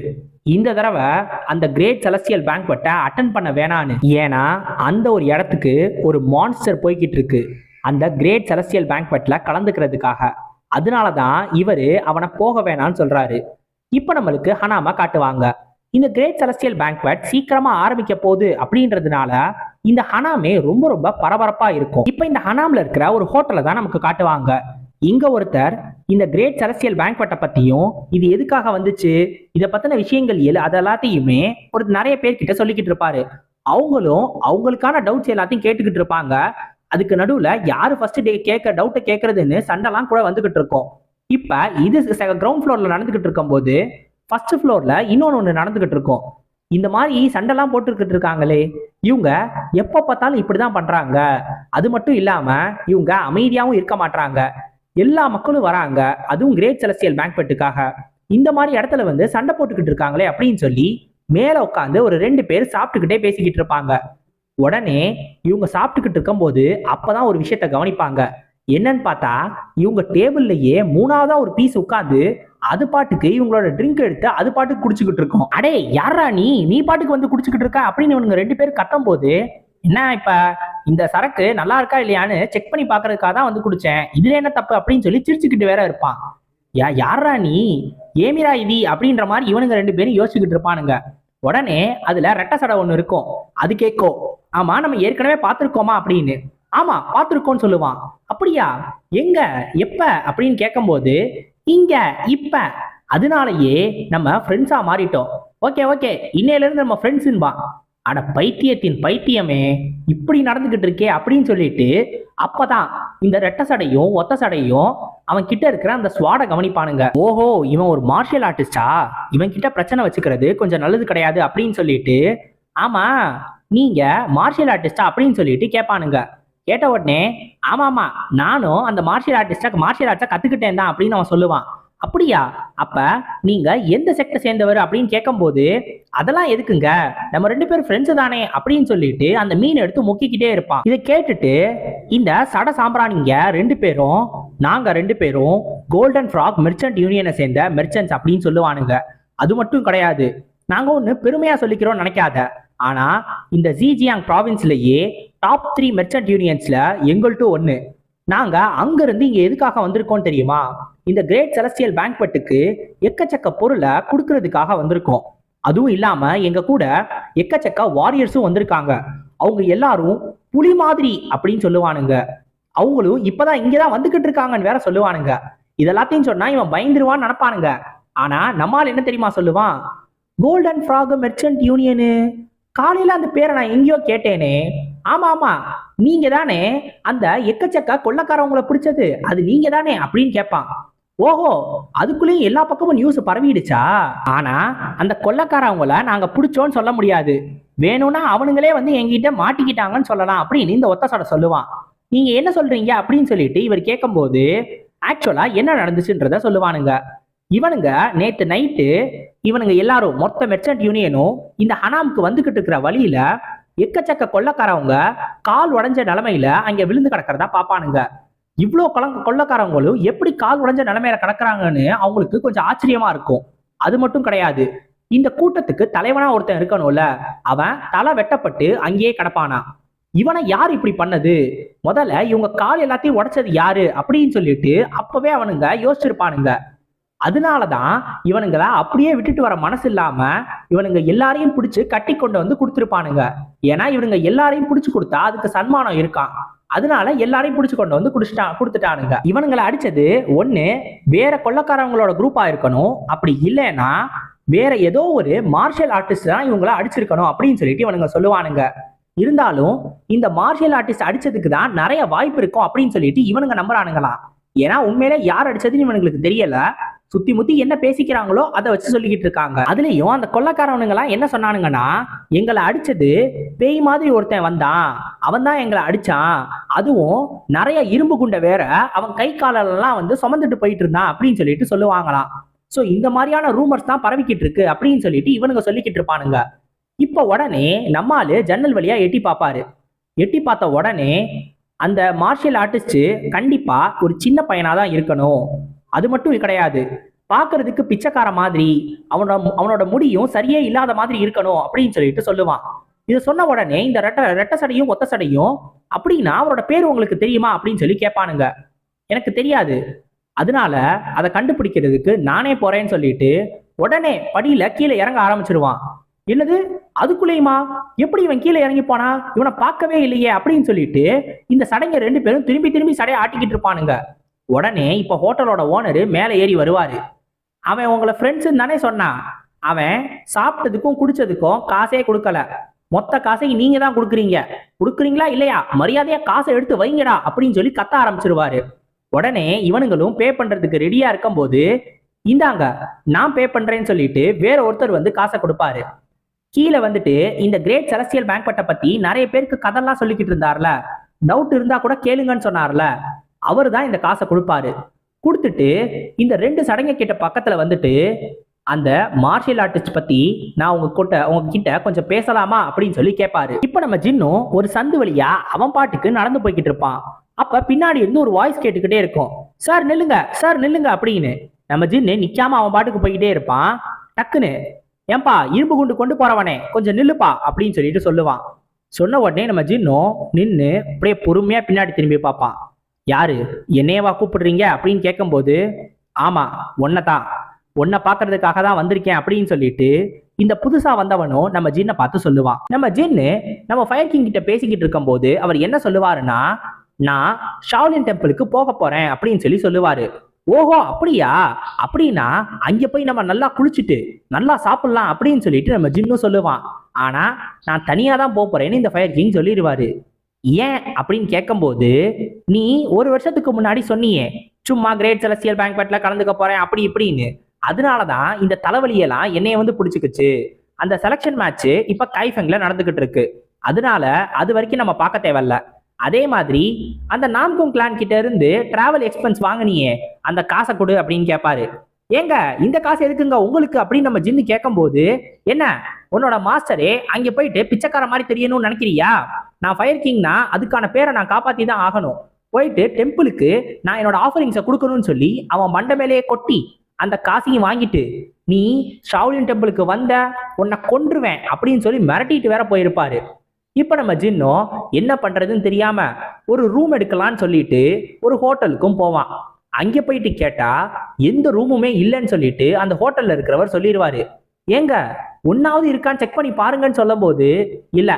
இந்த தடவை அந்த கிரேட் செலஸ்டியல் பேங்க்வெட்டை அட்டன் பண்ண வேணான்னு, ஏன்னா அந்த ஒரு இடத்துக்கு ஒரு மான்ஸ்டர் போய்கிட்டு இருக்கு, அந்த கிரேட் செலஸ்டியல் பேங்க்வெட்ல கலந்துக்கிறதுக்காக. அதனாலதான் இவரு அவனை போக வேணாம்னு சொல்றாரு. இப்ப நம்மளுக்கு ஹனாமா காட்டுவாங்க. இந்த கிரேட் செலஸ்டியல் பேங்க்வெட் சீக்கிரமா ஆரம்பிக்க போகுது அப்படின்றதுனால இந்த ஹனாமே ரொம்ப ரொம்ப பரபரப்பா இருக்கும். இப்ப இந்த ஹனாம்ல இருக்கிற ஒரு ஹோட்டலை தான் நமக்கு காட்டுவாங்க. இங்க ஒருத்தர் இந்த கிரேட் செலஸ்டியல் பேங்க்வெட்டை பத்தியும் இது எதுக்காக வந்துச்சு இதை பத்தின விஷயங்கள் அதெல்லாத்தையுமே ஒரு நிறைய பேர்கிட்ட சொல்லிக்கிட்டு இருப்பாரு. அவங்களும் அவங்களுக்கான டவுட்ஸ் எல்லாத்தையும் கேட்டுக்கிட்டு இருப்பாங்க. அதுக்கு நடுவுல யாரு ஃபர்ஸ்ட் டவுட்டை கேட்கறதுன்னு சண்டைலாம் கூட வந்துகிட்டு இருக்கும். இப்ப இது கிரவுண்ட் ஃப்ளோர்ல நடந்துகிட்டு இருக்கும் போது ஃபர்ஸ்ட் ஃப்ளோர்ல இன்னொன்னு நடந்துகிட்டு இருக்கும். இந்த மாதிரி சண்டைலாம் போட்டுக்கிட்டு இருக்காங்களே, இவங்க எப்ப பார்த்தாலும் இப்படிதான் பண்றாங்க. அது மட்டும் இல்லாம இவங்க அமைதியாவும் இருக்க மாட்டாங்க. எல்லா மக்களும் வராங்க, அதுவும் கிரேட் செலஸ்டியல் பேங்க்வெட்டுக்காக. இந்த மாதிரி இடத்துல வந்து சண்டை போட்டுக்கிட்டு இருக்காங்களே அப்படின்னு சொல்லி மேல உட்காந்து ஒரு 2 பேர் சாப்பிட்டுக்கிட்டே பேசிக்கிட்டு இருப்பாங்க. உடனே இவங்க சாப்பிட்டுக்கிட்டு இருக்கும் போது அப்பதான் ஒரு விஷயத்த கவனிப்பாங்க. என்னன்னு பார்த்தா இவங்க டேபிள்லயே 3ஆவதா ஒரு பீஸ் உட்காந்து அது பாட்டுக்கு இவங்களோட ட்ரிங்க் எடுத்து அது பாட்டுக்கு குடிச்சுக்கிட்டு இருக்கோம். அடே யாரா நீ பாட்டுக்கு வந்து குடிச்சுக்கிட்டு இருக்க அப்படின்னு இவங்க 2 பேரும் கத்தும் போது, என்ன இப்ப இந்த சரக்கு நல்லா இருக்கா இல்லையான்னு செக் பண்ணி பாக்குறதுக்காக தான் வந்து குடிச்சேன், இதுல என்ன தப்பு அப்படின்னு சொல்லி சிரிச்சுக்கிட்டு வேற இருப்பான். யாரா நீ, ஏமிரா இவி அப்படின்ற மாதிரி இவனுங்க 2 பேரும் யோசிச்சுக்கிட்டு இருப்பானுங்க. உடனே அதுல ரெட்டை சடை ஒண்ணு இருக்கும். அது கேட்கும், ஆமா நம்ம ஏற்கனவே பார்த்திருக்கோமா அப்படின்னு. ஆமா பார்த்திருக்கோம்னு சொல்லுவான். அப்படியா, எங்க, எப்ப அப்படின்னு கேட்கும் போது, இங்க இப்ப, அதனாலயே நம்ம ஃப்ரெண்ட்ஸா மாறிட்டோம். ஓகே ஓகே இன்னையில இருந்து நம்ம ஃப்ரெண்ட்ஸ்ன்பா. அட பைத்தியத்தின் பைத்தியமே, இப்படி நடந்துகிட்டு இருக்கே அப்படின்னு சொல்லிட்டு அப்பதான் இந்த ரெட்டை சடையும் ஒத்த சடையும் அவன் கிட்ட இருக்கிற அந்த ஸ்வாட கவனிப்பானுங்க. ஓஹோ இவன் ஒரு மார்ஷியல் ஆர்டிஸ்டா, இவன் கிட்ட பிரச்சனை வச்சுக்கிறது கொஞ்சம் நல்லது கிடையாது அப்படின்னு சொல்லிட்டு, ஆமா நீங்க மார்ஷியல் ஆர்டிஸ்டா அப்படின்னு சொல்லிட்டு கேட்பானுங்க. கேட்ட உடனே ஆமா நானும் அந்த மார்ஷியல் ஆர்ட்ஸை கத்துக்கிட்டேன் தான் அப்படின்னு அவன் சொல்லுவான். அப்படியா, அப்ப நீங்க எந்த செக்டர் சேர்ந்தவர் அப்படின்னு கேட்கும் போது, அதெல்லாம் எதுக்குங்க, நம்ம 2 பேரும் ஃப்ரெண்ட்ஸ் தானே அப்படின்னு சொல்லிட்டு அந்த மீன் எடுத்து முக்கிக்கிட்டே இருப்பான். இதை கேட்டுட்டு இந்த சட சாம்பிராணிங்க 2 பேரும், நாங்க 2 பேரும் கோல்டன் ஃப்ராக் மெர்ச்சன்ட் யூனியனை சேர்ந்த மெர்ச்சன்ட்ஸ் அப்படின்னு சொல்லுவானுங்க. அது மட்டும் கிடையாது, நாங்க ஒண்ணு பெருமையா சொல்லிக்கிறோம் நினைக்காத, ஆனா இந்த ஜிஜியாங் ப்ராவின்ஸ்லயே டாப் 3 மெர்ச்சன்ட் யூனியன்ஸ்ல எங்கள்ட்டு ஒண்ணு. நாங்க அங்க இருந்து இங்க எதுக்காக வந்திருக்கோம் தெரியுமா, இந்த கிரேட் செலஸ்டியல் பேங்க்வெட்டுக்கு எக்கச்சக்க பொருளை கொடுக்கறதுக்காக வந்திருக்கோம். அதுவும் இல்லாம எங்க கூட எக்கச்சக்க வாரியர்ஸும் வந்திருக்காங்க. அவங்க எல்லாரும் புலி மாதிரி அப்படின்னு சொல்லுவானுங்க. அவங்களும் இப்பதான் இங்கதான் வந்துகிட்டு இருக்காங்கன்னு வேற சொல்லுவானுங்க. இதெல்லாத்தையும் சொன்னா இவன் பயந்துருவான்னு நினைப்பானுங்க. ஆனா நம்மால் என்ன தெரியுமா சொல்லுவான், கோல்டன் ஃப்ராக் மெர்ச்சன்ட் யூனியனு, காலையில அந்த பேரை நான் எங்கேயோ கேட்டேனே, ஆமா நீங்க தானே அந்த எக்கச்சக்க கொள்ளக்காரவங்களை பிடிச்சது, அது நீங்க தானே அப்படின்னு கேட்பான். ஓஹோ அதுக்குள்ளேயும் எல்லா பக்கமும் நியூஸ் பரவிடுச்சா, ஆனா அந்த கொள்ளக்காரவங்கள நாங்க பிடிச்சோன்னு சொல்ல முடியாது, வேணும்னா அவனுங்களே வந்து எங்கிட்ட மாட்டிக்கிட்டாங்கன்னு சொல்லலாம் அப்படின்னு இந்த ஒத்த சடை சொல்லுவான். நீங்க என்ன சொல்றீங்க அப்படின்னு சொல்லிட்டு இவர் கேட்கும் போது ஆக்சுவலா என்ன நடந்துச்சுன்றத சொல்லுவானுங்க. இவனுங்க நேத்து நைட்டு இவனுங்க எல்லாரும் மொத்த மெர்ச்சன்ட் யூனியனும் இந்த ஹனாமுக்கு வந்துகிட்டு இருக்கிற வழியில எக்கச்சக்க கொள்ளக்காரவங்க கால் உடைஞ்ச நிலைமையில அங்க விழுந்து கிடக்கிறதா பாப்பானுங்க. இவ்வளோ கொள்ளக்காரவங்களும் எப்படி கால் உடைஞ்ச நிலைமையில கிடக்குறாங்கன்னு அவங்களுக்கு கொஞ்சம் ஆச்சரியமா இருக்கும். அது மட்டும் கிடையாது, இந்த கூட்டத்துக்கு தலைவனா ஒருத்தன் இருக்கணும்ல, அவன் தலை வெட்டப்பட்டு அங்கேயே கிடப்பானா. இவனை யார் இப்படி பண்ணது, முதல்ல இவங்க கால் எல்லாத்தையும் உடைச்சது யாரு அப்படின்னு சொல்லிட்டு அப்பவே அவனுங்க யோசிச்சிருப்பானுங்க. அதனாலதான் இவனுங்களை அப்படியே விட்டுட்டு வர மனசு இல்லாம இவனுங்க எல்லாரையும் பிடிச்சு கட்டி கொண்டு வந்து கொடுத்துருப்பானுங்க. ஏன்னா இவனுங்க எல்லாரையும் பிடிச்சு கொடுத்தா அதுக்கு சன்மானம் இருக்கான். அதனால எல்லாரையும் பிடிச்சு கொண்டு வந்து கொடுத்துட்டானுங்க. இவனுங்களை அடிச்சது ஒண்ணு வேற கொள்ளக்காரவங்களோட குரூப்பா இருக்கணும், அப்படி இல்லைன்னா வேற ஏதோ ஒரு மார்ஷியல் ஆர்டிஸ்ட் தான் இவங்களை அடிச்சிருக்கணும் அப்படின்னு சொல்லிட்டு இவனுங்க சொல்லுவானுங்க. இருந்தாலும் இந்த மார்ஷியல் ஆர்டிஸ்ட் அடிச்சதுக்கு தான் நிறைய வாய்ப்பு இருக்கும் அப்படின்னு சொல்லிட்டு இவனுங்க நம்புறானுங்களாம். ஏன்னா உண்மையில யார் அடிச்சதுன்னு இவனுங்களுக்கு தெரியல, சுத்தி முத்தி என்ன பேசிக்கிறாங்களோ அதை வச்சு சொல்லிக்கிட்டு இருக்காங்க. அதுலயும் அந்த கொள்ளக்காரவனுங்களாம் என்ன சொன்னானுங்கன்னா, எங்களை அடிச்சது பேய் மாதிரி ஒருத்தன் வந்தான், அவன் தான் எங்களை அடிச்சான், அதுவும் நிறைய இரும்பு குண்டை வேற அவன் கை காலெல்லாம் வந்து சுமந்துட்டு போயிட்டு இருந்தான் அப்படின்னு சொல்லிட்டு சொல்லுவாங்களாம். சோ இந்த மாதிரியான ரூமர்ஸ் தான் பரவிக்கிட்டு இருக்கு அப்படின்னு சொல்லிட்டு இவனுங்க சொல்லிக்கிட்டு இருப்பானுங்க. இப்ப உடனே நம்மாலு ஜன்னல் வழியா எட்டி பார்ப்பாரு. எட்டி பார்த்த உடனே அந்த மார்ஷியல் ஆர்டிஸ்ட் கண்டிப்பா ஒரு சின்ன பையனாதான் இருக்கணும், அது மட்டும் கிடையாது, பாக்குறதுக்கு பிச்சைக்கார மாதிரி, அவனோட முடியும் சரியே இல்லாத மாதிரி இருக்கணும் அப்படின்னு சொல்லிட்டு சொல்லுவான். இதை சொன்ன உடனே இந்த ரெட்டை சடையும் ஒத்த சடையும் அப்படின்னா அவரோட பேர் உங்களுக்கு தெரியுமா அப்படின்னு சொல்லி கேட்பானுங்க. எனக்கு தெரியாது, அதனால அதை கண்டுபிடிக்கிறதுக்கு நானே போறேன்னு சொல்லிட்டு உடனே படியில கீழே இறங்க ஆரம்பிச்சிருவான். என்னது, அதுக்குள்ளேயுமா? எப்படி இவன் கீழே இறங்கி போனா? இவனை பார்க்கவே இல்லையே அப்படின்னு சொல்லிட்டு இந்த சடைங்க ரெண்டு பேரும் திரும்பி திரும்பி சடையை ஆட்டிக்கிட்டு இருப்பானுங்க. உடனே இப்ப ஹோட்டலோட ஓனரு மேலே ஏறி வருவாரு. அவன் உங்களை ஃப்ரெண்ட்ஸ் தானே சொன்னான், அவன் சாப்பிட்டதுக்கும் குடிச்சதுக்கும் காசே கொடுக்கல, மொத்த காசை நீங்க தான் கொடுக்குறீங்களா இல்லையா? மரியாதையா காசை எடுத்து வைங்கடா அப்படின்னு சொல்லி கத்த ஆரம்பிச்சிருவாரு. உடனே இவனுங்களும் பே பண்றதுக்கு ரெடியா இருக்கும் போது, இந்தாங்க நான் பே பண்றேன்னு சொல்லிட்டு வேற ஒருத்தர் வந்து காசை கொடுப்பாரு. கீழே வந்துட்டு இந்த கிரேட் செலஸ்டியல் பேங்க்வெட்டை பத்தி நிறைய பேருக்கு கதெல்லாம் சொல்லிக்கிட்டு இருந்தார்ல, டவுட் இருந்தா கூட கேளுங்கன்னு சொன்னார்ல, அவர் தான் இந்த காசை கொடுப்பாரு. கொடுத்துட்டு இந்த ரெண்டு சடங்க கிட்ட பக்கத்துல வந்துட்டு, அந்த மார்ஷியல் ஆர்டிஸ்ட் பத்தி நான் உங்ககிட்ட கொஞ்சம் பேசலாமா அப்படின்னு சொல்லி கேட்பாரு. இப்ப நம்ம ஜின்னும் ஒரு சந்து வழியா அவன் பாட்டுக்கு நடந்து போய்கிட்டு இருப்பான். அப்ப பின்னாடி இருந்து ஒரு வாய்ஸ் கேட்டுக்கிட்டே இருக்கும், சார் நில்லுங்க, சார் நில்லுங்க அப்படின்னு. நம்ம ஜின்னு நிக்காம அவன் பாட்டுக்கு போய்கிட்டே இருப்பான். டக்குன்னு, ஏன்பா இரும்பு குண்டு கொண்டு போறவனே கொஞ்சம் நில்லுப்பா அப்படின்னு சொல்லிட்டு சொல்லுவான். சொன்ன உடனே நம்ம ஜின்னும் நின்று அப்படியே பொறுமையா பின்னாடி திரும்பி பார்ப்பான். யாரு, என்னையவா கூப்பிடுறீங்க அப்படின்னு கேட்கும்போது, ஆமா ஒன்னதான், உன்னை பாக்குறதுக்காக தான் வந்திருக்கேன் அப்படின்னு சொல்லிட்டு இந்த புதுசா வந்தவனும் நம்ம ஜின்னை பார்த்து சொல்லுவான். நம்ம ஜின்னு நம்ம ஃபயர் கிங் கிட்ட பேசிக்கிட்டு இருக்கும் போது அவர் என்ன சொல்லுவாருன்னா, நான் ஷாவ்லின் டெம்பிளுக்கு போக போறேன் அப்படின்னு சொல்லி சொல்லுவாரு. ஓஹோ அப்படியா, அப்படின்னா அங்க போய் நம்ம நல்லா குளிச்சுட்டு நல்லா சாப்பிடலாம் அப்படின்னு சொல்லிட்டு நம்ம ஜின்னும் சொல்லுவான். ஆனா நான் தனியா தான் போறேன்னு இந்த ஃபயர் கிங் சொல்லிடுவாரு. ஏன் அப்படின்னு கேட்கும்போது, நீ ஒரு வருஷத்துக்கு முன்னாடி சொன்னியே சும்மா கிரேட் செலஸ்டியல் பேங்க்வெட்ல கலந்துக்க போறேன் அப்படி இப்படின்னு, அதனாலதான் இந்த தலைவலியெல்லாம் என்னைய வந்து பிடிச்சிக்குச்சு. அந்த செலக்ஷன் மேட்ச் இப்ப கைஃபெங்ல நடந்துகிட்டு இருக்கு, அதனால அது வரைக்கும் நம்ம பார்க்க தேவையில்ல. அதே மாதிரி அந்த நாம்குங் கிளான் கிட்ட இருந்து டிராவல் எக்ஸ்பென்ஸ் வாங்கினியே அந்த காசை கொடு அப்படின்னு கேட்பாரு. ஏங்க இந்த காசு எதுக்குங்க உங்களுக்கு அப்படின்னு நம்ம ஜின்னு கேட்கும் போது, என்ன உன்னோட மாஸ்டரே அங்க போயிட்டு பிச்சைக்கார மாதிரி தெரியணும்னு நினைக்கிறியா? நான் ஃபயர் கிங்னா அதுக்கான பேரை நான் காப்பாத்தி தான் ஆகணும். போயிட்டு டெம்பிளுக்கு நான் என்னோட ஆஃபரிங்ஸை கொடுக்கணும்னு சொல்லி அவன் மண்டை மேலேயே கொட்டி அந்த காசையும் வாங்கிட்டு, நீ ஷாவ்லின் டெம்பிளுக்கு வந்த உன்னை கொன்றுவேன் அப்படின்னு சொல்லி மிரட்டிட்டு வேற போயிருப்பாரு. இப்ப நம்ம ஜின்னும் என்ன பண்றதுன்னு தெரியாம ஒரு ரூம் எடுக்கலான்னு சொல்லிட்டு ஒரு ஹோட்டலுக்கும் போவான். அங்க போயிட்டு கேட்டா எந்த ரூமுமே இல்லைன்னு சொல்லிட்டு அந்த ஹோட்டல்ல இருக்கிறவர் சொல்லிடுவாரு. ஏங்க ஒன்னாவது இருக்கான்னு செக் பண்ணி பாருங்கன்னு சொல்லும் போது, இல்ல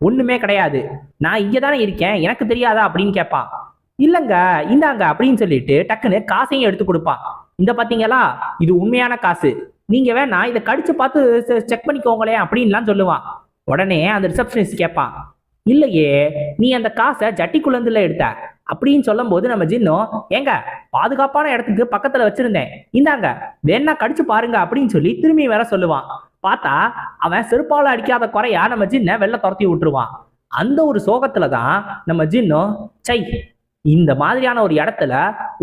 ஒண்ணுமே கிடையாது, நான் இங்கதானே இருக்கேன் எனக்கு தெரியாதா அப்படின்னு கேட்பான். இல்லங்க இந்தாங்க அப்படின்னு சொல்லிட்டு டக்குன்னு காசையும் எடுத்து கொடுப்பான். இந்த பாத்தீங்களா, இது உண்மையான காசு, நீங்க வேணா இதை கடிச்சு பார்த்து செக் பண்ணிக்கோங்களேன் அப்படின்லாம் சொல்லுவான். உடனே அந்த ரிசப்ஷனிஸ்ட் கேட்பான், இல்லையே நீ அந்த காசை ஜட்டி குழந்தைல எடுத்த அப்படின்னு சொல்லும் போது நம்ம ஜின்னும், ஏங்க பாதுகாப்பான இடத்துக்கு பக்கத்துல வச்சிருந்தேன், இந்தாங்க வேணா கடிச்சு பாருங்க அப்படின்னு சொல்லி திரும்பி வேற சொல்லுவான். பார்த்தா அவன் செருப்பால அடிக்காத குறையா நம்ம ஜின்னை வெளில துரத்தி விட்டுருவான். அந்த ஒரு சோகத்துலதான் நம்ம ஜின்னும், சை இந்த மாதிரியான ஒரு இடத்துல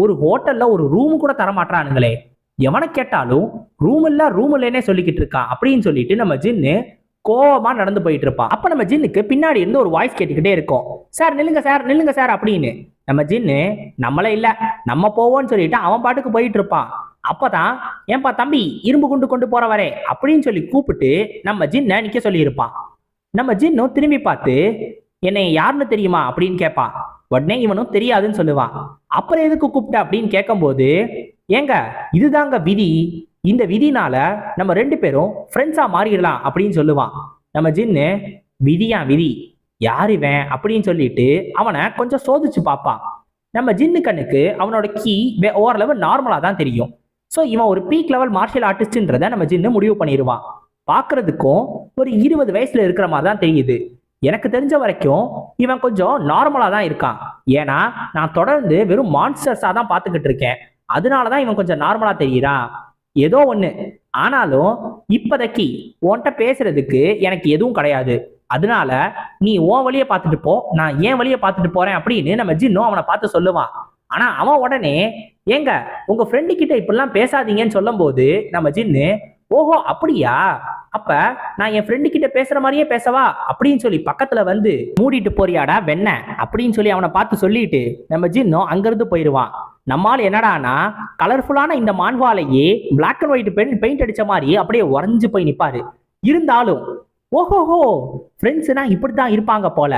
ஒரு ஹோட்டல்ல ஒரு ரூம் கூட தரமாட்டானுங்களே, எவனை கேட்டாலும் ரூம் இல்லைன்னே சொல்லிக்கிட்டு இருக்கான் அப்படின்னு சொல்லிட்டு நம்ம ஜின்னு கோவமா நடந்து போயிட்டு இருப்பான். அப்ப நம்ம ஜின்னுக்கு பின்னாடி இருந்து ஒரு வாய்ஸ் கேட்டுக்கிட்டே இருக்கும், சார் நில்லுங்க சார் அப்படின்னு. நம்ம ஜின்னு நம்மள இல்ல நம்ம போவோம்னு சொல்லிட்டு அவன் பாட்டுக்கு போயிட்டு இருப்பான். அப்பதான், ஏன்பா தம்பி இரும்பு குண்டு கொண்டு போறவரே அப்படின்னு சொல்லி கூப்பிட்டு நம்ம ஜின்னை நிக்க சொல்லி இருப்பான். நம்ம ஜின்னும் திரும்பி பார்த்து, என்னை யாருன்னு தெரியுமா அப்படின்னு கேட்பான். உடனே இவனும் தெரியாதுன்னு சொல்லுவான். அப்புறம் எதுக்கு கூப்பிட்ட அப்படின்னு கேட்கும்போது, ஏங்க இதுதாங்க விதி, இந்த விதினால நம்ம ரெண்டு பேரும் ஃப்ரெண்ட்ஸா மாறிடலாம் அப்படின்னு சொல்லுவான். நம்ம ஜின்னு, விதியா விதி, யார் இவன் அப்படின்னு சொல்லிட்டு அவனை கொஞ்சம் சோதிச்சு பார்ப்பான். நம்ம ஜின்னு கண்ணுக்கு அவனோட கீ ஓரளவு நார்மலா தான் தெரியும். ஸோ இவன் ஒரு பீக் லெவல் மார்ஷியல் ஆர்டிஸ்ட்ன்றத நம்ம ஜின்னு முடிவு பண்ணிடுவான். பார்க்கறதுக்கும் ஒரு 20 வயசுல இருக்கிற மாதிரி தான் தெரியுது. எனக்கு தெரிஞ்ச வரைக்கும் இவன் கொஞ்சம் நார்மலா தான் இருக்கான். ஏன்னா நான் தொடர்ந்து வெறும் மான்ஸ்டர்ஸா தான் பார்த்துக்கிட்டு இருக்கேன், அதனாலதான் இவன் கொஞ்சம் நார்மலா தெரியுறான். ஏதோ ஒண்ணு, ஆனாலும் இப்போதைக்கு உன்கிட்ட பேசுறதுக்கு எனக்கு எதுவும் கிடையாது, அதனால நீ உன் வழியை பார்த்துட்டு போ, நான் ஏன் வழியை பார்த்துட்டு போறேன் அப்படின்னு நம்ம ஜின்னும் அவனை பார்த்து சொல்லுவான். ஆனா அவன் உடனே, ஏங்க உங்க ஃப்ரெண்டு கிட்ட இப்படிலாம் பேசாதீங்கன்னு சொல்லும் போது நம்ம ஜின்னு, ஓஹோ அப்படியா, அப்ப நான் என் ஃப்ரெண்டு கிட்ட பேசுற மாதிரியே பேசவா அப்படின்னு சொல்லி பக்கத்துல வந்து, மூடிட்டு போறியாடா வெண்ண அப்படின்னு சொல்லி அவனை பார்த்து சொல்லிட்டு நம்ம ஜின்னும் அங்கிருந்து போயிடுவான். நம்மால் என்னடானா கலர்ஃபுல்லான இந்த மான்வாலையே பிளாக் அண்ட் ஒயிட் பெயிண்ட் அடிச்ச மாதிரி அப்படியே உறைஞ்சு போய் நிப்பாரு. இருந்தாலும் ஓஹோஹோ, ஃப்ரெண்ட்ஸ்னா இப்படித்தான் இருப்பாங்க போல.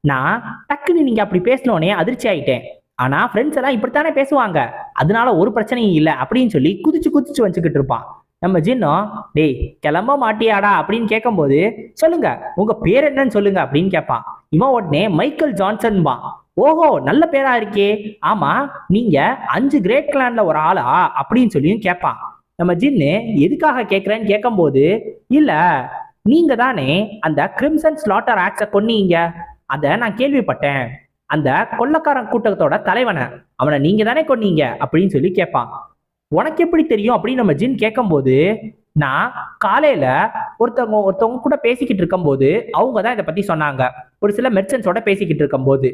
நான் டக்குன்னு நீங்க அப்படி பேசினோடனே அதிர்ச்சி ஆயிட்டேன். ஆனா ஃப்ரெண்ட்ஸ் எல்லாம் இப்படித்தானே பேசுவாங்க, அதனால ஒரு பிரச்சனையும் இல்லை அப்படின்னு சொல்லி குதிச்சு குதிச்சு வச்சுக்கிட்டு இருப்பான். நம்ம ஜின்னும், டேய் கிளம்ப மாட்டியாடா அப்படின்னு கேட்கும்போது, சொல்லுங்க உங்க பேர் என்னன்னு சொல்லுங்க அப்படின்னு கேட்பான். இவன் உடனே மைக்கேல் ஜான்சன்பான். ஓஹோ, நல்ல பேரா இருக்கே. ஆமா, நீங்க 5 கிரேட் கிளான்ல ஒரு ஆளா அப்படின்னு சொல்லியும் கேட்பான். நம்ம ஜின்னு எதுக்காக கேட்கிறேன்னு கேட்கும்போது, இல்ல நீங்க தானே அந்த கிரிம்சன் ஸ்லாட்டர் ஆக்ஸை கொன்னீங்க, அத நான் கேள்விப்பட்டேன். அந்த கொள்ளக்காரன் கூட்டத்தோட தலைவனை, அவனை நீங்க தானே கொன்னீங்க அப்படின்னு சொல்லி கேட்பான். உனக்கு எப்படி தெரியும் அப்படின்னு நம்ம ஜின் கேட்கும்போது, நான் காலையில ஒருத்தவங்க கூட பேசிக்கிட்டு இருக்கும்போது அவங்க தான் இதை பத்தி சொன்னாங்க. ஒரு சில மெர்ச்சன்ஸோட பேசிக்கிட்டு இருக்கும்போது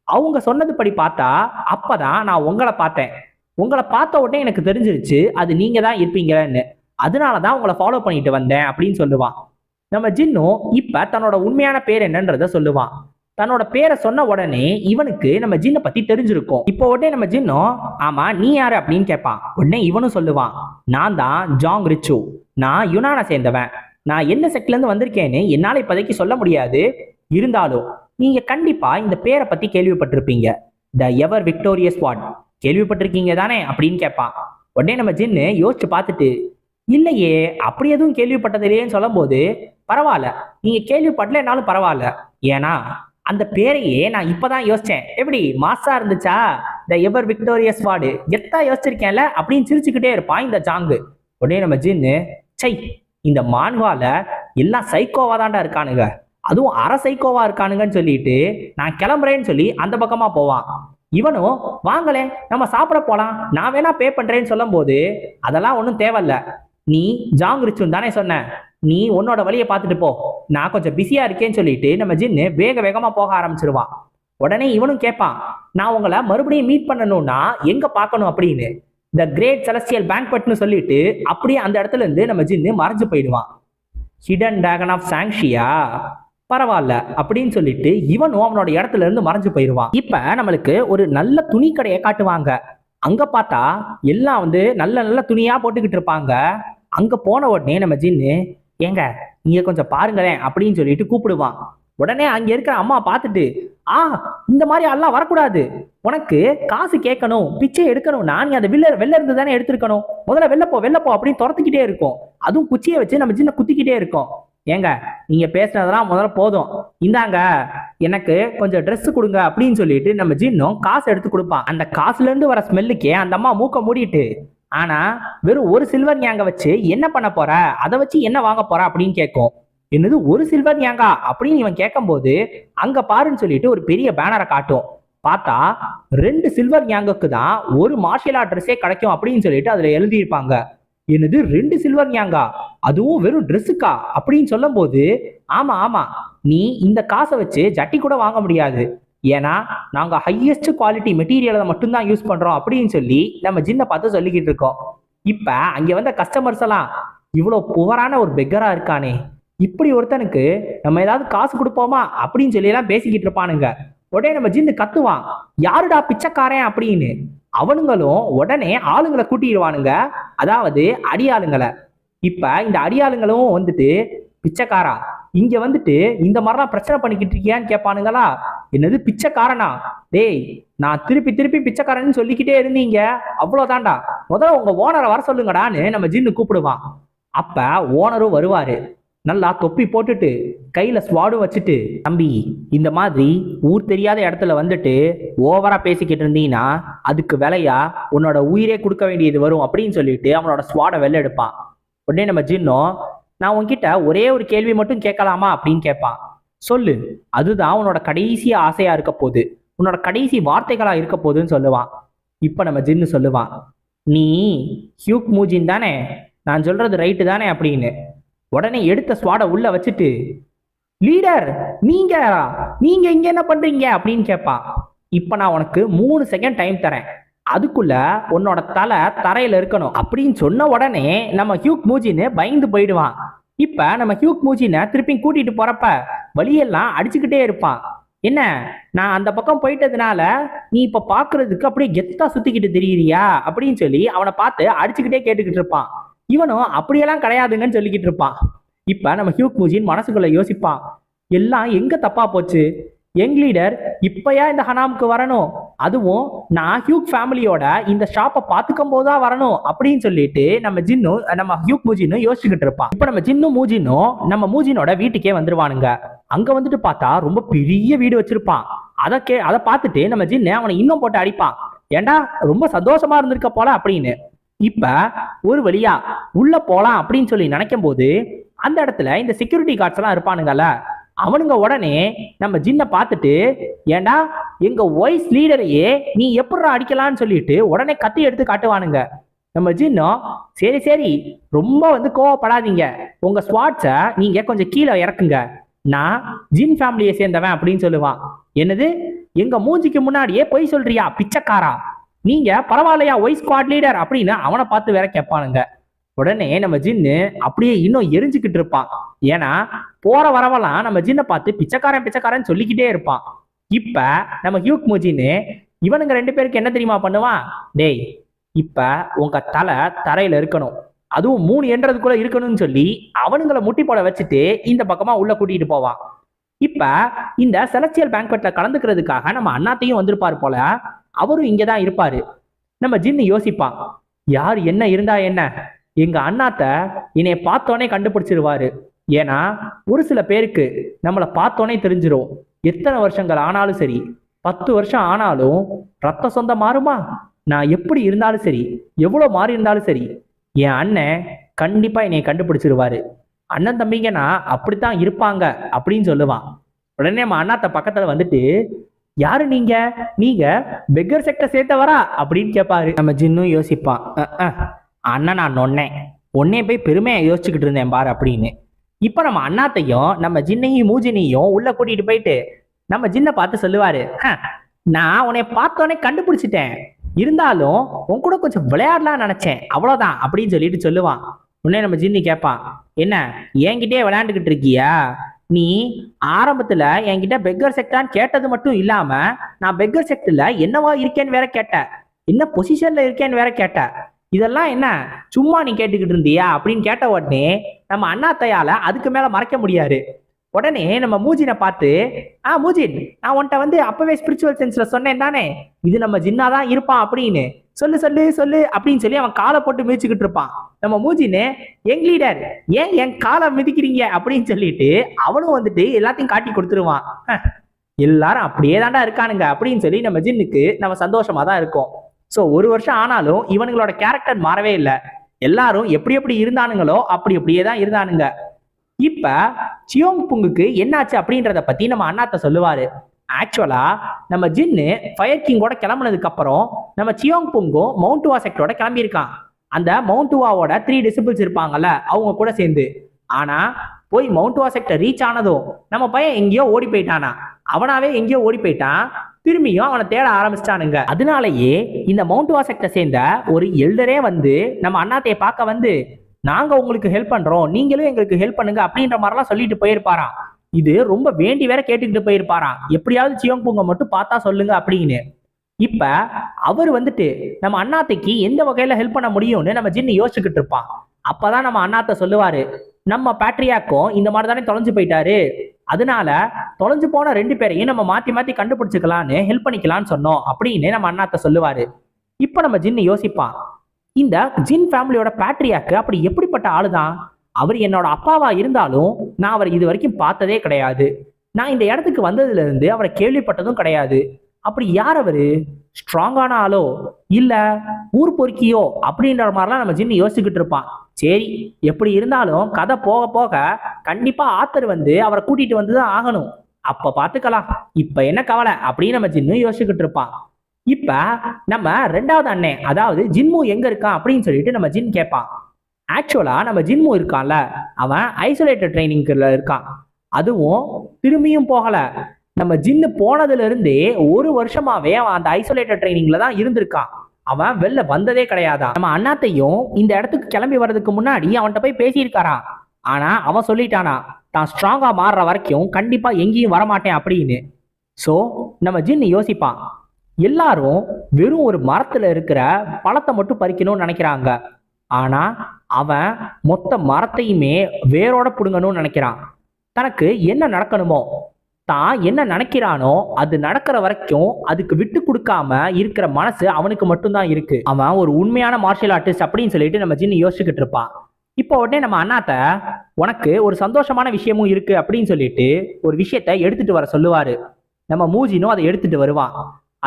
அவங்க சொன்னது படி பார்த்தா அப்பதான் நான் உங்களை பார்த்தேன். உங்களை பார்த்த உடனே எனக்கு தெரிஞ்சிருச்சு அது நீங்க தான் இருப்பீங்கன்னு. அதனாலதான் உங்களை ஃபாலோ பண்ணிட்டு வந்தேன் அப்படின்னு சொல்லுவான். நம்ம ஜின்னும் இப்ப தன்னோட உண்மையான பேர் என்னன்றத சொல்லுவான். தன்னோட பேரை சொன்ன உடனே இவனுக்கு நம்ம ஜின்னை பத்தி தெரிஞ்சிருக்கும். இப்போ உடனே நம்ம ஜின்னும், ஆமா நீ யாரு அப்படின்னு கேட்பான். உடனே இவனும் சொல்லுவான், நான் தான் ஜாங் ரிச்சு, நான் யுனானை சேர்ந்தவன். நான் என்ன செக்ட்ல இருந்து வந்திருக்கேன்னு என்னால இப்போதைக்கு சொல்ல முடியாது, இருந்தாலும் நீங்க கண்டிப்பா இந்த பேரை பத்தி கேள்விப்பட்டிருப்பீங்க, த எவர் விக்டோரியஸ் வார்ட். கேள்விப்பட்டிருக்கீங்க தானே அப்படின்னு கேட்பான். உடனே நம்ம ஜின்னு யோசிச்சு பார்த்துட்டு, இல்லையே அப்படி எதுவும் கேள்விப்பட்டதில்லையேன்னு சொல்லும் போது, பரவாயில்ல நீங்க கேள்விப்படலைன்னாலும் பரவாயில்ல, ஏன்னா அந்த பேரையே நான் இப்பதான் யோசிச்சேன். எப்படி மாசா இருந்துச்சா, த எவர் விக்டோரியஸ் வார்டு, எத்தா யோசிச்சிருக்கேன்ல அப்படின்னு சிரிச்சுக்கிட்டே இருப்பான் இந்த ஜாங்கு. உடனே நம்ம ஜின்னு, சை இந்த மான்வால எல்லாம் சைக்கோவா தாண்டா இருக்கானுங்க, அதுவும் அரை சைக்கோவா இருக்கானுங்கன்னு சொல்லிட்டு நான் கிளம்புறேன்னு சொல்லி அந்த பக்கமா போவான். இவனும், வாங்களே நம்ம சாப்பிட போலாம், நான் வேணா பே பண்றேன்னு சொல்லும் போது, அதெல்லாம் ஒன்றும் தேவையில்ல, நீ ஜாங் ரிச்சுன்னு தானே சொன்ன, நீ உன்னோட வழியை பார்த்துட்டு போ, நான் கொஞ்சம் பிஸியா இருக்கேன்னு சொல்லிட்டு நம்ம ஜின்னு வேக வேகமா போக ஆரம்பிச்சிருவான். உடனே இவனும் கேட்பான், நான் உங்களை மறுபடியும் மீட் பண்ணணும்னா எங்க பார்க்கணும் அப்படின்னு. த கிரேட் செலஸ்டியல் பேங்க்வெட்னு சொல்லிட்டு அப்படியே அந்த இடத்துல இருந்து நம்ம ஜின்னு மறைஞ்சு போயிடுவான். ஹிடன் டிராகன் ஆஃப் சாங்ஷியா, பரவாயில்ல அப்படின்னு சொல்லிட்டு இவனும் அவனோட இடத்துல இருந்து மறைஞ்சு போயிடுவான். இப்ப நம்மளுக்கு ஒரு நல்ல துணி கடையை காட்டுவாங்க. அங்க பார்த்தா எல்லாம் நல்ல நல்ல துணியா போட்டுக்கிட்டு இருப்பாங்க. அங்க போன உடனே நம்ம ஜின்னு, ஏங்க நீங்க கொஞ்சம் பாருங்களேன் அப்படின்னு சொல்லிட்டு கூப்பிடுவான். உடனே அங்க இருக்கிற அம்மா பார்த்துட்டு, இந்த மாதிரி எல்லாம் வரக்கூடாது, உனக்கு காசு கேட்கணும் பிச்சை எடுக்கணும்னா நீ அந்த வெளில இருந்து தானே எடுத்துருக்கணும், முதல்ல வெளில போ அப்படின்னு துரத்துக்கிட்டே இருக்கும். அதுவும் குச்சியை வச்சு நம்ம சின்ன குத்திக்கிட்டே இருக்கும். ஏங்க நீங்க பேசுனதெல்லாம் முதல்ல போதும், இந்தாங்க எனக்கு கொஞ்சம் ட்ரெஸ் கொடுங்க அப்படின்னு சொல்லிட்டு நம்ம ஜின்னும் காசு எடுத்து கொடுப்பான். அந்த காசுல இருந்து வர ஸ்மெல்லுக்கே அந்த அம்மா மூக்க மூடிட்டு, ஆனா வெறும் ஒரு சில்வர் ஞாங்க வச்சு என்ன பண்ண போற, அதை வச்சு என்ன வாங்க போற அப்படின்னு கேட்கும். என்னது ஒரு சில்வர் ஞாங்கா அப்படின்னு இவன் கேட்கும் போது, அங்க பாருன்னு சொல்லிட்டு ஒரு பெரிய பேனரை காட்டும். பார்த்தா 2 சில்வர் ஞாங்குக்கு தான் ஒரு மார்ஷியல் ஆர்ட் ட்ரெஸ்ஸே கிடைக்கும் அப்படின்னு சொல்லிட்டு அதுல எழுதியிருப்பாங்க. என்னது 2 சில்வர் ஞாங்கா, அதுவும் வெறும் ட்ரெஸ்ஸுக்கா அப்படின்னு சொல்லும் போது, ஆமா ஆமா நீ இந்த காசை வச்சு ஜட்டி கூட வாங்க முடியாது, ஏன்னா நாங்க ஹையஸ்ட் குவாலிட்டி மெட்டீரியலை மட்டும்தான் யூஸ் பண்றோம் அப்படின்னு சொல்லி நம்ம ஜின்னை பார்த்து சொல்லிக்கிட்டு இருக்கோம். இப்ப அங்க வந்த கஸ்டமர்ஸ் எல்லாம், இவ்வளவு புவரான ஒரு பெக்கரா இருக்கானே, இப்படி ஒருத்தனுக்கு நம்ம ஏதாவது காசு கொடுப்போமா அப்படின்னு சொல்லி எல்லாம் பேசிக்கிட்டு இருப்பானுங்க. உடனே நம்ம ஜின்னு கத்துவான், யாருடா பிச்சைக்காரன் அப்படின்னு. அவனுங்களும் உடனே ஆளுங்களை கூட்டிடுவானுங்க, அதாவது அடியாளுங்களை. இப்ப இந்த அடியாளுங்களும் பிச்சைக்காரா இங்க இந்த மாதிரிலாம் பிரச்சனை பண்ணிக்கிட்டு இருக்கியான்னு கேட்பானுங்களா. என்னது பிச்சைக்காரனா, டேய் நான் திருப்பி திருப்பி பிச்சைக்காரன்னு சொல்லிக்கிட்டே இருந்தீங்க, அவ்வளவுதான்டா, முதல்ல உங்க ஓனரை வர சொல்லுங்கடான்னு நம்ம ஜின்னு கூப்பிடுவான். அப்ப ஓனரும் வருவாரு, நல்லா தொப்பி போட்டுட்டு கையில ஸ்வாடும் வச்சுட்டு, தம்பி இந்த மாதிரி ஊர் தெரியாத இடத்துல ஓவரா பேசிக்கிட்டு இருந்தீங்கன்னா அதுக்கு விலையா உன்னோட உயிரே கொடுக்க வேண்டியது வரும் அப்படின்னு சொல்லிட்டு அவனோட ஸ்வாடை வெளில எடுப்பான். உடனே நம்ம ஜின்னும், நான் உன்கிட்ட ஒரே ஒரு கேள்வி மட்டும் கேட்கலாமா அப்படின்னு கேட்பான். சொல்லு, அதுதான் உன்னோட கடைசி ஆசையா இருக்க போகுது, உன்னோட கடைசி வார்த்தைகளா இருக்க போகுதுன்னு சொல்லுவான். இப்ப நம்ம ஜின்னு சொல்லுவான், நீ ஹியூக் மூஜின் தானே, நான் சொல்றது ரைட்டு தானே அப்படின்னு. உடனே எடுத்த ஸ்வாடை உள்ள வச்சுட்டு, லீடர் நீங்க இங்க என்ன பண்றீங்க அப்படின்னு கேட்பான். இப்ப நான் உனக்கு 3 செகண்ட் டைம் தரேன், அதுக்குள்ள உன்னோட தலை தரையில இருக்கணும் அப்படின்னு சொன்ன உடனே நம்ம ஹியூக் மூஜின்னு பயந்து போயிடுவான். இப்ப நம்ம ஹியூக் மூஜினை திருப்பி கூட்டிட்டு போறப்ப வழியெல்லாம் அடிச்சுக்கிட்டே இருப்பான். என்ன, நான் அந்த பக்கம் போயிட்டதுனால நீ இப்ப பாக்குறதுக்கு அப்படியே கெத்தா சுத்திக்கிட்டு திரியிறியா அப்படின்னு சொல்லி அவனை பார்த்து அடிச்சுக்கிட்டே கேட்டுக்கிட்டு இருப்பான். இவனும் அப்படியெல்லாம் கிடையாதுங்கன்னு சொல்லிக்கிட்டு இருப்பான். இப்ப நம்ம ஹியூக் மூஜின் மனசுக்குள்ள யோசிப்பான், எல்லாம் எங்க தப்பா போச்சு? யங் லீடர் இப்பயா இந்த ஹனாமுக்கு வரணும், அதுவும் நான் ஹியூக் ஃபேமிலியோட இந்த ஷாப்பை பார்த்துக்கும் போதுதான் வரணும் அப்படின்னு சொல்லிட்டு நம்ம ஹியூக் மூஜினும் யோசிச்சுக்கிட்டு இருப்பான். இப்ப நம்ம ஜின்னும் மூஜினும் நம்ம மூஜினோட வீட்டுக்கே வந்துருவானுங்க. அங்க வந்துட்டு பார்த்தா ரொம்ப பெரிய வீடு வச்சிருப்பான். அதை பார்த்துட்டு நம்ம ஜின்னு அவனை இன்னும் போட்டு அடிப்பான், ஏண்டா ரொம்ப சந்தோஷமா இருந்திருக்க போல அப்படின்னு. இப்ப ஒரு வழியா உள்ள போலாம் அப்படின்னு சொல்லி நினைக்கும் போது அந்த இடத்துல இந்த செக்யூரிட்டி கார்ட்ஸ் எல்லாம் இருப்பானுங்கல்ல, அவனுங்க உடனே நம்ம ஜின்னை பார்த்துட்டு, ஏண்டா எங்க வாய்ஸ் லீடரையே நீ எப்படா அடிக்கலான்னு சொல்லிட்டு உடனே கத்தி எடுத்து காட்டுவானுங்க. நம்ம ஜின்னும் சரி சரி ரொம்ப கோவப்படாதீங்க, உங்க ஸ்வாட்ஸை நீங்க கொஞ்சம் கீழே இறக்குங்க, நான் ஜின் ஃபேமிலியை சேர்ந்தவன் அப்படின்னு சொல்லுவான். என்னது, எங்க மூஞ்சிக்கு முன்னாடியே பொய் சொல்றியா பிச்சைக்காரா, நீங்க பரவாயில்லையா ஒய் ஸ்குவாட் லீடர் அப்படின்னு அவனை பார்த்து வேற கேட்பானுங்க. உடனே நம்ம ஜின்னு அப்படியே இன்னும் எரிஞ்சுக்கிட்டு இருப்பான். ஏன்னா போற வரவெல்லாம் நம்ம ஜின்னை பார்த்து பிச்சைக்காரன் பிச்சைக்காரன் சொல்லிக்கிட்டே இருப்பான். இப்ப நம்ம ஹியூக் மூஜின்னு இவனுங்க 2 பேருக்கு என்ன தெரியுமா பண்ணுவான், டேய் இப்ப உங்க தலை தரையில இருக்கணும், அதுவும் 3 என்றதுக்குள்ள இருக்கணும்னு சொல்லி அவனுங்களை முட்டி போட வச்சுட்டு இந்த பக்கமா உள்ள கூட்டிட்டு போவான். இப்ப இந்த செலஸ்டியல் பேங்க்வெட்ல கலந்துக்கிறதுக்காக நம்ம அண்ணாத்தையும் வந்திருப்பாரு போல, அவரும் இங்கதான் இருப்பாரு. நம்ம ஜின்னு யோசிப்பான், யார் என்ன இருந்தா என்ன, எங்க அண்ணாத்த என்னைய பார்த்தோன்னே கண்டுபிடிச்சிருவாரு. ஏன்னா ஒரு சில பேருக்கு நம்மளை பார்த்தோன்னே தெரிஞ்சிரும். எத்தனை வருஷங்கள் ஆனாலும் சரி, 10 வருஷம் ஆனாலும் ரத்த சொந்தம் மாறுமா? நான் எப்படி இருந்தாலும் சரி, எவ்வளவு மாறி இருந்தாலும் சரி, என் அண்ணன் கண்டிப்பா என்னைய கண்டுபிடிச்சிருவாரு. அண்ணன் தம்பிங்கன்னா அப்படித்தான் இருப்பாங்க அப்படின்னு சொல்லுவான். உடனே நம்ம அண்ணாத்த பக்கத்துல வந்துட்டு, யாரு நீங்க பெக்கர் செக்டர் சேர்த்தவரா அப்படின்னு கேட்பாரு. நம்ம ஜின்னும் யோசிப்பான், அண்ணன் நான் ஒன்னே போய் பெருமையை யோசிச்சுக்கிட்டு இருந்தேன் பாரு அப்படின்னு. இப்ப நம்ம அண்ணாத்தையும் நம்ம ஜின்னையும் மூஜினையும் உள்ள கூட்டிட்டு போயிட்டு நம்ம ஜின்னை பார்த்து சொல்லுவாரு, நான் உன்னை பார்த்தோன்னே கண்டுபிடிச்சிட்டேன், இருந்தாலும் உன் கூட கொஞ்சம் விளையாடலாம் நினைச்சேன், அவ்வளவுதான் அப்படின்னு சொல்லிட்டு சொல்லுவான். உடனே நம்ம ஜின்னி கேட்பான், என்ன என்கிட்டயே விளையாண்டுக்கிட்டு இருக்கியா? நீ ஆரம்பத்துல என்கிட்ட பெக்கர் செக்டான்னு கேட்டது மட்டும் இல்லாம நான் பெக்கர் செக்டர்ல என்னவா இருக்கேன்னு வேற கேட்ட, என்ன பொசிஷன்ல இருக்கேன்னு வேற கேட்ட, இதெல்லாம் என்ன சும்மா நீ கேட்டுக்கிட்டு இருந்தியா அப்படின்னு கேட்ட உடனே நம்ம அண்ணாத்தையால அதுக்கு மேல மறைக்க முடியாது. உடனே நம்ம மூஜினை பார்த்து, மூஜின் நான் உன்கிட்ட அப்பவே ஸ்பிரிச்சுவல் சென்ஸ்ல சொன்னேன் தானே, இது நம்ம ஜின்னாதான் இருப்பான் அப்படின்னு, சொல்லு சொல்லு சொல்லு அப்படின்னு சொல்லி அவன் காலை போட்டு மிதிச்சுக்கிட்டு இருப்பான். நம்ம மூஜின்னு, யங் லீடர் ஏன் என் காலை மிதிக்கிறீங்க அப்படின்னு சொல்லிட்டு அவனும் எல்லாத்தையும் காட்டி கொடுத்துருவான். எல்லாரும் அப்படியே தாண்டா இருக்கானுங்க அப்படின்னு சொல்லி நம்ம ஜின்னுக்கு நம்ம சந்தோஷமா தான் இருக்கும். ஸோ 1 வருஷம் ஆனாலும் இவனுங்களோட கேரக்டர் மாறவே இல்லை. எல்லாரும் எப்படி எப்படி இருந்தானுங்களோ அப்படி அப்படியே தான் இருந்தானுங்க. இப்ப சியோங் புங்குக்கு என்னாச்சு அப்படின்றத பத்தி நம்ம அண்ணாத்த சொல்லுவாரு. ஆக்சுவலா நம்ம ஜின்னு ஃபயர் கிங்கோட கிளம்புனதுக்கு அப்புறம் நம்ம சியோங் புங்கும் மவுண்ட் வா செக்டரோட கிளம்பியிருக்கான். அந்த மவுண்ட் வாவோட 3 டிசிபிள்ஸ் இருப்பாங்கல்ல, அவங்க கூட சேர்ந்து. ஆனா போய் மவுண்ட் வா செக்டர் ரீச் ஆனதும் நம்ம பையன் எங்கேயோ ஓடி போயிட்டானா, அவனாவே எங்கேயோ ஓடி போயிட்டான். திரும்பியும் அவனை தேட ஆரம்பிச்சிட்டானுங்க. அதனாலேயே இந்த மவுண்ட் வா செக்டரை சேர்ந்த ஒரு எல்டரே நம்ம அண்ணாத்தைய பார்க்க நாங்க உங்களுக்கு ஹெல்ப் பண்றோம், நீங்களும் எங்களுக்கு ஹெல்ப் பண்ணுங்க அப்படின்ற மாதிரிலாம் சொல்லிட்டு போயிருப்பாராம். இது ரொம்ப வேண்டி வேற கேட்டுக்கிட்டு போயிருப்பாராம், எப்படியாவது சியோங் புங்க மட்டும் பார்த்தா சொல்லுங்க அப்படின்னு. இப்ப அவர் நம்ம அண்ணாத்தைக்கு எந்த வகையில ஹெல்ப் பண்ண முடியும்னு நம்ம ஜின்னு யோசிச்சுக்கிட்டு இருப்பான். அப்பதான் நம்ம அண்ணாத்த சொல்லுவாரு, நம்ம பேட்ரியாக்கும் இந்த மாதிரி தானே தொலைஞ்சு போயிட்டாரு, அதனால தொலைஞ்சு போன 2 பேரையும் நம்ம மாத்தி மாத்தி கண்டுபிடிச்சுக்கலான்னு ஹெல்ப் பண்ணிக்கலாம்னு சொன்னோம் அப்படின்னு நம்ம அண்ணாத்த சொல்லுவாரு. இப்ப நம்ம ஜின்னு யோசிப்பான், இந்த ஜின் ஃபேமிலியோட பேட்ரியாக்கு அப்படி எப்படிப்பட்ட ஆளுதான்? அவர் என்னோட அப்பாவா இருந்தாலும் நான் அவரை இது வரைக்கும் பார்த்ததே கிடையாது, நான் இந்த இடத்துக்கு வந்ததுல இருந்து அவரை கேள்விப்பட்டதும் கிடையாது. அப்படி யார் அவரு? ஸ்ட்ராங்கான ஆளோ இல்ல ஊர் பொறுக்கியோ அப்படின்ற மாதிரிலாம் நம்ம ஜின்னு யோசிச்சுக்கிட்டு இருப்பான். சரி, எப்படி இருந்தாலும் கதை போக போக கண்டிப்பா ஆத்தர் அவரை கூட்டிட்டு வந்துதான் ஆகணும், அப்ப பாத்துக்கலாம், இப்ப என்ன கவலை அப்படின்னு நம்ம ஜின்னு யோசிச்சுக்கிட்டு இருப்பான். இப்ப நம்ம 2வது அண்ணன் அதாவது ஜின்மு எங்க இருக்கான் அப்படின்னு சொல்லிட்டு நம்ம ஜின் கேட்பான். ஆக்சுவலா நம்ம ஜின்மு இருக்கான்ல, அவன் ஐசோலேட்டட் ட்ரைனிங்ல இருக்கான். அதுவும் திரும்பியும் போகல, நம்ம ஜின்னு போனதுல இருந்தே 1 வருஷமாவே அவன் அந்த ஐசோலேட்டட் ட்ரைனிங்ல தான் இருந்திருக்கான். அவன் வெளில வந்ததே கிடையாதான். நம்ம அண்ணாத்தையும் இந்த இடத்துக்கு கிளம்பி வர்றதுக்கு முன்னாடி அவன்கிட்ட போய் பேசியிருக்காரான். ஆனா அவன் சொல்லிட்டானா, தான் ஸ்ட்ராங்கா மாறுற வரைக்கும் கண்டிப்பா எங்கேயும் வரமாட்டேன் அப்படின்னு. சோ நம்ம ஜின்னு யோசிப்பான், எல்லாரும் வெறும் ஒரு மரத்துல இருக்கிற பழத்தை மட்டும் பறிக்கணும்னு நினைக்கிறாங்க, ஆனா அவன் மொத்த மரத்தையுமே வேரோட புடுங்கணும்னு நினைக்கிறான். தனக்கு என்ன நடக்கணுமோ, தான் என்ன நினைக்கிறானோ அது நடக்கிற வரைக்கும் அதுக்கு விட்டு கொடுக்காம இருக்கிற மனசு அவனுக்கு மட்டும்தான் இருக்கு. அவன் ஒரு உண்மையான மார்ஷியல் ஆர்டிஸ்ட் அப்படின்னு சொல்லிட்டு நம்ம ஜின்னு யோசிச்சுக்கிட்டு இருப்பான். இப்போ உடனே நம்ம அண்ணாத்த உனக்கு ஒரு சந்தோஷமான விஷயமும் இருக்கு அப்படின்னு சொல்லிட்டு ஒரு விஷயத்த எடுத்துட்டு வர சொல்லுவாரு. நம்ம மூஜினும் அதை எடுத்துட்டு வருவான்.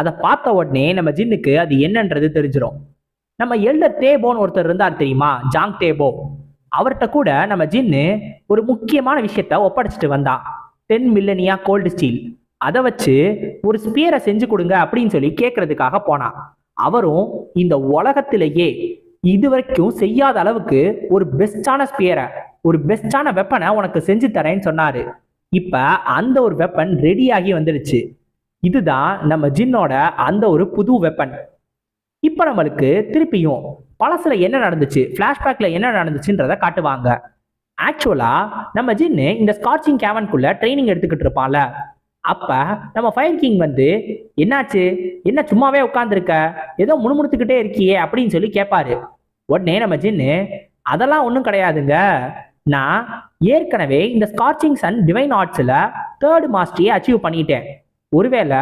அதை பார்த்த உடனே நம்ம ஜின்னுக்கு அது என்னன்றது தெரிஞ்சிடும். நம்ம எல்டர் தேபோன்னு ஒருத்தர் இருந்தார் தெரியுமா, ஜாங் தேபோ. அவர்கிட்ட கூட நம்ம ஜின்னு ஒரு முக்கியமான விஷயத்த ஒப்படைச்சிட்டு வந்தான். 10 மில்லினியா கோல்டு ஸ்டீல். அதை வச்சு ஒரு ஸ்பியரை செஞ்சு கொடுங்க அப்படின்னு சொல்லி கேட்கறதுக்காக போனான். அவரும் இந்த உலகத்திலேயே இதுவரைக்கும் செய்யாத அளவுக்கு ஒரு பெஸ்டான ஸ்பியரை, ஒரு பெஸ்டான வெப்பனை உனக்கு செஞ்சு தரேன்னு சொன்னாரு. இப்ப அந்த ஒரு வெப்பன் ரெடியாகி வந்துடுச்சு. இதுதான் நம்ம ஜின்னோட அந்த ஒரு புது வெப்பன். இப்ப நம்மளுக்கு திருப்பியும் பழசுல என்ன நடந்துச்சு, பிளாஷ்பேக்ல என்ன நடந்துச்சுன்றத காட்டுவாங்க. ஆக்சுவலா நம்ம ஜின்னு இந்த ஸ்காட்சிங் கேவனுக்குள்ள ட்ரைனிங் எடுத்துக்கிட்டு இருப்பான்ல. அப்ப நம்ம ஃபயர் கிங் வந்து, என்னாச்சு, என்ன சும்மாவே உட்காந்துருக்க, ஏதோ முணுமுணுத்துக்கிட்டே இருக்கியே அப்படின்னு சொல்லி கேட்பாரு. உடனே நம்ம ஜின்னு, அதெல்லாம் ஒன்றும் கிடையாதுங்க, நான் ஏற்கனவே இந்த ஸ்காட்சிங் சன் டிவைன் ஆர்ட்ஸ்ல 3rd மாஸ்டரியை அச்சீவ் பண்ணிட்டேன். ஒருவேளை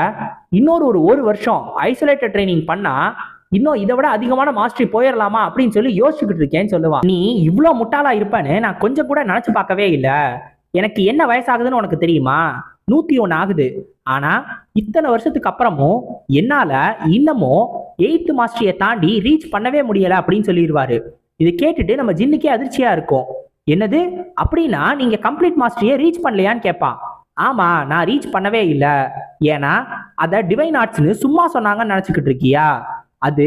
இன்னொரு ஒரு வருஷம் ஐசோலேட்டட் ட்ரைனிங் பண்ணா இன்னும் இதை விட அதிகமான மாஸ்டரி போயிடலாமா அப்படின்னு சொல்லி யோசிச்சுக்கிட்டு இருக்கேன்னு சொல்லுவான். நீ இவ்வளோ முட்டாளா இருப்பேன்னு நான் கொஞ்சம் கூட நினைச்சு பார்க்கவே இல்லை. எனக்கு என்ன வயசாகுதுன்னு உனக்கு தெரியுமா? 101 ஆகுது. ஆனா இத்தனை வருஷத்துக்கு அப்புறமும் என்னால இன்னமும் 8th மாஸ்டரியை தாண்டி ரீச் பண்ணவே முடியல அப்படின்னு சொல்லிடுவாரு. இது கேட்டுட்டு நம்ம ஜின்னுக்கே அதிர்ச்சியா இருக்கும். என்னது, அப்படின்னா நீங்க கம்ப்ளீட் மாஸ்டரியை ரீச் பண்ணலையான்னு கேட்பான். ஆமா, நான் ரீச் பண்ணவே இல்லை. ஏன்னா அதை டிவைன் ஆர்ட்ஸ்னு சும்மா சொன்னாங்கன்னு நினைச்சுக்கிட்டு இருக்கியா? அது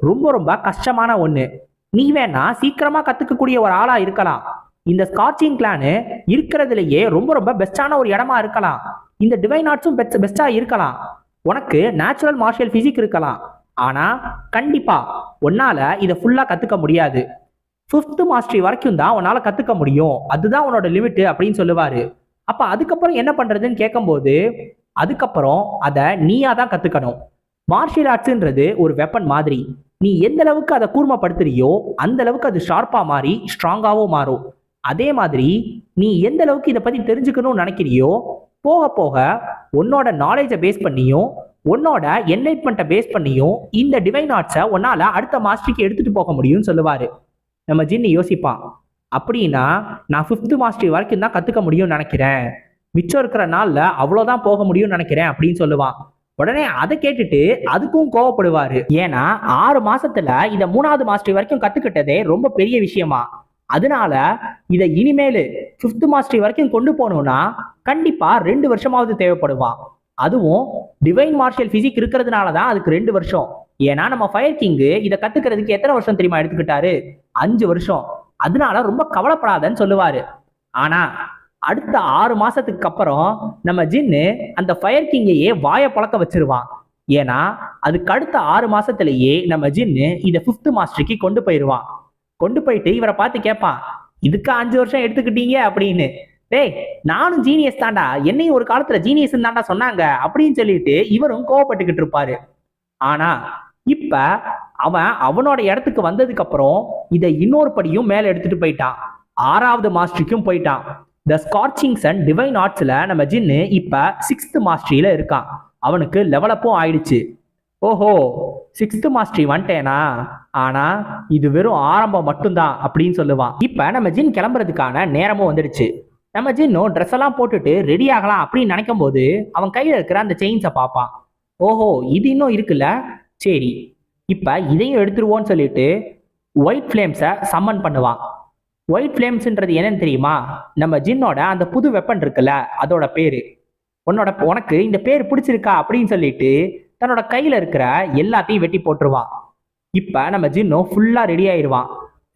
ரொம்ப ரொம்ப கஷ்டமான ஒண்ணு. நீ வேணா சீக்கிரமா கத்துக்கக்கூடிய ஒரு ஆளா இருக்கலாம். இந்த ஸ்காட்சிங் கிளானு இருக்கிறதுலயே ரொம்ப ரொம்ப பெஸ்டான ஒரு இடமா இருக்கலாம். இந்த டிவைன் ஆர்ட்ஸும் பெஸ்டா இருக்கலாம். உனக்கு நேச்சுரல் மார்ஷியல் பிசிக் இருக்கலாம். ஆனா கண்டிப்பா உன்னால இதை ஃபுல்லா கத்துக்க முடியாது. 5th மாஸ்டரி வரைக்கும் தான் உன்னால கத்துக்க முடியும். அதுதான் உன்னோட லிமிட் அப்படின்னு சொல்லுவாரு. அப்ப அதுக்கப்புறம் என்ன பண்றதுன்னு கேட்கும்போது, அதுக்கப்புறம் அதை நீயா தான் கத்துக்கணும். மார்ஷியல் ஆர்ட்ஸ்ன்றது ஒரு வெப்பன் மாதிரி. நீ எந்த அளவுக்கு அதை கூர்மைப்படுத்துறியோ அந்த அளவுக்கு அது ஷார்ப்பா மாறி ஸ்ட்ராங்காகவும் மாறும். அதே மாதிரி நீ எந்த அளவுக்கு இதை பத்தி தெரிஞ்சுக்கணும்னு நினைக்கிறியோ, போக போக உன்னோட நாலேஜை பேஸ் பண்ணியும் உன்னோட என்லைட்மெண்ட்டை பேஸ் பண்ணியும் இந்த டிவைன் ஆர்ட்ஸை உன்னால அடுத்த மாஸ்டரிக்கு எடுத்துட்டு போக முடியும்னு சொல்லுவாரு. நம்ம ஜின்னு யோசிப்பான். அப்படின்னா நான் 5th மாஸ்டரி வரைக்கும் தான் கத்துக்க முடியும்னு நினைக்கிறேன், மிச்சம் இருக்கிற நாள்ல அவ்வளோதான் போக முடியும்னு நினைக்கிறேன் அப்படின்னு சொல்லுவான். உடனே அதை கேட்டுட்டு அதுக்கும் கோவப்படுவாரு. ஏன்னா 6 மாசத்துல இதை 3வது மாஸ்டரி வரைக்கும் கத்துக்கிட்டதே ரொம்ப பெரிய விஷயமா. அதனால இதை இனிமேல் 5th மாஸ்டரி வரைக்கும் கொண்டு போகணும்னா கண்டிப்பா 2 வருஷமாவது தேவைப்படுவான். அதுவும் டிவைன் மார்ஷியல் பிசிக் இருக்கிறதுனால தான் அதுக்கு 2 வருஷம். ஏன்னா நம்ம ஃபயர் கிங் இதை கத்துக்கிறதுக்கு எத்தனை வருஷம் தெரியுமா எடுத்துக்கிட்டாரு? 5 வருஷம். அதனால ரொம்ப கவலைப்படாதன்னு சொல்லுவாரு. ஆனா அடுத்த 6 மாசத்துக்கு அப்புறம் நம்ம ஜின்னு அந்த ஃபயர் கிங்கையே வாயை பழக்க வச்சிருவான். ஏன்னா அதுக்கு அடுத்த 6 மாசத்திலேயே நம்ம ஜின்னு இதை 5th மாஸ்டரிக்கு கொண்டு போயிடுவான். கொண்டு போயிட்டு இவரை பார்த்து கேட்பான், இதுக்கு 5 வருஷம் எடுத்துக்கிட்டீங்க அப்படின்னு. டேய், நானும் ஜீனியஸ் தாண்டா, என்னையும் ஒரு காலத்துல ஜீனியஸ் தாண்டா சொன்னாங்க அப்படின்னு சொல்லிட்டு இவரும் கோவப்பட்டுக்கிட்டு இருப்பாரு. ஆனா இப்ப அவன் அவனோட இடத்துக்கு வந்ததுக்கு அப்புறம் இதை இன்னொரு படியும் மேல எடுத்துட்டு போயிட்டான். 6வது மாஸ்டரிக்கும் போயிட்டான். த ஸ்காட்சிங் சன் டிவைன் ஆர்ட்ஸ்ல நம்ம ஜின்னு இப்ப 6th மாஸ்டரியில இருக்கான். அவனுக்கு லெவலப்பும் ஆயிடுச்சு. ஓஹோ, 6th மாஸ்டரி வந்துட்டேனா? ஆனா இது வெறும் ஆரம்பம் மட்டும்தான் அப்படின்னு சொல்லுவான். இப்ப நம்ம ஜின் கிளம்புறதுக்கான நேரமும் வந்துடுச்சு. நம்ம ஜின்னும் ட்ரெஸ் எல்லாம் போட்டுட்டு ரெடி ஆகலாம் அப்படின்னு நினைக்கும் போது அவன் கையில இருக்கிற அந்த செயின்ஸை பார்ப்பான். ஓஹோ, இது இன்னும் இருக்குல்ல, சரி இப்ப இதையும் எடுத்துருவோன்னு சொல்லிட்டு ஒயிட் ஃபிளேம்ஸை சம்மன் பண்ணுவான். ஒயிட் ஃபிளேம்ஸ்ன்றது என்னன்னு தெரியுமா? நம்ம ஜின்னோட அந்த புது வெப்பன் இருக்குல்ல, அதோட பேரு. உனக்கு இந்த பேர் பிடிச்சிருக்கா அப்படின்னு சொல்லிட்டு தன்னோட கையில இருக்கிற எல்லாத்தையும் வெட்டி போட்டுருவான். இப்ப நம்ம ஜின்னும் ஃபுல்லா ரெடி ஆயிடுவான்.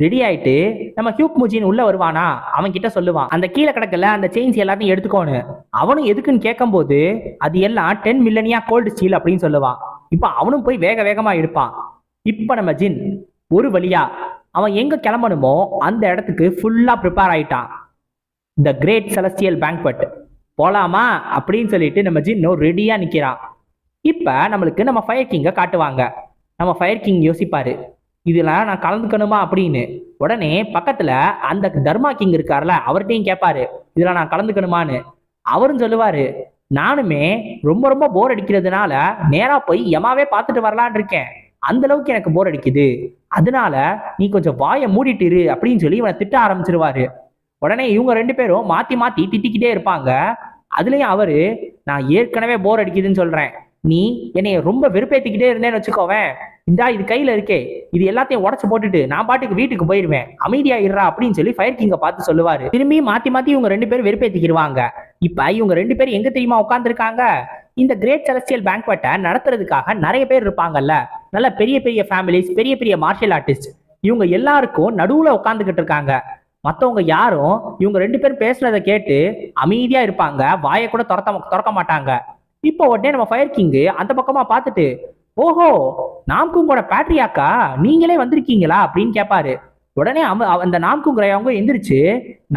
ரெடி ஆயிட்டு நம்ம ஹியூக் முஜின் உள்ள வருவானா, அவன் கிட்ட சொல்லுவான், அந்த கீழே கிடக்கல அந்த செயின்ஸ் எல்லாத்தையும் எடுத்துக்கோன்னு. அவனும் எதுக்குன்னு கேட்கும் போது அது எல்லாம் 10 மில்லினியா கோல்டு ஸ்டீல் அப்படின்னு சொல்லுவான். இப்ப அவனும் போய் வேக வேகமா எடுப்பான். இப்ப நம்ம ஜின் ஒரு வழியா அவன் எங்க கிளம்பணுமோ அந்த இடத்துக்கு ஃபுல்லா ப்ரிப்பேர் ஆயிட்டான். த கிரேட் செலஸ்டியல் பேங்க்வெட் போலாமா அப்படின்னு சொல்லிட்டு நம்ம ஜின்னும் ரெடியா நிக்கிறான். இப்ப நம்மளுக்கு நம்ம ஃபயர் கிங்கை காட்டுவாங்க. நம்ம ஃபயர் கிங் யோசிப்பாரு, இதுல நான் கலந்துக்கணுமா அப்படின்னு. உடனே பக்கத்துல அந்த தர்மா கிங் இருக்காருல, அவர்கிட்டையும் கேட்பாரு, இதுல நான் கலந்துக்கணுமான்னு. அவரும் சொல்லுவாரு, நானுமே ரொம்ப ரொம்ப போர் அடிக்கிறதுனால நேரா போய் யமாவே பார்த்துட்டு வரலான் இருக்கேன். அந்த அளவுக்கு எனக்கு போர் அடிக்குது. அதனால நீ கொஞ்சம் வாயை மூடிட்டு இரு அப்படின்னு சொல்லி இவனை திட்ட ஆரம்பிச்சிருவாரு. உடனே இவங்க ரெண்டு பேரும் மாத்தி மாத்தி திட்டிக்கிட்டே இருப்பாங்க. அதுலயும் அவரு, நான் ஏற்கனவே போர் அடிக்குதுன்னு சொல்றேன், நீ என்னைய ரொம்ப வெறுப்பேத்திக்கிட்டே இருந்தேன்னு வச்சுக்கோவேன், இந்தா இது கையில இருக்கே, இது எல்லாத்தையும் உடச்சு போட்டுட்டு நான் பாட்டுக்கு வீட்டுக்கு போயிருவேன், அமைதியா இருறா அப்படின்னு சொல்லி ஃபயர் கிங்க பார்த்து சொல்லுவாரு. திரும்பி மாத்தி மாத்தி இவங்க ரெண்டு பேரும் வெறுப்பேத்திக்கிடுவாங்க. இப்ப இவங்க ரெண்டு பேரும் எங்க தெரியுமா உட்காந்துருக்காங்க? இந்த கிரேட் செலஸ்டியல் பேங்க்வெட்டை நடத்துறதுக்காக நிறைய பேர் இருப்பாங்கல்ல, நல்ல பெரிய பெரிய ஃபேமிலிஸ், பெரிய பெரிய மார்ஷியல் ஆர்டிஸ்ட், இவங்க எல்லாருக்கும் நடுவுல உட்காந்துக்கிட்டு இருக்காங்க. மத்தவங்க யாரும் இவங்க ரெண்டு பேரும் பேசுறத கேட்டு அமைதியா இருப்பாங்க, வாயை கூட திறக்க மாட்டாங்க. இப்போ உடனே நம்ம ஃபயர் கிங் அந்த பக்கமா பார்த்துட்டு, ஓஹோ நாம்குங்கோட பேட்ரியாக்கா, நீங்களே வந்திருக்கீங்களா அப்படின்னு கேட்பாரு. உடனே அந்த நாம்குங் ரயாங்க எந்திரிச்சு,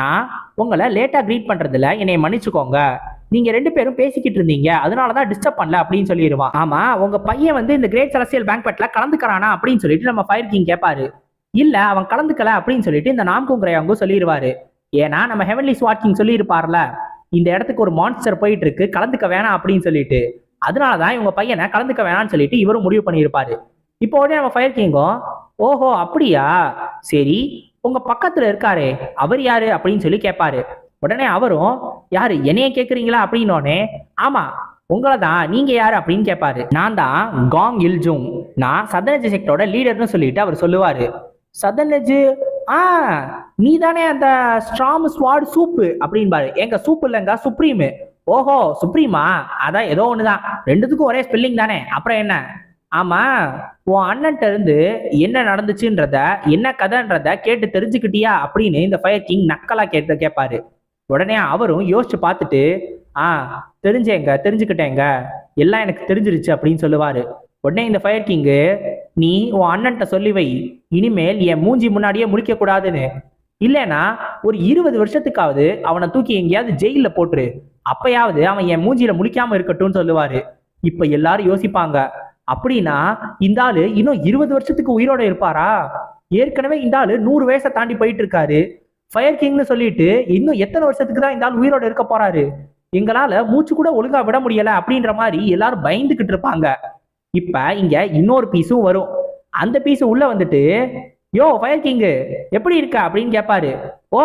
நான் உங்களை லேட்டா கிரீட் பண்றதுல என்னை மன்னிச்சுக்கோங்க, நீங்க ரெண்டு பேரும் பேசிக்கிட்டு இருந்தீங்க, அதனாலதான் டிஸ்டர்ப் பண்ணல அப்படின்னு சொல்லிடுவான். ஆமா, உங்க பையன் வந்து இந்த கிரேட் செலஸ்டியல் பேங்க்வெட்ல கலந்துக்கிறானா அப்படின்னு சொல்லிட்டு நம்ம ஃபயர் கிங் கேட்பாரு. இல்ல அவன் கலந்துக்கல அப்படின்னு சொல்லிட்டு இந்த நாம்குங் ரயாங்க சொல்லிடுவாரு. ஏன்னா நம்ம ஹெவன்லி ஸ்வாட் கிங் சொல்லியிருப்பார்ல, இந்த இடத்துக்கு ஒரு மான்ஸ்டர் போயிட்டு இருக்கு, கலந்துக்க வேணாம் அப்படின்னு சொல்லிட்டு, அதனாலதான் இவங்க பையனை கலந்துக்க வேணாம்னு சொல்லிட்டு இவரும் முடிவு பண்ணியிருப்பாரு. இப்போ உடனே நம்ம ஃபயர் கிங்கும், ஓஹோ அப்படியா, சரி உங்க பக்கத்துல இருக்காரு அவர் யாரு அப்படின்னு சொல்லி கேட்பாரு. உடனே அவரும், யாரு என்னைய கேக்குறீங்களா அப்படின்னோடனே, ஆமா உங்களை தான், நீங்க யாரு அப்படின்னு கேட்பாரு. நான் தான் காங் இல்ஜுங், நான் சதனஜ் செக்டரோட லீடர்னு சொல்லிட்டு அவர் சொல்லுவாரு. சதனஜ், நீ தானே அந்த ஸ்ட்ராம் ஸ்வாட் சூப்பு அப்படின்பாரு. எங்க சூப்பு இல்லைங்க சுப்ரீம். ஓஹோ சுப்ரீமா, அதான் ஏதோ ஒண்ணுதான், ரெண்டுத்துக்கும் ஒரே ஸ்பெல்லிங் தானே, அப்புறம் என்ன. ஆமா, உன் அண்ணன்ட்ட இருந்து என்ன நடந்துச்சுன்றத, என்ன கதைன்றத கேட்டு தெரிஞ்சுக்கிட்டியா அப்படின்னு இந்த ஃபயர் கிங் நக்கலா கேட்பாரு. உடனே அவரும் யோசிச்சு பார்த்துட்டு, தெரிஞ்சுக்கிட்டேங்க, எல்லாம் எனக்கு தெரிஞ்சிருச்சு அப்படின்னு சொல்லுவாரு. உடனே இந்த ஃபயர் கிங்கு, நீ உன் அண்ணன்ட்ட சொல்லி வை, இனிமேல் என் மூஞ்சி முன்னாடியே முடிக்க கூடாதுன்னு, இல்லைன்னா ஒரு 20 வருஷத்துக்காவது அவனை தூக்கி எங்கேயாவது ஜெயில போட்டுரு, அப்பயாவது அவன் என் மூஞ்சியில முடிக்காம இருக்கட்டும்னு சொல்லுவாரு. இப்ப எல்லாரும் யோசிப்பாங்க, அப்படின்னா இந்த ஆளு இன்னும் 20 வருஷத்துக்கு உயிரோட இருப்பாரா? ஏற்கனவே இந்த ஆளு 100 வயசை தாண்டி போயிட்டு இருக்காரு. ஃபயர் கிங்னு சொல்லிட்டு இன்னும் எத்தனை வருஷத்துக்கு தான் இந்த ஆள் உயிரோட இருக்க போறாரு? எங்களால மூச்சு கூட ஒழுங்கா விட முடியல அப்படின்ற மாதிரி எல்லாரும் பயந்துகிட்டு இருப்பாங்க. இப்ப இங்க இன்னொரு பீஸும் வரும். அந்த பீஸ் உள்ள வந்துட்டு, யோ ஃபயர் கிங் எப்படி இருக்க அப்படின்னு கேட்பாரு. ஓ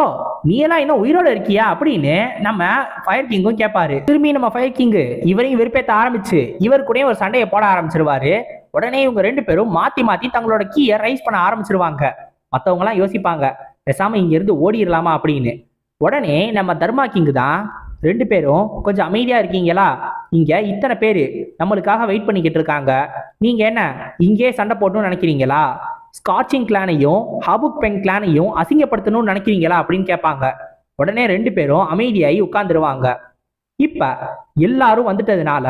நீ எல்லாம் இன்னும் உயிரோட இருக்கியா அப்படின்னு நம்ம ஃபயர் கிங்கும் கேட்பாரு. திரும்பி நம்ம ஃபயர் கிங் இவரையும் வெறுப்பேற்ற ஆரம்பிச்சு இவர் கூட ஒரு சண்டையை போட ஆரம்பிச்சிருவாரு. உடனே இவங்க ரெண்டு பேரும் மாத்தி மாத்தி தங்களோட கீயை ரைஸ் பண்ண ஆரம்பிச்சிருவாங்க. மற்றவங்க எல்லாம் யோசிப்பாங்க, பேசாம இங்க இருந்து ஓடிடலாமா அப்படின்னு. உடனே நம்ம தர்மா கிங் தான், ரெண்டு பேரும் கொஞ்சம் அமைதியா இருக்கீங்களா, இங்க இத்தனை பேரு நம்மளுக்காக வெயிட் பண்ணிக்கிட்டு இருக்காங்க, நீங்க என்ன இங்கே சண்டை போடணும்னு நினைக்கிறீங்களா, ஸ்காட்சிங் கிளானையும் ஹாபுக் பெங் கிளானையும் அசிங்கப்படுத்தணும்னு நினைக்கிறீங்களா அப்படின்னு கேட்பாங்க. உடனே ரெண்டு பேரும் அமைதியாகி உட்கார்ந்துருவாங்க. இப்ப எல்லாரும் வந்துட்டதுனால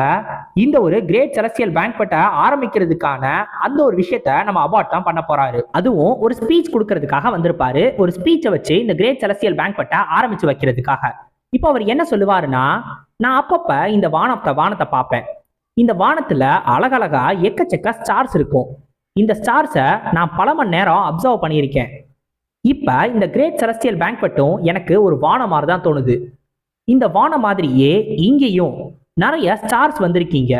இந்த ஒரு கிரேட் செலஸ்டியல் பேங்க்வெட்டை ஆரம்பிக்கிறதுக்கான அந்த ஒரு விஷயத்த நம்ம அவார்ட் தான் பண்ண போறாரு. அதுவும் ஒரு ஸ்பீச் கொடுக்கறதுக்காக வந்திருப்பாரு. ஒரு ஸ்பீச்சை வச்சு இந்த கிரேட் செலஸ்டியல் பேங்க்வெட்டை ஆரம்பிச்சு வைக்கிறதுக்காக. இப்போ அவர் என்ன சொல்லுவாருன்னா, நான் அப்பப்ப இந்த வானத்தை பார்ப்பேன். இந்த வானத்துல அழகழகா எக்கச்சக்க ஸ்டார்ஸ் இருக்கும். இந்த ஸ்டார்ஸை நான் பல மணி நேரம் அப்சர்வ் பண்ணியிருக்கேன். இப்ப இந்த கிரேட் செலஸ்டியல் பேங்க்வெட்டும் எனக்கு ஒரு வானம் மாதிரி தான் தோணுது. இந்த வானம் மாதிரியே இங்கேயும் நிறைய ஸ்டார்ஸ் வந்திருக்கீங்க.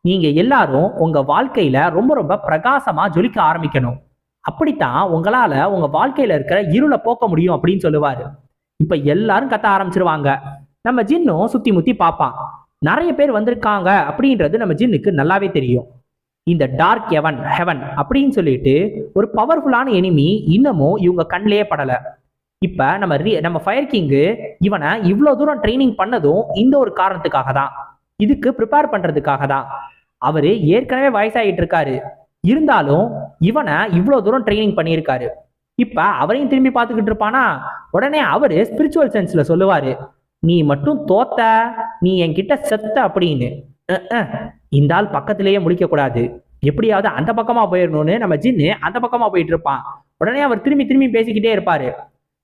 நீங்க எல்லாரும் உங்க வாழ்க்கையில ரொம்ப ரொம்ப பிரகாசமா ஜொலிக்க ஆரம்பிக்கணும். அப்படித்தான் உங்களால உங்க வாழ்க்கையில இருக்கிற இருளை போக்க முடியும் அப்படின்னு சொல்லுவாரு. இப்ப எல்லாரும் கத்த ஆரம்பிச்சிருவாங்க. நம்ம ஜின்னும் சுத்தி முத்தி பார்ப்பான். நிறைய பேர் வந்திருக்காங்க அப்படின்றது நம்ம ஜின்னுக்கு நல்லாவே தெரியும். இந்த டார்க் ஹெவன் அப்படின்னு சொல்லிட்டு ஒரு பவர்ஃபுல்லான எனிமி இன்னமும் இவங்க கண்ணிலேயே படல. இப்ப நம்ம ஃபயர் கிங் இவனை இவ்வளவு தூரம் ட்ரைனிங் பண்ணதும் இந்த ஒரு காரணத்துக்காக தான், இதுக்கு ப்ரிப்பேர் பண்றதுக்காக தான். அவரு ஏற்கனவே வயசாகிட்டு இருக்காரு, இருந்தாலும் இவனை இவ்வளவு தூரம் ட்ரைனிங் பண்ணியிருக்காரு. இப்ப அவரையும் திரும்பி பார்த்துக்கிட்டு இருப்பானா. உடனே அவரு ஸ்பிரிச்சுவல் சென்ஸ்ல சொல்லுவாரு, நீ மட்டும் தோத்த, நீ என்கிட்ட செத்த அப்படின்னு. இந்த ஆள் பக்கத்திலேயே முடிக்க கூடாது, எப்படியாவது அந்த பக்கமா போயிடணும்னு நம்ம ஜின்னு அந்த பக்கமா போயிட்டு இருப்பான். உடனே அவர் திரும்பி திரும்பி பேசிக்கிட்டே இருப்பாரு.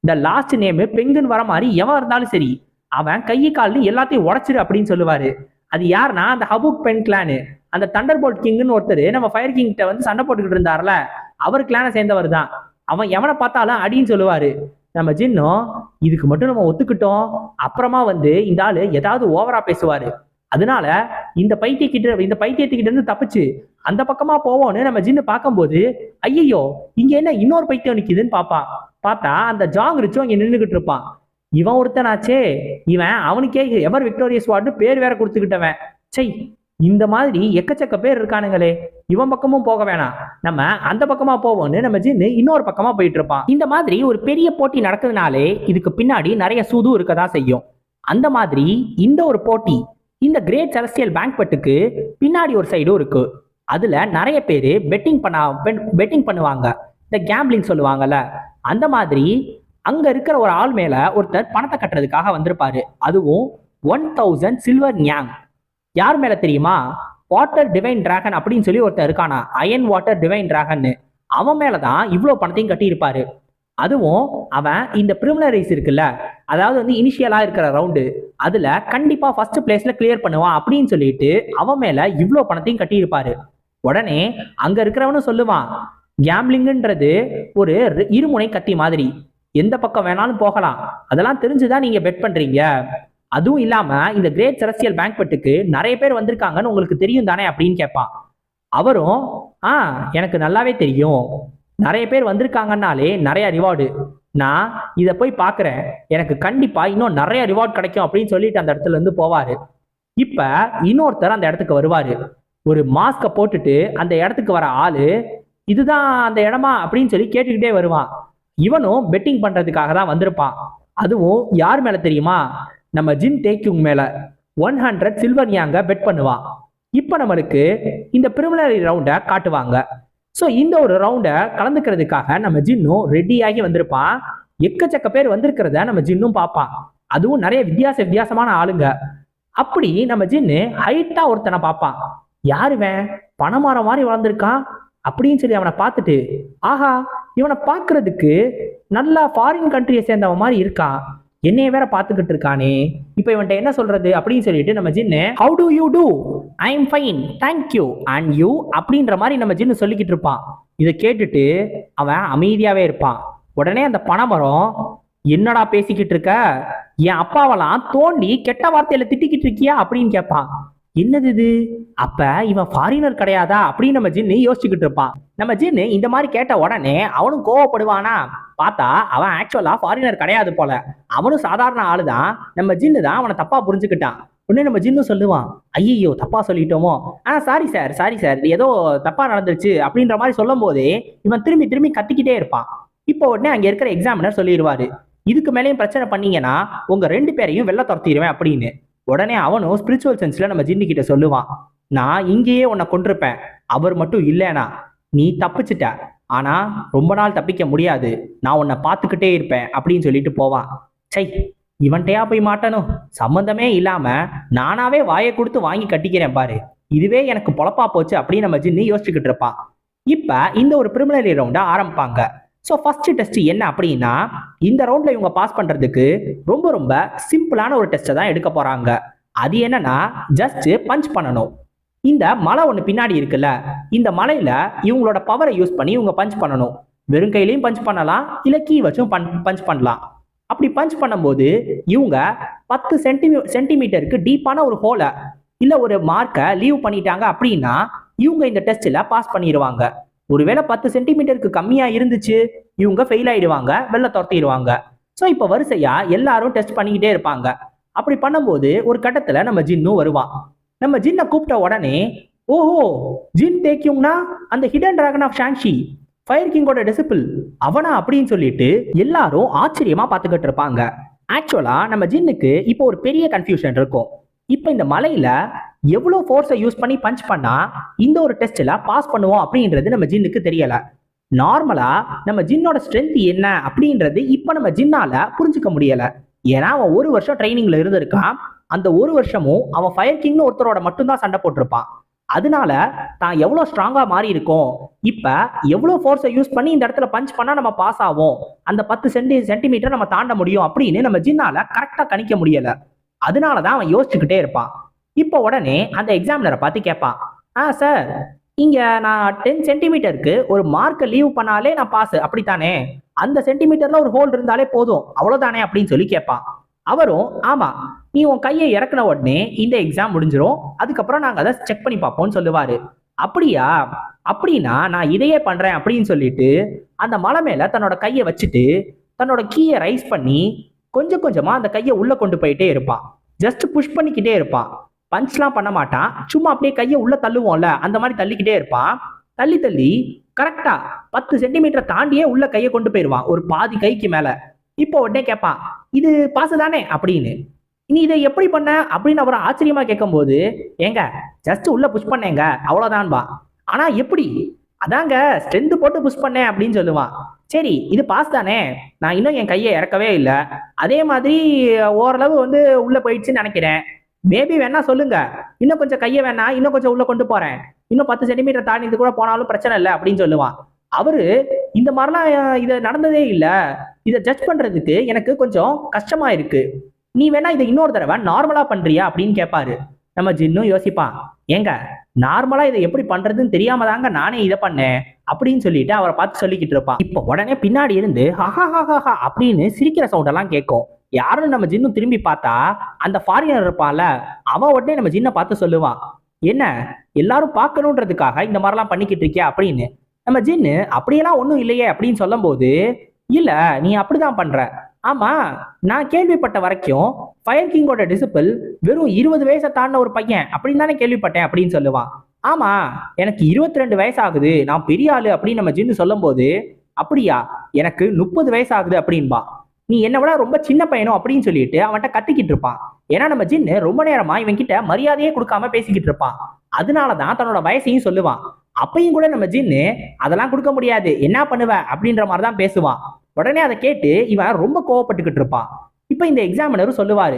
இந்த லாஸ்ட் நேம் பெங்குன்னு வர மாதிரி எவன் இருந்தாலும் சரி, அவன் கையை கால்னு எல்லாத்தையும் உடைச்சிரு அப்படின்னு சொல்லுவாரு. அது யாருன்னா அந்த ஹபுக் பென் கிளானு, அந்த தண்டர் போல்ட் கிங்னு ஒருத்தர் நம்ம ஃபயர் கிங் கிட்ட வந்து சண்டை போட்டுக்கிட்டு இருந்தாருல, அவர் கிளானை சேர்ந்தவர் தான். அவன் எவனை பார்த்தாலும் அடின்னு சொல்லுவாரு. நம்ம ஜின்னும் இதுக்கு மட்டும் நம்ம ஒத்துக்கிட்டோம், அப்புறமா இந்த ஆளு ஏதாவது ஓவரா பேசுவாரு, அதனால இந்த பைத்தியத்துக்கிட்ட இருந்து தப்பிச்சு அந்த பக்கமா போவோம்னு நம்ம ஜின்னு பார்க்கும்போது, ஐயோ இங்க என்ன இன்னொரு பைத்தியம் நிக்குதுன்னு பார்த்தா அந்த ஜாங் ரிச்சும் இங்க நின்றுகிட்டு இருப்பான். இவன் ஒருத்தனாச்சே, இவன் அவனுக்கே எவர் விக்டோரியஸ் வார்டுன்னு பேர் வேற கொடுத்துக்கிட்டவன். சை, இந்த மாதிரி எக்கச்சக்க பேர் இருக்கானுங்களே, இவன் பக்கமும் போக வேணாம், நம்ம அந்த பக்கமா போவோம்னு நம்ம ஜின்னு இன்னொரு பக்கமா போயிட்டு இருப்பான். இந்த மாதிரி ஒரு பெரிய போட்டி நடக்கிறதுனாலே இதுக்கு பின்னாடி நிறைய சூது இருக்கதான் செய்யும். அந்த மாதிரி இந்த ஒரு போட்டி, இந்த கிரேட் செலஸ்டியல் பேங்க்வெட்டுக்கு பின்னாடி ஒரு சைடும் இருக்கு. அதுல நிறைய பேர் பெட்டிங் பண்ணுவாங்க, இந்த கேம்பிளிங் சொல்லுவாங்கல்ல. அந்த மாதிரி அங்க இருக்கிற ஒரு ஆள் மேல ஒருத்தர் பணத்தை கட்டுறதுக்காக வந்திருப்பாரு. அதுவும் 1000 சில்வர் நியாங். யார் மேல தெரியுமா? வாட்டர் டிவைன் டிராகன் அப்படின்னு சொல்லி ஒருத்தர் இருக்கானா, அயன் வாட்டர் டிவைன் டிராகன். அவன் மேலதான் இவ்வளவு பணத்தையும் கட்டியிருப்பாரு. அதுவும் அவன் இந்த பிரிமினரிஸ் இருக்குல்ல, அதாவது இனிஷியலா இருக்கிற ரவுண்டு, அதுல கண்டிப்பா ஃபர்ஸ்ட் பிளேஸ்ல கிளியர் பண்ணுவான் அப்படின்னு சொல்லிட்டு அவன் மேல இவ்வளவு பணத்தையும் கட்டியிருப்பாரு. உடனே அங்க இருக்கிறவனும் சொல்லுவான், கேம்பிளிங்ன்றது ஒரு இருமுனை கத்தி மாதிரி, எந்த பக்கம் வேணாலும் போகலாம், அதெல்லாம் தெரிஞ்சுதான் நீங்க பெட் பண்றீங்க. அதுவும் இல்லாம இந்த கிரேட் செலஸ்டியல் பேங்க்வெட்டுக்கு நிறைய பேர் வந்திருக்காங்கன்னு உங்களுக்கு தெரியும் தானே அப்படின்னு கேட்பான். அவரும் எனக்கு நல்லாவே தெரியும், நிறைய பேர் வந்திருக்காங்கன்னாலே நிறைய ரிவார்டு, நான் இதை போய் பார்க்குறேன், எனக்கு கண்டிப்பா இன்னும் நிறைய ரிவார்டு கிடைக்கும் அப்படின்னு சொல்லிட்டு அந்த இடத்துல இருந்து போவாரு. இப்ப இன்னொருத்தர் அந்த இடத்துக்கு வருவாரு. ஒரு மாஸ்கை போட்டுட்டு அந்த இடத்துக்கு வர ஆளு, இதுதான் அந்த இடமா அப்படின்னு சொல்லி கேட்டுக்கிட்டே வருவான். இவனும் பெட்டிங் பண்றதுக்காக தான் வந்திருப்பான். அதுவும் யார் மேல தெரியுமா? நம்ம ஜின் டேக்யூங் மேல 100 சில்வர் நியாங்க பெட் பண்ணுவான். இப்ப நம்மளுக்கு இந்த பிரிமினரி ரவுண்டை காட்டுவாங்க. ஸோ இந்த ஒரு ரவுண்டை கலந்துக்கிறதுக்காக நம்ம ஜின்னும் ரெடியாகி வந்திருப்பான். எக்கச்சக்க பேர் வந்திருக்கிறத நம்ம ஜின்னும் பார்ப்பான். அதுவும் நிறைய வித்தியாசமான ஆளுங்க. அப்படி நம்ம ஜின்னு ஹைட்டா ஒருத்தனை பார்ப்பான். யாருவன் பணமரம் மாதிரி வளர்ந்துருக்கான் அப்படின்னு சொல்லி அவனை பார்த்துட்டு, ஆஹா இவனை பார்க்கறதுக்கு நல்லா ஃபாரின் கண்ட்ரியை சேர்ந்தவன் மாதிரி இருக்கான், என்னைய வேற பார்த்துக்கிட்டு இருக்கானே, இப்போ இவன்ட்ட என்ன சொல்றது அப்படின்னு சொல்லிட்டு நம்ம ஜின்னு, how do you do, I am fine thank you and you அப்படின்ற மாதிரி நம்ம ஜின்னு சொல்லிக்கிட்டு இருப்பான். இதை கேட்டுட்டு அவன் அமைதியாவே இருப்பான். உடனே அந்த பனைமரம், என்னடா பேசிக்கிட்டு இருக்க, என் அப்பாவெல்லாம் தோண்டி கெட்ட வார்த்தையில திட்டிக்கிட்டு இருக்கியா அப்படின்னு கேட்பான். என்னது இது, அப்ப இவன் ஃபாரினர் கிடையாதா அப்படின்னு நம்ம ஜின்னு யோசிச்சுக்கிட்டு இருப்பான். நம்ம ஜின்னு இந்த மாதிரி கேட்ட உடனே அவனும் கோவப்படுவானா, பார்த்தா அவன் ஆக்சுவலா ஃபாரினர் கிடையாது போல, அவனும் சாதாரண ஆளுதான். நம்ம ஜின்னு தான் அவனை தப்பா புரிஞ்சுக்கிட்டான். உடனே நம்ம ஜின்னு சொல்லுவான், ஐயோ தப்பா சொல்லிட்டோமோ, சாரி சார் ஏதோ தப்பா நடந்துருச்சு அப்படின்ற மாதிரி சொல்லும் போதே இவன் திரும்பி கத்திக்கிட்டே இருப்பான். இப்போ உடனே அங்க இருக்கிற எக்ஸாமினர் சொல்லிடுவாரு, இதுக்கு மேலேயும் பிரச்சனை பண்ணீங்கன்னா உங்க 2 பேரையும் வெளில துரத்திடுவேன் அப்படின்னு. உடனே அவனும் ஸ்பிரிச்சுவல் சென்ஸ்ல நம்ம ஜின்னு கிட்ட சொல்லுவான், நான் இங்கேயே உன்னை கொண்டிருப்பேன், அவர் மட்டும் இல்லைனா நீ தப்பிச்சிட்ட, ஆனா ரொம்ப நாள் தப்பிக்க முடியாது, நான் உன்னை பார்த்துக்கிட்டே இருப்பேன் அப்படின்னு சொல்லிட்டு போவான். சை, இவன்ட்டையா போய் மாட்டணும், சம்பந்தமே இல்லாம நானாவே வாயை கொடுத்து வாங்கி கட்டிக்கிறேன் பாரு, இதுவே எனக்கு பொழப்பா போச்சு அப்படின்னு நம்ம ஜின்னு யோசிச்சுக்கிட்டு இருப்பான். இப்ப இந்த ஒரு பிரிமினரி ரவுண்டை ஆரம்பிப்பாங்க. ஸோ ஃபர்ஸ்ட் டெஸ்ட் என்ன அப்படின்னா, இந்த ரவுண்ட்ல இவங்க பாஸ் பண்றதுக்கு ரொம்ப சிம்பிளான ஒரு டெஸ்ட்டை தான் எடுக்க போறாங்க. அது என்னன்னா, ஜஸ்ட் பஞ்ச் பண்ணணும். இந்த மலை ஒன்று பின்னாடி இருக்குல்ல, இந்த மலையில இவங்களோட பவரை யூஸ் பண்ணி இவங்க பஞ்ச் பண்ணணும். வெறும் கையிலையும் பஞ்ச் பண்ணலாம், இல்லை கீ வச்சும் பஞ்ச் பண்ணலாம். அப்படி பஞ்ச் பண்ணும்போது இவங்க 10 சென்டிமீட்டருக்கு டீப்பான ஒரு ஹோலை இல்லை ஒரு மார்க்கை லீவ் பண்ணிட்டாங்க அப்படின்னா இவங்க இந்த டெஸ்ட்ல பாஸ் பண்ணிடுவாங்க. ஒருவேளை 10 சென்டிமீட்டருக்கு கம்மியா இருந்துச்சு, இவங்க ஃபெயில் ஆயிடுவாங்க, வெளில துரத்திடுவாங்க. ஸோ இப்போ வரிசையா எல்லாரும் டெஸ்ட் பண்ணிக்கிட்டே இருப்பாங்க. அப்படி பண்ணும்போது ஒரு கட்டத்துல நம்ம ஜின்னும் வருவான். நம்ம ஜின்னை கூப்பிட்ட உடனே, ஓஹோ ஜின் டேக்யூங்னா அந்த ஹிடன் டிராகன் ஆஃப் ஷாங்ஷி, ஃபயர் கிங்கோட டிசிபிள் அவனா அப்படின்னு சொல்லிட்டு எல்லாரும் ஆச்சரியமா பார்த்துக்கிட்டு இருப்பாங்க. ஆக்சுவலா நம்ம ஜின்னுக்கு இப்போ ஒரு பெரிய கன்ஃபியூஷன் இருக்கும். இப்போ இந்த மலையில எவ்வளோ ஃபோர்ஸை யூஸ் பண்ணி பஞ்ச் பண்ணா இந்த ஒரு டெஸ்ட்ல பாஸ் பண்ணுவோம் அப்படின்றது நம்ம ஜின்னுக்கு தெரியல. நார்மலா நம்ம ஜின்னோட ஸ்ட்ரென்த் என்ன அப்படின்றது இப்போ நம்ம ஜின்னால புரிஞ்சுக்க முடியல. ஏன்னா அவன் 1 வருஷம் ட்ரைனிங்ல இருந்திருக்கான். அந்த 1 வருஷமும் அவன் ஃபயர் கிங்னு ஒருத்தரோட மட்டும்தான் சண்டை போட்டிருப்பான். அதனால தான் எவ்வளோ ஸ்ட்ராங்கா மாறி இருக்கும், இப்ப எவ்வளோ ஃபோர்ஸை யூஸ் பண்ணி இந்த இடத்துல பஞ்ச் பண்ணா நம்ம பாஸ் ஆகும், அந்த 10 சென்டிமீட்டர் நம்ம தாண்ட முடியும் அப்படின்னு நம்ம ஜின்னால கரெக்டா கணிக்க முடியல. அதனாலதான் அவன் யோசிச்சுக்கிட்டே இருப்பான். இப்போ உடனே அந்த எக்ஸாமினரை பார்த்து கேட்பான், சார் இங்க நான் 10 சென்டிமீட்டருக்கு ஒரு மார்க்கை லீவ் பண்ணாலே நான் பாஸ் அப்படித்தானே? அந்த சென்டிமீட்டர்ல ஒரு ஹோல் இருந்தாலே போதும் அவ்வளவுதானே அப்படின்னு சொல்லி கேட்பான். அவரும் ஆமா, நீ உன் கையை இறக்குன உடனே இந்த எக்ஸாம் முடிஞ்சிரும், அதுக்கப்புறம் நாங்க அதை செக் பண்ணி பார்ப்போம்னு சொல்லுவாரு. அப்படியா? அப்படின்னா நான் இதையே பண்றேன் அப்படின்னு சொல்லிட்டு அந்த மலை மேல தன்னோட கையை வச்சுட்டு தன்னோட கீயை ரைஸ் பண்ணி கொஞ்சம் கொஞ்சமா அந்த கையை உள்ள கொண்டு போயிட்டே இருப்பான். ஜஸ்ட் புஷ் பண்ணிக்கிட்டே இருப்பான். பஞ்ச்லாம் பண்ண மாட்டான். சும்மா அப்படியே கையை உள்ள தள்ளுவோம்ல அந்த மாதிரி தள்ளிக்கிட்டே இருப்பான். தள்ளி தள்ளி கரெக்டா 10 சென்டிமீட்டர் தாண்டியே உள்ள கையை கொண்டு போயிடுவான், ஒரு பாதி கைக்கு மேல. இப்போ உடனே கேட்பான், இது பாசு தானே அப்படின்னு. நீ இதை எப்படி பண்ண அப்படின்னு அவர் ஆச்சரியமா கேட்கும்போது, ஏங்க ஜஸ்ட் உள்ள புஷ் பண்ணேங்க அவ்வளவுதான்பா. ஆனா எப்படி? அதாங்க ஸ்ட்ரென்த் போட்டு புஷ் பண்ணேன் அப்படின்னு சொல்லுவான். சரி இது பாஸ் தானே, நான் இன்னும் என் கையை இறக்கவே இல்லை, அதே மாதிரி ஓரளவு உள்ள போயிடுச்சுன்னு நினைக்கிறேன், மேபி வேணா சொல்லுங்க, இன்னும் கொஞ்சம் கையை வேணா இன்னும் கொஞ்சம் உள்ள கொண்டு போறேன், இன்னும் 10 சென்டிமீட்டர் தாண்டி கூட போனாலும் பிரச்சனை இல்லை அப்படின்னு சொல்லுவான். அவரு இந்த மாதிரிலாம் இது நடந்ததே இல்லை, இதை ஜட்ஜ் பண்றதுக்கு எனக்கு கொஞ்சம் கஷ்டமா இருக்கு, நீ வேணா இதை இன்னொரு தடவை நார்மலா பண்றியா அப்படின்னு கேட்பாரு. நம்ம ஜின்னும் யோசிப்பான், ஏங்க நார்மலா இதை எப்படி பண்றதுன்னு தெரியாம தாங்க நானே இதை பண்ணேன் அப்படின்னு சொல்லிட்டு அவரை பார்த்து சொல்லிக்கிட்டு இருப்பான். இப்போ உடனே பின்னாடி இருந்து ஹஹா அப்படின்னு சிரிக்கிற சவுண்ட் எல்லாம் கேட்கும். யாருன்னு நம்ம ஜின்னு திரும்பி பார்த்தா அந்த ஃபாரினர் இருப்பான்ல, அவன் உடனே நம்ம ஜின்னை பார்த்து சொல்லுவான், என்ன எல்லாரும் பார்க்கணுன்றதுக்காக இந்த மாதிரிலாம் பண்ணிக்கிட்டு இருக்கியா அப்படின்னு. நம்ம ஜின்னு அப்படியெல்லாம் ஒன்றும் இல்லையே அப்படின்னு சொல்லும் போது, இல்ல நீ அப்படிதான் பண்ற, ஆமா நான் கேள்விப்பட்ட வரைக்கும் ஃபயர் கிங்கோட டிசிபிள் வெறும் 20 வயசை தாண்டின ஒரு பையன் அப்படின்னு தானே கேள்விப்பட்டேன் அப்படின்னு சொல்லுவான். ஆமா எனக்கு 22 வயசு ஆகுது, நான் பெரிய ஆளு அப்படின்னு நம்ம ஜின்னு சொல்லும் போது, அப்படியா எனக்கு 30 வயசு ஆகுது அப்படின்பா. நீ என்ன விட ரொம்ப சின்ன பையனும் அப்படின்னு சொல்லிட்டு அவன்கிட்ட கத்திக்கிட்டு இருப்பான். ஏன்னா நம்ம ஜின்னு ரொம்ப நேரமா இவன் கிட்ட மரியாதையே கொடுக்காம பேசிக்கிட்டு இருப்பான். அதனாலதான் தன்னோட வயசையும் சொல்லுவான். அப்பையும் கூட நம்ம ஜின்னு அதெல்லாம் கொடுக்க முடியாது, என்ன பண்ணுவ அப்படின்ற மாதிரி தான் பேசுவான். உடனே அதை கேட்டு இவன் ரொம்ப கோவப்பட்டுக்கிட்டு இருப்பான். இப்ப இந்த எக்ஸாமினரும் சொல்லுவாரு,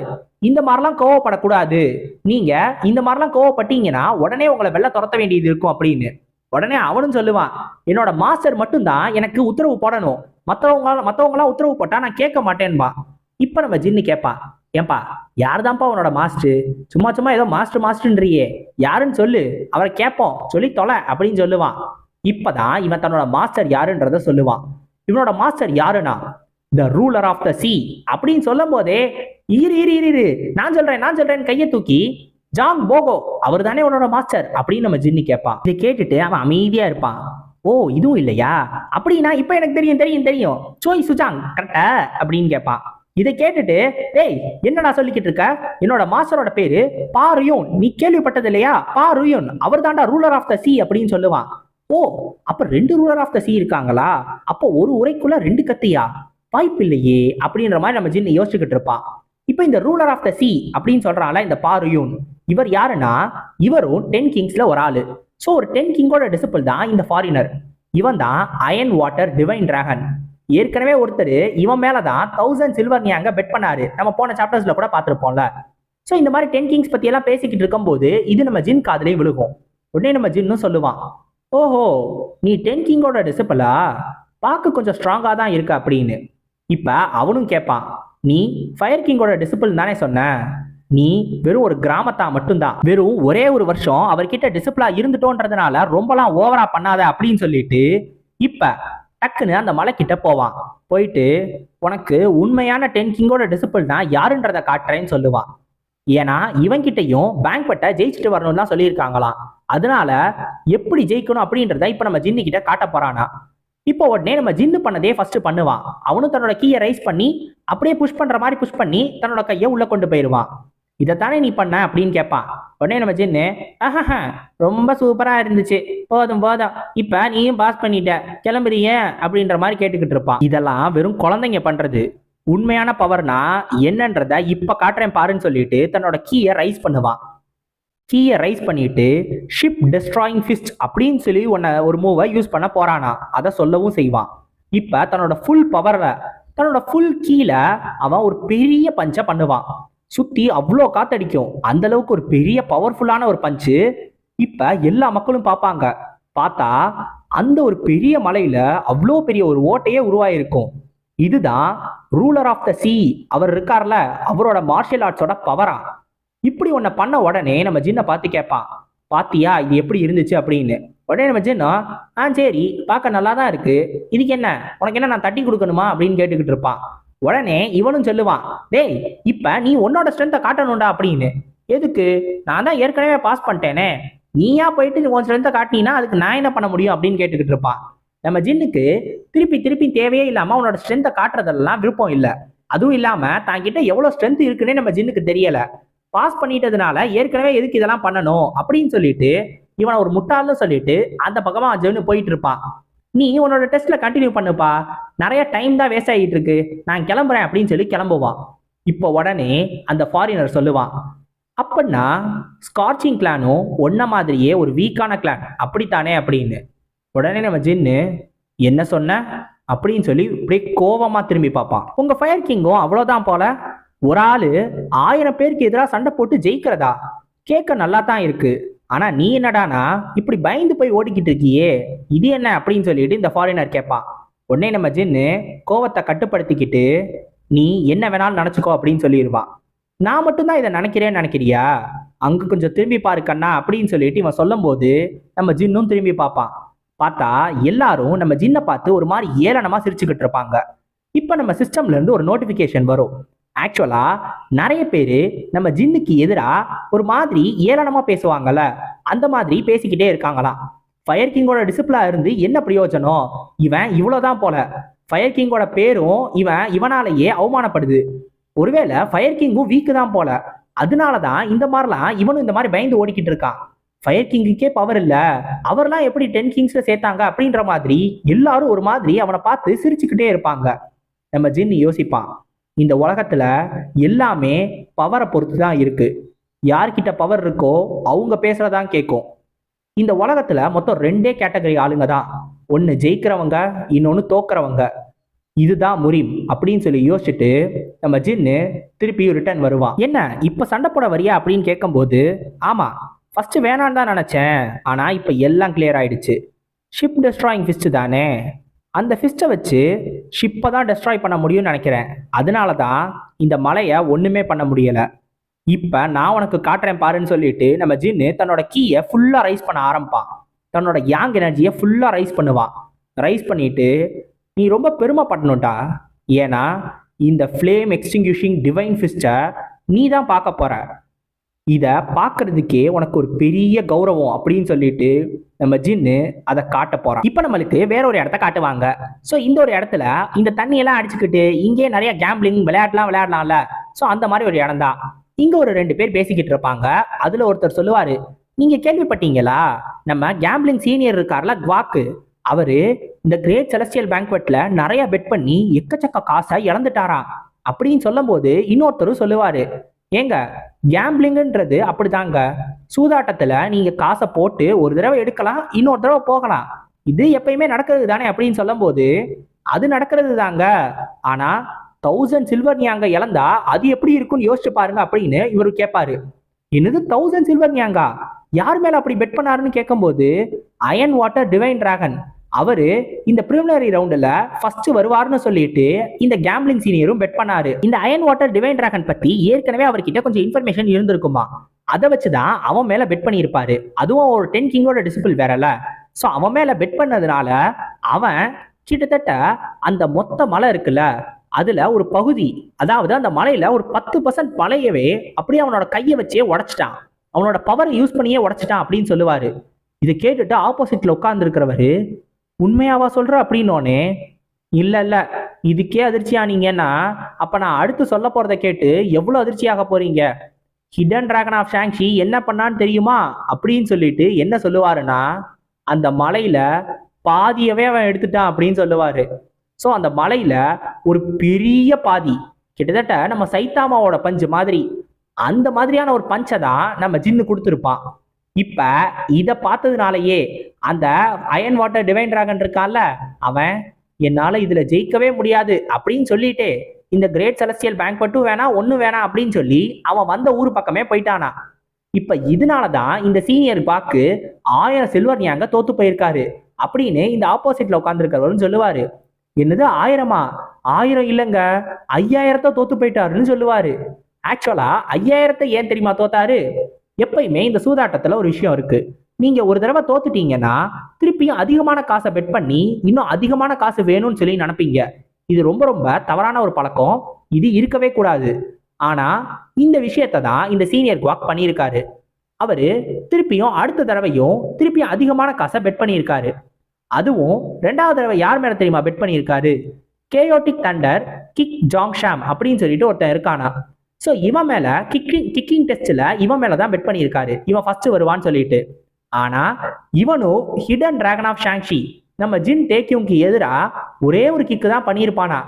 இந்த மாதிரிலாம் கோவப்படக்கூடாது, நீங்க இந்த மாதிரிலாம் கோவப்பட்டீங்கன்னா உடனே உங்களை வெளில துரத்த வேண்டியது இருக்கும் அப்படின்னு. உடனே அவனும் சொல்லுவான், என்னோட மாஸ்டர் மட்டும்தான் எனக்கு உத்தரவு போடணும், மற்றவங்களாம் உத்தரவு போட்டா நான் கேட்க மாட்டேன்பா. இப்ப நம்ம ஜின்னு கேட்பா, ஏன்பா யாருதான்ப்பா உன்னோட மாஸ்டர், சும்மா சும்மா ஏதோ மாஸ்டர்ன்றியே, யாருன்னு சொல்லு, அவரை கேட்போம், சொல்லி தொலை அப்படின்னு சொல்லுவான். இப்பதான் இவன் தன்னோட மாஸ்டர் யாருன்றத சொல்லுவான். இவனோட மாஸ்டர் யாருன்னா the ruler of the sea அப்படின்னு சொல்லும் போதே, இரு நான் சொல்றேன் கையை தூக்கி, ஜாங் போகோ அவர் தானே உன்னோட மாஸ்டர் அப்படின்னு நம்ம ஜின்னு கேட்பான். இதை கேட்டுட்டு அவன் அமைதியா இருப்பான். ஓ இதுவும் இல்லையா, அப்படின்னா இப்ப எனக்கு தெரியும் சோய் சுஜாங் கரெக்டா அப்படின்னு கேட்பான். இதை கேட்டுட்டு, ஏய் என்னடா சொல்லிக்கிட்டு இருக்க, என்னோட மாஸ்டரோட பேரு பாருயோன், நீ கேள்விப்பட்டது இல்லையா, பாருயோன் அவர் தாண்டா ரூலர் ஆஃப் த சி அப்படின்னு சொல்லுவான். ஓ அப்ப 2 ரூலர் ஆஃப் த சி இருக்காங்களா, அப்போ ஒரு உரைக்குள்ள 2 கத்தியா, வாய்ப்பு இல்லையே அப்படின்ற மாதிரி நம்ம ஜின்னு யோசிச்சுக்கிட்டு இருப்பான். இப்ப இந்த ரூலர் ஆஃப் த சி அப்படின்னு சொல்றாங்களா இந்த பாருயூன், இவர் யாருன்னா இவரும் 10 கிங்ஸ்ல ஒரு ஆளு. ஸோ ஒரு 10 கிங்கோட டிசிபிள் தான் இந்த ஃபாரினர். இவன் தான் அயன் வாட்டர் டிவைன் டிராகன். ஏற்கனவே ஒருத்தர் இவன் மேலதான் 1000 சில்வர் நியாங்க பெட் பண்ணாரு, நம்ம போன சாப்டர்ஸ்ல கூட பார்த்துருப்போம்ல. ஸோ இந்த மாதிரி 10 கிங்ஸ் பத்தி எல்லாம் பேசிக்கிட்டு இருக்கும்போது இது நம்ம ஜின் காதலே விழுகும். உடனே நம்ம ஜின்னும் சொல்லுவான், ஓஹோ நீ 10 கிங்கோட டிசிபிளா, பார்க்க கொஞ்சம் ஸ்ட்ராங்கா தான் இருக்கு அப்படின்னு. இப்ப அவனும் கேட்பான், நீ ஃபயர் கிங்கோட டிசிபிள் தானே சொன்ன, நீ வெறும் ஒரு கிராமத்தா மட்டும்தான், வெறும் ஒரே ஒரு வருஷம் அவர்கிட்ட டிசிபிளா இருந்துட்டோன்றதுனால ரொம்பலாம் ஓவரா பண்ணாத அப்படின்னு சொல்லிட்டு இப்ப டக்குன்னு அந்த மலை கிட்ட போவான். போயிட்டு உனக்கு உண்மையான 10 கிங்கோட டிசிபிள் தான் யாருன்றத காட்டுறேன்னு சொல்லுவான். ஏன்னா இவன்கிட்டையும் பேங்க்வெட்டை ஜெயிச்சுட்டு வரணும்னு தான் சொல்லியிருக்காங்களாம். அதனால எப்படி ஜெயிக்கணும் அப்படின்றத இப்ப நம்ம ஜின்னு கிட்ட காட்ட போறானா. இப்போ உடனே நம்ம ஜின்னு பண்ணதே ஃபர்ஸ்ட் பண்ணுவான். அவனும் தன்னோட கீயை ரைஸ் பண்ணி அப்படியே புஷ் பண்ற மாதிரி புஷ் பண்ணி தன்னோட கையை உள்ள கொண்டு போயிடுவான். இதைத்தானே நீ பண்ண அப்படின்னு கேட்பான். உடனே நம்ம ஜின்னு, ஆஹா ரொம்ப சூப்பரா இருந்துச்சு, போதும் இப்ப நீயும் பாஸ் பண்ணிட்ட, கிளம்புறிய அப்படின்ற மாதிரி கேட்டுக்கிட்டு இருப்பான். இதெல்லாம் வெறும் குழந்தைங்க பண்றது, உண்மையான பவர்னா என்னன்றத இப்ப காட்டுறேன் பாருன்னு சொல்லிட்டு தன்னோட கீயை ரைஸ் பண்ணுவான். கீயை ரைஸ் பண்ணிட்டு ஷிப் டெஸ்ட்ராயிங் ஃபிஸ்ட் அப்படின்னு சொல்லி ஒரு மூவை யூஸ் பண்ண போறானா, அதை சொல்லவும் செய்வான். இப்ப தன்னோட ஃபுல் பவர்ல தன்னோட ஃபுல் கீழே அவன் ஒரு பெரிய பஞ்சை பண்ணுவான். சுத்தி அவ்வளோ காத்தடிக்கும், அந்த அளவுக்கு ஒரு பெரிய பவர்ஃபுல்லான ஒரு பஞ்சு. இப்ப எல்லா மக்களும் பார்ப்பாங்க. பார்த்தா அந்த ஒரு பெரிய மலையில அவ்வளோ பெரிய ஒரு ஓட்டையே உருவாயிருக்கும். இதுதான் ரூலர் ஆஃப் த சி அவர் இருக்கார்ல, அவரோட மார்ஷியல் ஆர்ட்ஸோட பவரா. இப்படி ஒன்ன பண்ண உடனே நம்ம ஜின்னை பார்த்து கேட்பான், பாத்தியா இது எப்படி இருந்துச்சு அப்படின்னு. உடனே நம்ம ஜின்னு சரி பார்க்க நல்லா தான் இருக்கு, இதுக்கு என்ன, உனக்கு என்ன நான் தட்டி கொடுக்கணுமா அப்படின்னு கேட்டுக்கிட்டு இருப்பான். உடனே இவனும் சொல்லுவான், டேய் இப்ப நீ உன்னோட ஸ்ட்ரென்த்தை காட்டணும்டா அப்படின்னு. எதுக்கு, நான் தான் ஏற்கனவே பாஸ் பண்ணிட்டேனே, நீயா போயிட்டு உன் ஸ்ட்ரென்த்தை காட்டினீன்னா அதுக்கு நான் என்ன பண்ண முடியும் அப்படின்னு கேட்டுக்கிட்டு இருப்பான். நம்ம ஜின்னுக்கு திருப்பி திருப்பி தேவையே இல்லாம உன்னோட ஸ்ட்ரென்த்தை காட்டுறதெல்லாம் விருப்பம் இல்லை. அதுவும் இல்லாம தாங்கிட்ட எவ்வளவு ஸ்ட்ரென்த் இருக்குன்னே நம்ம ஜின்னுக்கு தெரியல. பாஸ் பண்ணிட்டதுனால ஏற்கனவே எதுக்கு இதெல்லாம் பண்ணணும் அப்படின்னு சொல்லிட்டு இவனை ஒரு முட்டாள்னு சொல்லிட்டு அந்த பக்கமா ஜென்னு போயிட்டு இருப்பான். நீ உன்னோட டெஸ்ட்ல கண்டினியூ பண்ணுப்பா, நிறைய டைம் தான் வேஸ்ட் ஆகிட்டு இருக்கு, நான் கிளம்புறேன் அப்படின்னு சொல்லி கிளம்புவான். இப்போ உடனே அந்த ஃபாரினர் சொல்லுவான், அப்படின்னா ஸ்கார்ச்சிங் கிளானும் ஒன்ன மாதிரியே ஒரு வீக்கான கிளான் அப்படித்தானே அப்படின்னு. உடனே நம்ம ஜின்னு என்ன சொன்ன அப்படின்னு சொல்லி அப்படியே கோவமா திரும்பி பார்ப்பான். உங்க ஃபயர் கிங்கும் அவ்வளவுதான் போல, ஒரு ஆளு 1000 பேருக்கு எதிராக சண்டை போட்டு ஜெயிக்கிறதா கேட்க நல்லா தான் இருக்கு, ஆனா நீ என்னடானா இப்படி பயந்து போய் ஓடிக்கிட்டு இருக்கியே, இது என்ன அப்படின்னு சொல்லிட்டு இந்த ஃபாரினர் கேட்பான். உடனே நம்ம ஜின்னு கோவத்தை கட்டுப்படுத்திக்கிட்டு நீ என்ன வேணாலும் நினைச்சுக்கோ அப்படின்னு சொல்லிடுவான். நான் மட்டும்தான் இதை நினைக்கிறேன்னு நினைக்கிறியா, அங்க கொஞ்சம் திரும்பி பாரு கண்ணா அப்படின்னு சொல்லிட்டு இவன் சொல்லும் போது நம்ம ஜின்னும் திரும்பி பார்ப்பான். பார்த்தா எல்லாரும் நம்ம ஜின்னை பார்த்து ஒரு மாதிரி ஏளனமா சிரிச்சுக்கிட்டு இருப்பாங்க. இப்ப நம்ம சிஸ்டம்ல இருந்து ஒரு நோட்டிபிகேஷன் வரும். ஆக்சுவலா நிறைய பேரு நம்ம ஜின்னுக்கு எதிரா ஒரு மாதிரி ஏளனமா பேசுவாங்கல்ல, அந்த மாதிரி பேசிக்கிட்டே இருக்காங்களாம். ஃபயர் கிங்கோட டிசிப்ளா இருந்து என்ன பிரயோஜனம், இவன் இவ்வளவுதான் போல, ஃபயர் கிங்கோட பேரும் இவனாலேயே அவமானப்படுது, ஒருவேளை ஃபயர் கிங்கும் வீக்கு தான் போல, அதனாலதான் இந்த மாதிரிலாம் இவனும் இந்த மாதிரி பயந்து ஓடிக்கிட்டு இருக்கான். ஃபயர் கிங்குக்கே பவர் இல்ல, அவர்லாம் எப்படி 10 கிங்ஸ்ல சேர்த்தாங்க அப்படின்ற மாதிரி எல்லாரும் ஒரு மாதிரி அவனை பார்த்து சிரிச்சுக்கிட்டே இருப்பாங்க. நம்ம ஜின்னு யோசிப்பான், இந்த உலகத்துல எல்லாமே பவரை பொறுத்து தான் இருக்கு, யார்கிட்ட பவர் இருக்கோ அவங்க பேசுறதான் கேட்கும். இந்த உலகத்துல மொத்தம் 2 கேட்டகரி ஆளுங்க தான், ஒன்னு ஜெயிக்கிறவங்க, இன்னொன்னு தோக்குறவங்க, இதுதான் முரீம் அப்படின்னு சொல்லி யோசிச்சுட்டு நம்ம ஜின்னு திருப்பியும் ரிட்டர்ன் வருவான். என்ன இப்ப சண்டை போட வரியா அப்படின்னு கேட்கும்போது, ஆமா ஃபர்ஸ்ட் வேணான்னு தான் நினைச்சேன், ஆனா இப்ப எல்லாம் கிளியர் ஆயிடுச்சு, ஷிப் டெஸ்ட்ராயிங் ஃபிஸ்ட் தானே, அந்த ஃபிஸ்ட்டை வச்சு ஷிப்பை தான் டெஸ்ட்ராய் பண்ண முடியும்னு நினைக்கிறேன், அதனால தான் இந்த மலையை ஒன்றுமே பண்ண முடியலை, இப்போ நான் உனக்கு காட்டுறேன் பாருன்னு சொல்லிட்டு நம்ம ஜின்னு தன்னோட கீயை ஃபுல்லாக ரைஸ் பண்ண ஆரம்பிப்பான். தன்னோட யாங் எனர்ஜியை ஃபுல்லாக ரைஸ் பண்ணுவான். ரைஸ் பண்ணிட்டு நீ ரொம்ப பெருமைப்படணும்டா, ஏன்னா இந்த ஃப்ளேம் எக்ஸ்டிங்யூஷிங் டிவைன் ஃபிஸ்ட்டை நீ தான் பார்க்க போற, இதை பார்க்கறதுக்கே உனக்கு ஒரு பெரிய கௌரவம் அப்படின்னு சொல்லிட்டு நம்ம ஜின்னு அதை காட்ட போறான். இப்போ நம்மளுக்கு வேற ஒரு இடத்த காட்டுவாங்க. ஸோ இந்த ஒரு இடத்துல இந்த தண்ணியெல்லாம் அடிச்சுக்கிட்டு இங்கே நிறைய கேம்பிளிங் விளையாடலாம்ல, ஸோ அந்த மாதிரி ஒரு இடம் தான். இங்க ஒரு 2 பேர் பேசிக்கிட்டு இருப்பாங்க. அதுல ஒருத்தர் சொல்லுவாரு, நீங்க கேள்விப்பட்டீங்களா, நம்ம கேம்பிளிங் சீனியர் இருக்கார்ல குவாக்கு, அவரு இந்த கிரேட் செலஸ்டியல் பேங்க்வெட்ல நிறைய பெட் பண்ணி எக்கச்சக்க காசை இழந்துட்டாராம் அப்படின்னு சொல்லும் போது இன்னொருத்தரும் சொல்லுவாரு, ஏங்க கேம்பிளிங்ன்றது அப்படிதாங்க, சூதாட்டத்துல நீங்க காசை போட்டு ஒரு தடவை எடுக்கலாம், இன்னொரு தடவை போகலாம், இது எப்பயுமே நடக்கிறது தானே அப்படின்னு சொல்லும் போது, அது நடக்கிறது தாங்க, ஆனா 1000 சில்வர் நியாங்க இழந்தா அது எப்படி இருக்கும்னு யோசிச்சு பாருங்க அப்படின்னு இவரு கேட்பாரு. என்னது 1000 சில்வர் நியாங்கா, யார் மேல அப்படி பெட் பண்ணாருன்னு கேட்கும்போது, அயன் வாட்டர் டிவைன் டிராகன், அவரு இந்த பிரிலிமினரி ரவுண்டுல ஃபர்ஸ்ட் வருவார்னு சொல்லிட்டு இந்த கேம்பிளிங் சீனியரும் பெட் பண்ணாரு. இந்த அயன் வாட்டர் டிவைன் டிராகன் பத்தி ஏற்கனவே அவர்கிட்ட கொஞ்சம் இன்ஃபர்மேஷன் இருந்திருக்குமா, அதை வச்சுதான் அவன் மேல பெட் பண்ணியிருப்பாரு. அதுவும் ஒரு 10 கிங்கோட டிசிபிள் வேறல, ஸோ அவன் மேல பெட் பண்ணதுனால அவன் கிட்டத்தட்ட அந்த மொத்த மலை இருக்குல்ல அதுல ஒரு பகுதி, அதாவது அந்த மலையில ஒரு 10% மலையவே அப்படியே அவனோட கையை வச்சே உடைச்சிட்டான், அவனோட பவரை யூஸ் பண்ணியே உடைச்சிட்டான் அப்படின்னு சொல்லுவாரு. இதை கேட்டுட்டு ஆப்போசிட்ல உட்கார்ந்து இருக்கிறவரு, உண்மையாவா சொல்ற அப்படின்னோடனே, இல்ல இதுக்கே அதிர்ச்சியானீங்கன்னா அப்ப நான் அடுத்து சொல்ல போறதை கேட்டு எவ்வளவு அதிர்ச்சியாக போறீங்க, ஹிடன் டிராகன் ஆஃப் ஷாங்ஷி என்ன பண்ணான்னு தெரியுமா அப்படின்னு சொல்லிட்டு என்ன சொல்லுவாருன்னா, அந்த மலையில பாதியவே அவன் எடுத்துட்டான் அப்படின்னு சொல்லுவாரு. ஸோ அந்த மலையில ஒரு பெரிய பாதி, கிட்டத்தட்ட நம்ம சைத்தாமாவோட பஞ்சு மாதிரி, அந்த மாதிரியான ஒரு பஞ்சை தான் நம்ம ஜின்னு கொடுத்துருப்பான். இப்ப இதை பார்த்ததுனாலயே அந்த அயன் வாட்டர் டிவைன் டிராகன் இருக்கான்ல, அவன் என்னால இதுல ஜெயிக்கவே முடியாது அப்படின்னு சொல்லிட்டு இந்த கிரேட் செலஸ்டியல் பேங்க்வெட்டும் வேணாம் ஒன்னும் வேணாம் அப்படின்னு சொல்லி அவன் வந்த ஊர் பக்கமே போயிட்டானா. இப்ப இதனாலதான் இந்த சீனியர் பாக்கு 1000 சில்வர் நியாங்க தோத்து போயிருக்காரு அப்படின்னு இந்த ஆப்போசிட்ல உட்கார்ந்துருக்கிறவரும் சொல்லுவாரு. என்னது 1000-ஆ? 1000 இல்லைங்க, 5000 தோத்து போயிட்டாருன்னு சொல்லுவாரு. ஆக்சுவலா 5000 ஏன் தெரியுமா தோத்தாரு? எப்பயுமே இந்த சூதாட்டத்துல ஒரு விஷயம் இருக்கு, நீங்க ஒரு தடவை தோத்துட்டீங்கன்னா திருப்பியும் அதிகமான காசை பெட் பண்ணி இன்னும் அதிகமான காசு வேணும்னு சொல்லி நினைப்பீங்க. இது ரொம்ப ரொம்ப தவறான ஒரு பழக்கம். இது இருக்கவே கூடாது. ஆனா இந்த விஷயத்தை தான் இந்த சீனியர் குவாக் பண்ணியிருக்காரு. அவரு திருப்பியும் அடுத்த தடவையும் திருப்பியும் அதிகமான காசை பெட் பண்ணியிருக்காரு. அதுவும் ரெண்டாவது தடவை யார் மேல தெரியுமா பெட் பண்ணியிருக்காரு? கேயோட்டிக் தண்டர் கிக் ஜாங் ஷாம் அப்படின்னு சொல்லிட்டு ஒருத்தன் இருக்கானா. ஸோ இவன் மேல கிக்கிங் டெஸ்ட்ல இவன் மேல தான் பெட் பண்ணியிருக்காரு, இவன் ஃபர்ஸ்ட் வருவான்னு சொல்லிட்டு. ஆனா இவனும் ஹிடன் டிராகன் ஆஃப் ஷாங்ஷி நம்ம ஜின் டேக்யூங்க்கு எதிரா ஒரே ஒரு கிக்கு தான் பண்ணியிருப்பானா.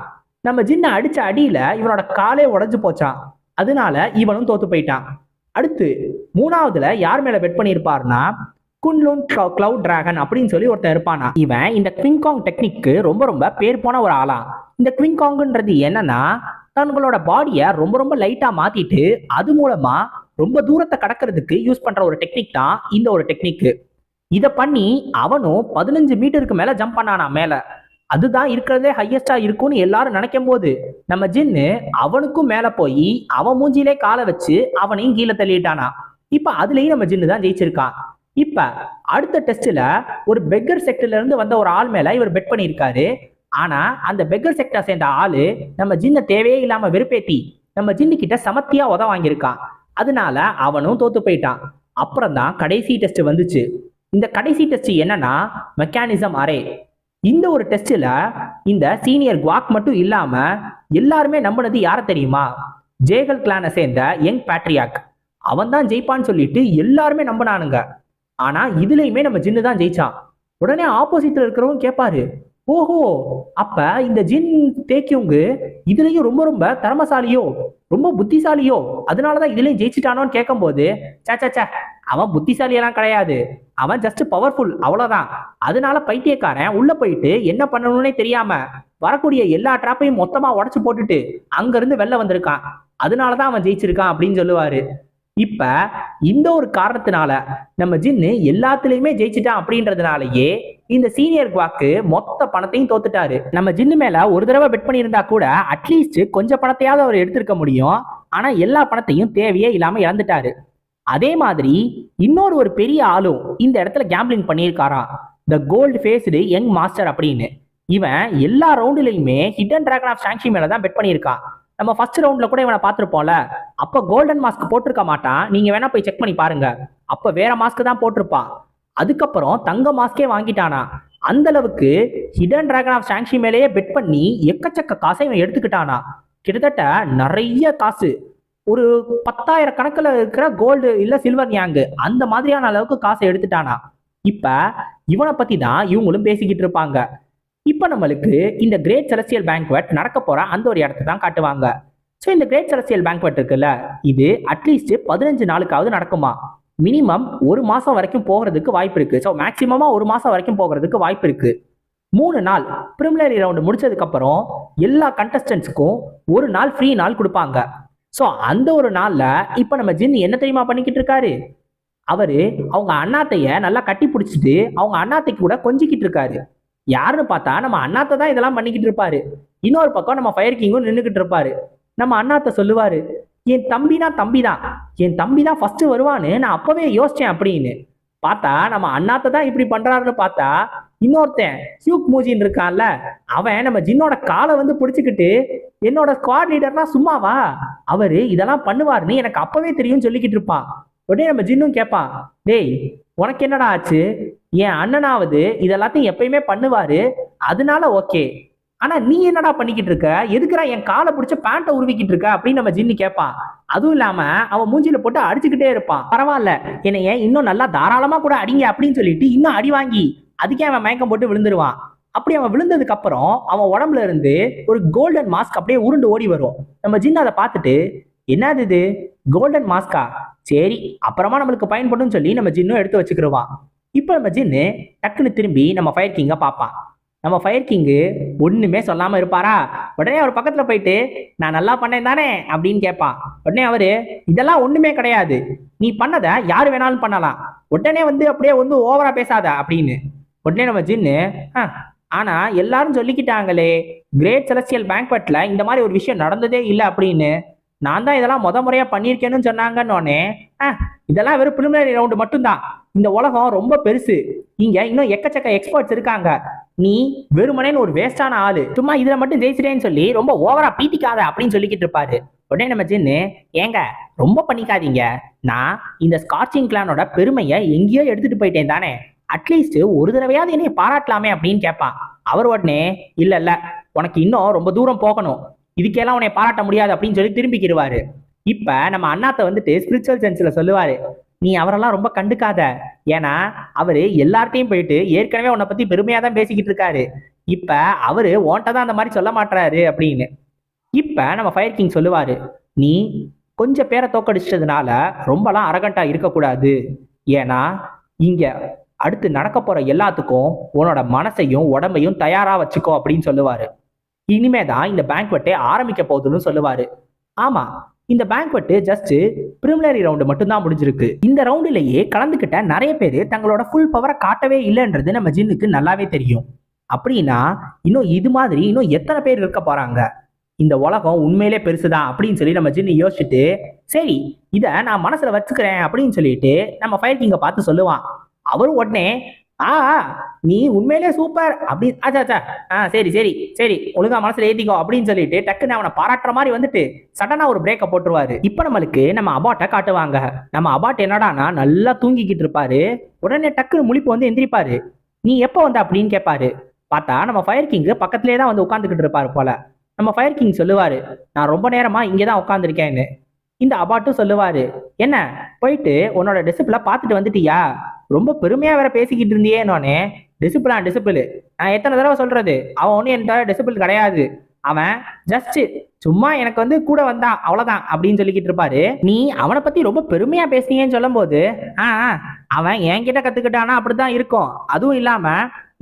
நம்ம ஜின்னை அடிச்ச அடியில இவனோட காலே உடைஞ்சு போச்சான். அதனால இவனும் தோத்து போயிட்டான். அடுத்து மூணாவதுல யார் மேல பெட் பண்ணியிருப்பாருன்னா குன்லூன் கிளவுட் டிராகன் அப்படின்னு சொல்லி ஒருத்தன் இருப்பானா. இவன் இந்த குவிங்காங் டெக்னிக்கு ரொம்ப ரொம்ப பேர் போன ஒரு ஆளா. இந்த குவிங்காங்ன்றது என்னன்னா, தங்களோட பாடியை ரொம்ப ரொம்ப லைட்டா மாத்திட்டு அது மூலமா ரொம்ப தூரத்தை கடக்கிறதுக்கு யூஸ் பண்ற ஒரு டெக்னிக் தான் இந்த ஒரு டெக்னிக். இதை பண்ணி அவனும் 15 மீட்டருக்கு மேல ஜம்ப் பண்ணானா மேல. அதுதான் இருக்கிறதே ஹையஸ்டா இருக்கும்னு எல்லாரும் நினைக்கும் போது நம்ம ஜின்னு அவனுக்கும் மேல போய் அவன் மூஞ்சிலே காலை வச்சு அவனையும் கீழே தள்ளிட்டானா. இப்ப அதுலயும் நம்ம ஜின்னு தான் ஜெயிச்சிருக்கான். இப்ப அடுத்த டெஸ்ட்ல ஒரு பெக்கர் செக்டர்ல இருந்து வந்த ஒரு ஆள் மேல இவர் பெட் பண்ணியிருக்காரு. ஆனா அந்த பெக்கர் செக்டர் சேர்ந்த ஆளு நம்ம ஜின்ன தேவையே இல்லாம வெறுப்பேத்தி நம்ம ஜின்னு கிட்ட சமத்தியா உத வாங்கியிருக்கான். அதனால அவனும் தோத்து போயிட்டான். அப்புறம் தான் கடைசி டெஸ்ட் வந்துச்சு. இந்த கடைசி டெஸ்ட் என்னன்னா மெக்கானிசம் அரே. இந்த ஒரு டெஸ்ட்ல இந்த சீனியர் குவாக் மட்டும் இல்லாம எல்லாருமே நம்பினது யார தெரியுமா? ஜேகல் கிளானை சேர்ந்த யங் பேட்ரியாக். அவன் தான் ஜெயிப்பான்னு சொல்லிட்டு எல்லாருமே நம்பினானுங்க. ஆனா இதுலயுமே நம்ம ஜின்னு தான் ஜெயிச்சான். உடனே ஆப்போசிட்ல இருக்கிறவங்க கேட்பாரு, ஓஹோ அப்ப இந்த ஜின் தேக்கியோங்கு இதுலயும் ரொம்ப ரொம்ப திறமசாலியோ, ரொம்ப புத்திசாலியோ, அதனாலதான் இதுலயும் ஜெயிச்சிட்டானோன்னு கேட்கும் போது சே அவன் புத்திசாலியெல்லாம் கிடையாது, அவன் ஜஸ்ட் பவர்ஃபுல் அவ்வளவுதான். அதனால பைத்தியக்காரன் உள்ள போயிட்டு என்ன பண்ணணும்னே தெரியாம வரக்கூடிய எல்லா டிராப்பையும் மொத்தமா உடச்சு போட்டுட்டு அங்க இருந்து வெளில வந்திருக்கான். அதனாலதான் அவன் ஜெயிச்சிருக்கான் அப்படின்னு சொல்லுவாரு. இப்ப இந்த ஒரு காரணத்தினால நம்ம ஜின்னு எல்லாத்துலயுமே ஜெயிச்சிட்டான் அப்படின்றதுனாலயே இந்த சீனியர் குவாக்கு மொத்த பணத்தையும் தோத்துட்டாரு. நம்ம ஜின்னு மேல ஒரு தடவை பெட் பண்ணியிருந்தா கூட அட்லீஸ்ட் கொஞ்சம் பணத்தையாவது அவர் எடுத்திருக்க முடியும். ஆனா எல்லா பணத்தையும் தேவையே இல்லாம இழந்துட்டாரு. அதே மாதிரி இன்னொரு ஒரு பெரிய ஆளும் இந்த இடத்துல கேம்பிளிங் பண்ணியிருக்காராம், த கோல்டு ஃபேஸ்டு யங் மாஸ்டர் அப்படின்னு. இவன் எல்லா ரவுண்டுலயுமே ஹிடன் டிராகன் ஆஃப் ஷாங்ஷி மேல தான் பெட் பண்ணியிருக்கான். நம்ம ஃபர்ஸ்ட் ரவுண்ட்ல கூட இவனை பார்த்துருப்போம்ல, அப்ப கோல்டன் மாஸ்க் போட்டிருக்க மாட்டான். நீங்க வேணா போய் செக் பண்ணி பாருங்க, அப்ப வேற மாஸ்க் தான் போட்டிருப்பான். அதுக்கப்புறம் தங்க மாஸ்கே வாங்கிட்டானா. அந்த அளவுக்கு ஹிடன் டிராகன் ஆஃப் ஷாங்ஷி மேலேயே பெட் பண்ணி எக்கச்சக்க காசை இவன் எடுத்துக்கிட்டானா. கிட்டத்தட்ட நிறைய காசு, ஒரு 10,000 கணக்கில் இருக்கிற கோல்டு இல்ல சில்வர் ஞாங்கு அந்த மாதிரியான அளவுக்கு காசை எடுத்துட்டானா. இப்ப இவனை பத்தி தான் இவங்களும் பேசிக்கிட்டு இருப்பாங்க. இப்ப நம்மளுக்கு இந்த கிரேட் செலஸ்டியல் பேங்க்வெட் நடக்க போற அந்த ஒரு இடத்தை தான் காட்டுவாங்க. ஸோ இந்த கிரேட் செலஸ்டியல் பேங்க்வெட் இருக்குல்ல, இது அட்லீஸ்ட் 15 நாளுக்காவது நடக்குமா. மினிமம் ஒரு மாசம் வரைக்கும் போகிறதுக்கு வாய்ப்பு இருக்கு. ஸோ மேக்சிமமா ஒரு மாசம் வரைக்கும் போகிறதுக்கு வாய்ப்பு இருக்கு. 3 நாள் பிரிமினரி ரவுண்ட் முடிச்சதுக்கு அப்புறம் எல்லா கண்டஸ்டன்ட்ஸ்க்கும் ஒரு நாள் ஃப்ரீ நாள் கொடுப்பாங்க. ஸோ அந்த ஒரு நாள்ல இப்ப நம்ம ஜின் என்ன தெரியுமா பண்ணிக்கிட்டு இருக்காரு? அவரு அவங்க அண்ணாத்தைய நல்லா கட்டி பிடிச்சிட்டு அவங்க அண்ணாத்தைக்கு கூட கொஞ்சிக்கிட்டு இருக்காரு. யாருன்னு பார்த்தா நம்ம அண்ணாத்தை தான் இதெல்லாம் பண்ணிக்கிட்டு இருப்பாரு. இன்னொரு பக்கம் நம்ம ஃபயர் கிங்கும் நின்றுக்கிட்டு இருப்பாரு. நம்ம அண்ணாத்தை சொல்லுவாரு, என் தம்பினா தம்பி தான், என் தம்பி தான் ஃபர்ஸ்ட் வருவான்னு நான் அப்பவே யோசிச்சேன் அப்படின்னு. பார்த்தா நம்ம அண்ணாத்தை தான் இப்படி பண்றாருன்னு பார்த்தா இன்னொருத்தன் ஹியூக் மூஜின் இருக்கான்ல, அவன் நம்ம ஜின்னோட காலை வந்து பிடிச்சிக்கிட்டு என்னோட ஸ்குவாட் லீடர்னா சும்மாவா, அவரு இதெல்லாம் பண்ணுவாருன்னு எனக்கு அப்பவே தெரியும் சொல்லிக்கிட்டு இருப்பான். உடனே நம்ம ஜின்னும் கேட்பான், டேய் உனக்கு என்னடா ஆச்சு? என் அண்ணனாவது இதெல்லாத்தையும் எப்பயுமே பண்ணுவாரு, அதனால ஓகே. ஆனா நீ என்னடா பண்ணிக்கிட்டு இருக்க, எதுக்குறா என் காலை பிடிச்ச பேண்ட்டை உருவிக்கிட்டு இருக்க அப்படின்னு நம்ம ஜின்னு கேட்பான். அதுவும் இல்லாம அவன் மூஞ்சில போட்டு அடிச்சுக்கிட்டே இருப்பான். பரவாயில்ல என்னைய இன்னும் நல்லா தாராளமா கூட அடிங்க அப்படின்னு சொல்லிட்டு இன்னும் அடி வாங்கி அதுக்கே அவன் மயக்கம் போட்டு விழுந்துருவான். அப்படி அவன் விழுந்ததுக்கு அப்புறம் அவன் உடம்புல இருந்து ஒரு கோல்டன் மாஸ்க் அப்படியே உருண்டு ஓடி வரும். நம்ம ஜின்னு அதை பார்த்துட்டு, என்னது இது கோல்டன் மாஸ்கா, சரி அப்புறமா நம்மளுக்கு பயன்படும் சொல்லி நம்ம ஜின்னும் எடுத்து வச்சுக்கிடுவான். இப்போ நம்ம ஜின்னு டக்குன்னு திரும்பி நம்ம ஃபயர் கிங்கை பார்ப்பான். நம்ம ஃபயர் கிங்கு ஒண்ணுமே சொல்லாம இருப்பாரா? உடனே அவர் பக்கத்துல போயிட்டு, நான் நல்லா பண்ணேன் தானே அப்படின்னு கேட்பான். உடனே அவரு, இதெல்லாம் ஒண்ணுமே கிடையாது, நீ பண்ணதை யாரு வேணாலும் பண்ணலாம், உடனே வந்து அப்படியே வந்து ஓவரா பேசாத அப்படின்னு. உடனே நம்ம ஜின்னு, ஆனா எல்லாரும் சொல்லிக்கிட்டாங்களே கிரேட் செலஸ்டியல் பேங்க்வெட்ல இந்த மாதிரி ஒரு விஷயம் நடந்ததே இல்லை அப்படின்னு, நான் தான் இதெல்லாம் முறையா பண்ணியிருக்கேன்னு சொன்னாங்கன்னு. இதெல்லாம் வெறும் பிரிமினரி ரவுண்டு மட்டும்தான், இந்த உலகம் ரொம்ப பெருசு, இங்க இன்னும் எக்கச்சக்க எக்ஸ்பர்ட்ஸ் இருக்காங்க, நீ வெறுமனேன்னு ஒரு வேஸ்டான ஆளு, சும்மா இதுல மட்டும் ஜெயிச்சிட்டேன்னு சொல்லி ரொம்ப ஓவரா பீத்திக்காத அப்படின்னு சொல்லிக்கிட்டு இருப்பாரு. உடனே நம்ம ஜின்னு, ஏங்க ரொம்ப பண்ணிக்காதீங்க, நான் இந்த ஸ்காட்சிங் கிளானோட பெருமையை எங்கேயோ எடுத்துட்டு போயிட்டேன் தானே, அட்லீஸ்ட் ஒரு தடவையாவது என்னைய பாராட்டலாமே அப்படின்னு கேட்பான். அவர் உடனே, இல்ல இல்ல, உனக்கு இன்னும் ரொம்ப தூரம் போகணும், இதுக்கெல்லாம் உன்னை பாராட்ட முடியாது அப்படின்னு சொல்லி திரும்பிக்கிடுவாரு. இப்ப நம்ம அண்ணாத்த வந்துட்டு ஸ்பிரிச்சுவல் சென்ஸ்ல சொல்லுவாரு, நீ அவரெல்லாம் ரொம்ப கண்டுக்காத, ஏன்னா அவரு எல்லார்ட்டையும் போயிட்டு ஏற்கனவே உன்னை பத்தி பெருமையா தான் பேசிக்கிட்டு இருக்காரு, இப்ப அவரு உன்கிட்ட தான் அந்த மாதிரி சொல்ல மாட்டாரு அப்படின்னு. இப்ப நம்ம ஃபயர் கிங் சொல்லுவாரு, நீ கொஞ்சம் பேரை தோக்கடிச்சதுனால ரொம்பலாம் அரகண்டா இருக்கக்கூடாது, ஏன்னா இங்க அடுத்து நடக்க போற எல்லாத்துக்கும் உன்னோட மனசையும் உடம்பையும் தயாரா வச்சுக்கோ அப்படின்னு சொல்லுவாரு. இனிமேதான் இந்த பேங்க்வெட்டே ஆரம்பிக்க போகுதுன்னு சொல்லுவாரு. ஆமா, இந்த பேங்க்வெட் ஜஸ்ட் பிரிமினரி ரவுண்டு மட்டும்தான் முடிஞ்சிருக்கு. இந்த ரவுண்டிலேயே கலந்துக்கிட்ட நிறைய பேர் தங்களோட ஃபுல் பவரை காட்டவே இல்லைன்றது நம்ம ஜின்னுக்கு நல்லாவே தெரியும். அப்படின்னா இன்னும் இது மாதிரி இன்னும் எத்தனை பேர் இருக்க போறாங்க, இந்த உலகம் உண்மையிலே பெருசுதான் அப்படின்னு சொல்லி நம்ம ஜின்னு யோசிச்சுட்டு, சரி இதை நான் மனசுல வச்சுக்கிறேன் அப்படின்னு சொல்லிட்டு நம்ம ஃபயர் கிங்கை பார்த்து சொல்லுவான். அவரும் உடனே, ஆ நீ உண்மையிலே சூப்பர் அப்படி, ஆச்சா சரி சரி சரி ஒழுங்கா மனசுல ஏத்திக்கோ அப்படின்னு சொல்லிட்டு டக்குன்னு அவனை பாராட்டுற மாதிரி வந்துட்டு சடனா ஒரு பிரேக்க போட்டுருவாரு. இப்ப நம்மளுக்கு நம்ம அபாட்டை காட்டுவாங்க. நம்ம அபாட் என்னடானா நல்லா தூங்கிக்கிட்டு இருப்பாரு. உடனே டக்குன்னு முழிப்பு வந்து எந்திரிப்பாரு. நீ எப்போ வந்த அப்படின்னு கேட்பாரு. பார்த்தா நம்ம ஃபயர் கிங் பக்கத்திலே தான் வந்து உட்காந்துக்கிட்டு இருப்பாரு போல. நம்ம ஃபயர் கிங் சொல்லுவாரு, நான் ரொம்ப நேரமா இங்கேதான் உட்காந்துருக்கேன்னு. இந்த அபாட்டும் சொல்லுவாரு, என்ன போயிட்டு உன்னோட டிசிப்ள பார்த்துட்டு வந்துட்டியா, ரொம்ப பெருமையா வேற பேசிக்கிட்டு இருந்தியேனோனே. டிசிபிள் நான் எத்தனை தடவை சொல்றது, அவன் ஒன்னும் என்கிட்ட டிசிபிள் கிடையாது, அவன் ஜஸ்ட் சும்மா எனக்கு வந்து கூட வந்தான் அவ்வளவுதான் அப்படின்னு சொல்லிக்கிட்டு இருப்பாரு. நீ அவனை பத்தி ரொம்ப பெருமையா பேசினேன்னு சொல்லும் போது, அவன் என்கிட்ட கத்துக்கிட்டானா அப்படித்தான் இருக்கும். அதுவும் இல்லாம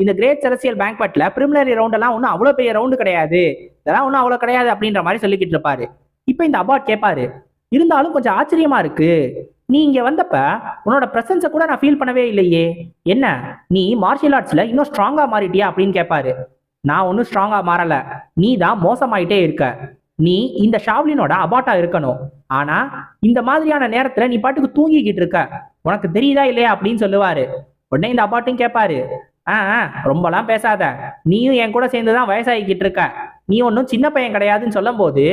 இந்த கிரேட் செலஸ்டியல் பேங்க்வெட்ல பிரிமினரி ரவுண்ட் எல்லாம் ஒன்றும் அவ்வளோ பெரிய ரவுண்டு கிடையாது, இதெல்லாம் ஒன்றும் அவ்வளோ கிடையாது அப்படின்ற மாதிரி சொல்லிக்கிட்டு இருப்பாரு. இப்போ இந்த அபாட் கேட்பாரு, இருந்தாலும் கொஞ்சம் ஆச்சரியமா இருக்கு, நீ இங்க வந்தப்ப உன்னோட பிரசன்ஸை கூட நான் ஃபீல் பண்ணவே இல்லையே, என்ன நீ மார்ஷியல் ஆர்ட்ஸ்ல இன்னும் ஸ்ட்ராங்கா மாறிட்டியா அப்படின்னு கேட்பாரு. நான் ஒன்றும் ஸ்ட்ராங்கா மாறல, நீ தான் மோசமாயிட்டே இருக்க, நீ இந்த ஷாவ்லினோட அபாட்டா இருக்கணும், ஆனா இந்த மாதிரியான நேரத்துல நீ பாட்டுக்கு தூங்கிக்கிட்டு இருக்க, உனக்கு தெரியுதா இல்லையா அப்படின்னு சொல்லுவாரு. உடனே இந்த அபாட்டும் கேட்பாரு, ரொம்பலாம் பேசாத, நீயும் என் கூட சேர்ந்துதான் வயசாகிக்கிட்டு இருக்க, நீ ஒன்றும் சின்ன பையன் கிடையாதுன்னு சொல்லும் போது,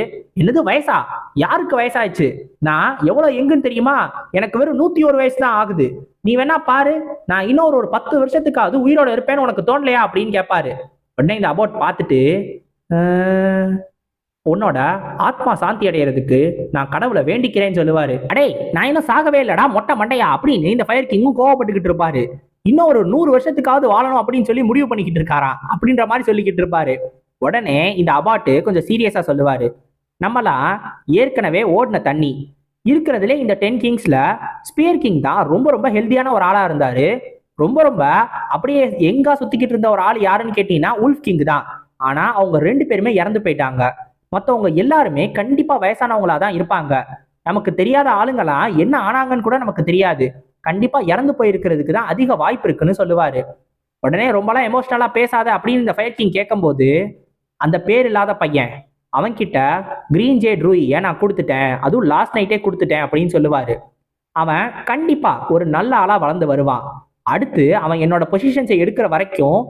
என்னது வயசா, யாருக்கு வயசாயிடுச்சு, நான் எவ்வளவு எங்குன்னு தெரியுமா, எனக்கு வெறும் 101 வயசு தான் ஆகுது, நீ வேணா பாரு, நான் இன்னொரு ஒரு 10 வருஷத்துக்காவது உயிரோட இருப்பேன்னு உனக்கு தோணலையா அப்படின்னு கேட்பாரு. உடனே இந்த அபாட் பார்த்துட்டு, உன்னோட ஆத்மா சாந்தி அடைகிறதுக்கு நான் கடவுளை வேண்டிக்கிறேன்னு சொல்லுவாரு. அடே நான் இன்னும் சாகவே இல்லடா மொட்டை மண்டையா அப்படின்னு இந்த ஃபயர் கிங்கும் கோவப்பட்டுக்கிட்டு இருப்பாரு. இன்னும் ஒரு 100 வருஷத்துக்காவது வாழணும் அப்படின்னு சொல்லி முடிவு பண்ணிக்கிட்டு இருக்காரா அப்படின்ற மாதிரி சொல்லிக்கிட்டு இருப்பாரு. உடனே இந்த அபாட்டு கொஞ்சம் சீரியஸா சொல்லுவாரு, நம்மளாம் ஏற்கனவே ஓடின தண்ணி இருக்கிறதுல இந்த 10 கிங்ஸ்ல ஸ்பியர் கிங் தான் ரொம்ப ரொம்ப ஹெல்தியான ஒரு ஆளா இருந்தாரு, ரொம்ப ரொம்ப அப்படியே எங்கா சுத்திக்கிட்டு இருந்த ஒரு ஆள் யாருன்னு கேட்டீங்கன்னா உல்ஃப் கிங் தான். ஆனா அவங்க 2 பேருமே இறந்து போயிட்டாங்க, மற்றவங்க எல்லாருமே கண்டிப்பா வயசானவங்களா தான் இருப்பாங்க, நமக்கு தெரியாத ஆளுங்களா என்ன ஆனாங்கன்னு கூட நமக்கு தெரியாது, கண்டிப்பா இறந்து போயிருக்கிறதுக்கு தான் அதிக வாய்ப்பு இருக்குன்னு சொல்லுவாரு. உடனே ரொம்பலாம் எமோஷனலா பேசாத அப்படின்னு இந்த ஃபயர் கிங் கேட்கும்போது, அந்த பேர் இல்லாத பையன் அவன்கிட்ட கிரீன் ஜேட் ரூயை நான் கொடுத்துட்டேன், அதுவும் லாஸ்ட் நைட்டே கொடுத்துட்டேன் அப்படின்னு சொல்லுவாரு. அவன் கண்டிப்பா ஒரு நல்ல ஆளா வளர்ந்து வருவான், அடுத்து அவன் என்னோட பொசிஷன்ஸை எடுக்கிற வரைக்கும்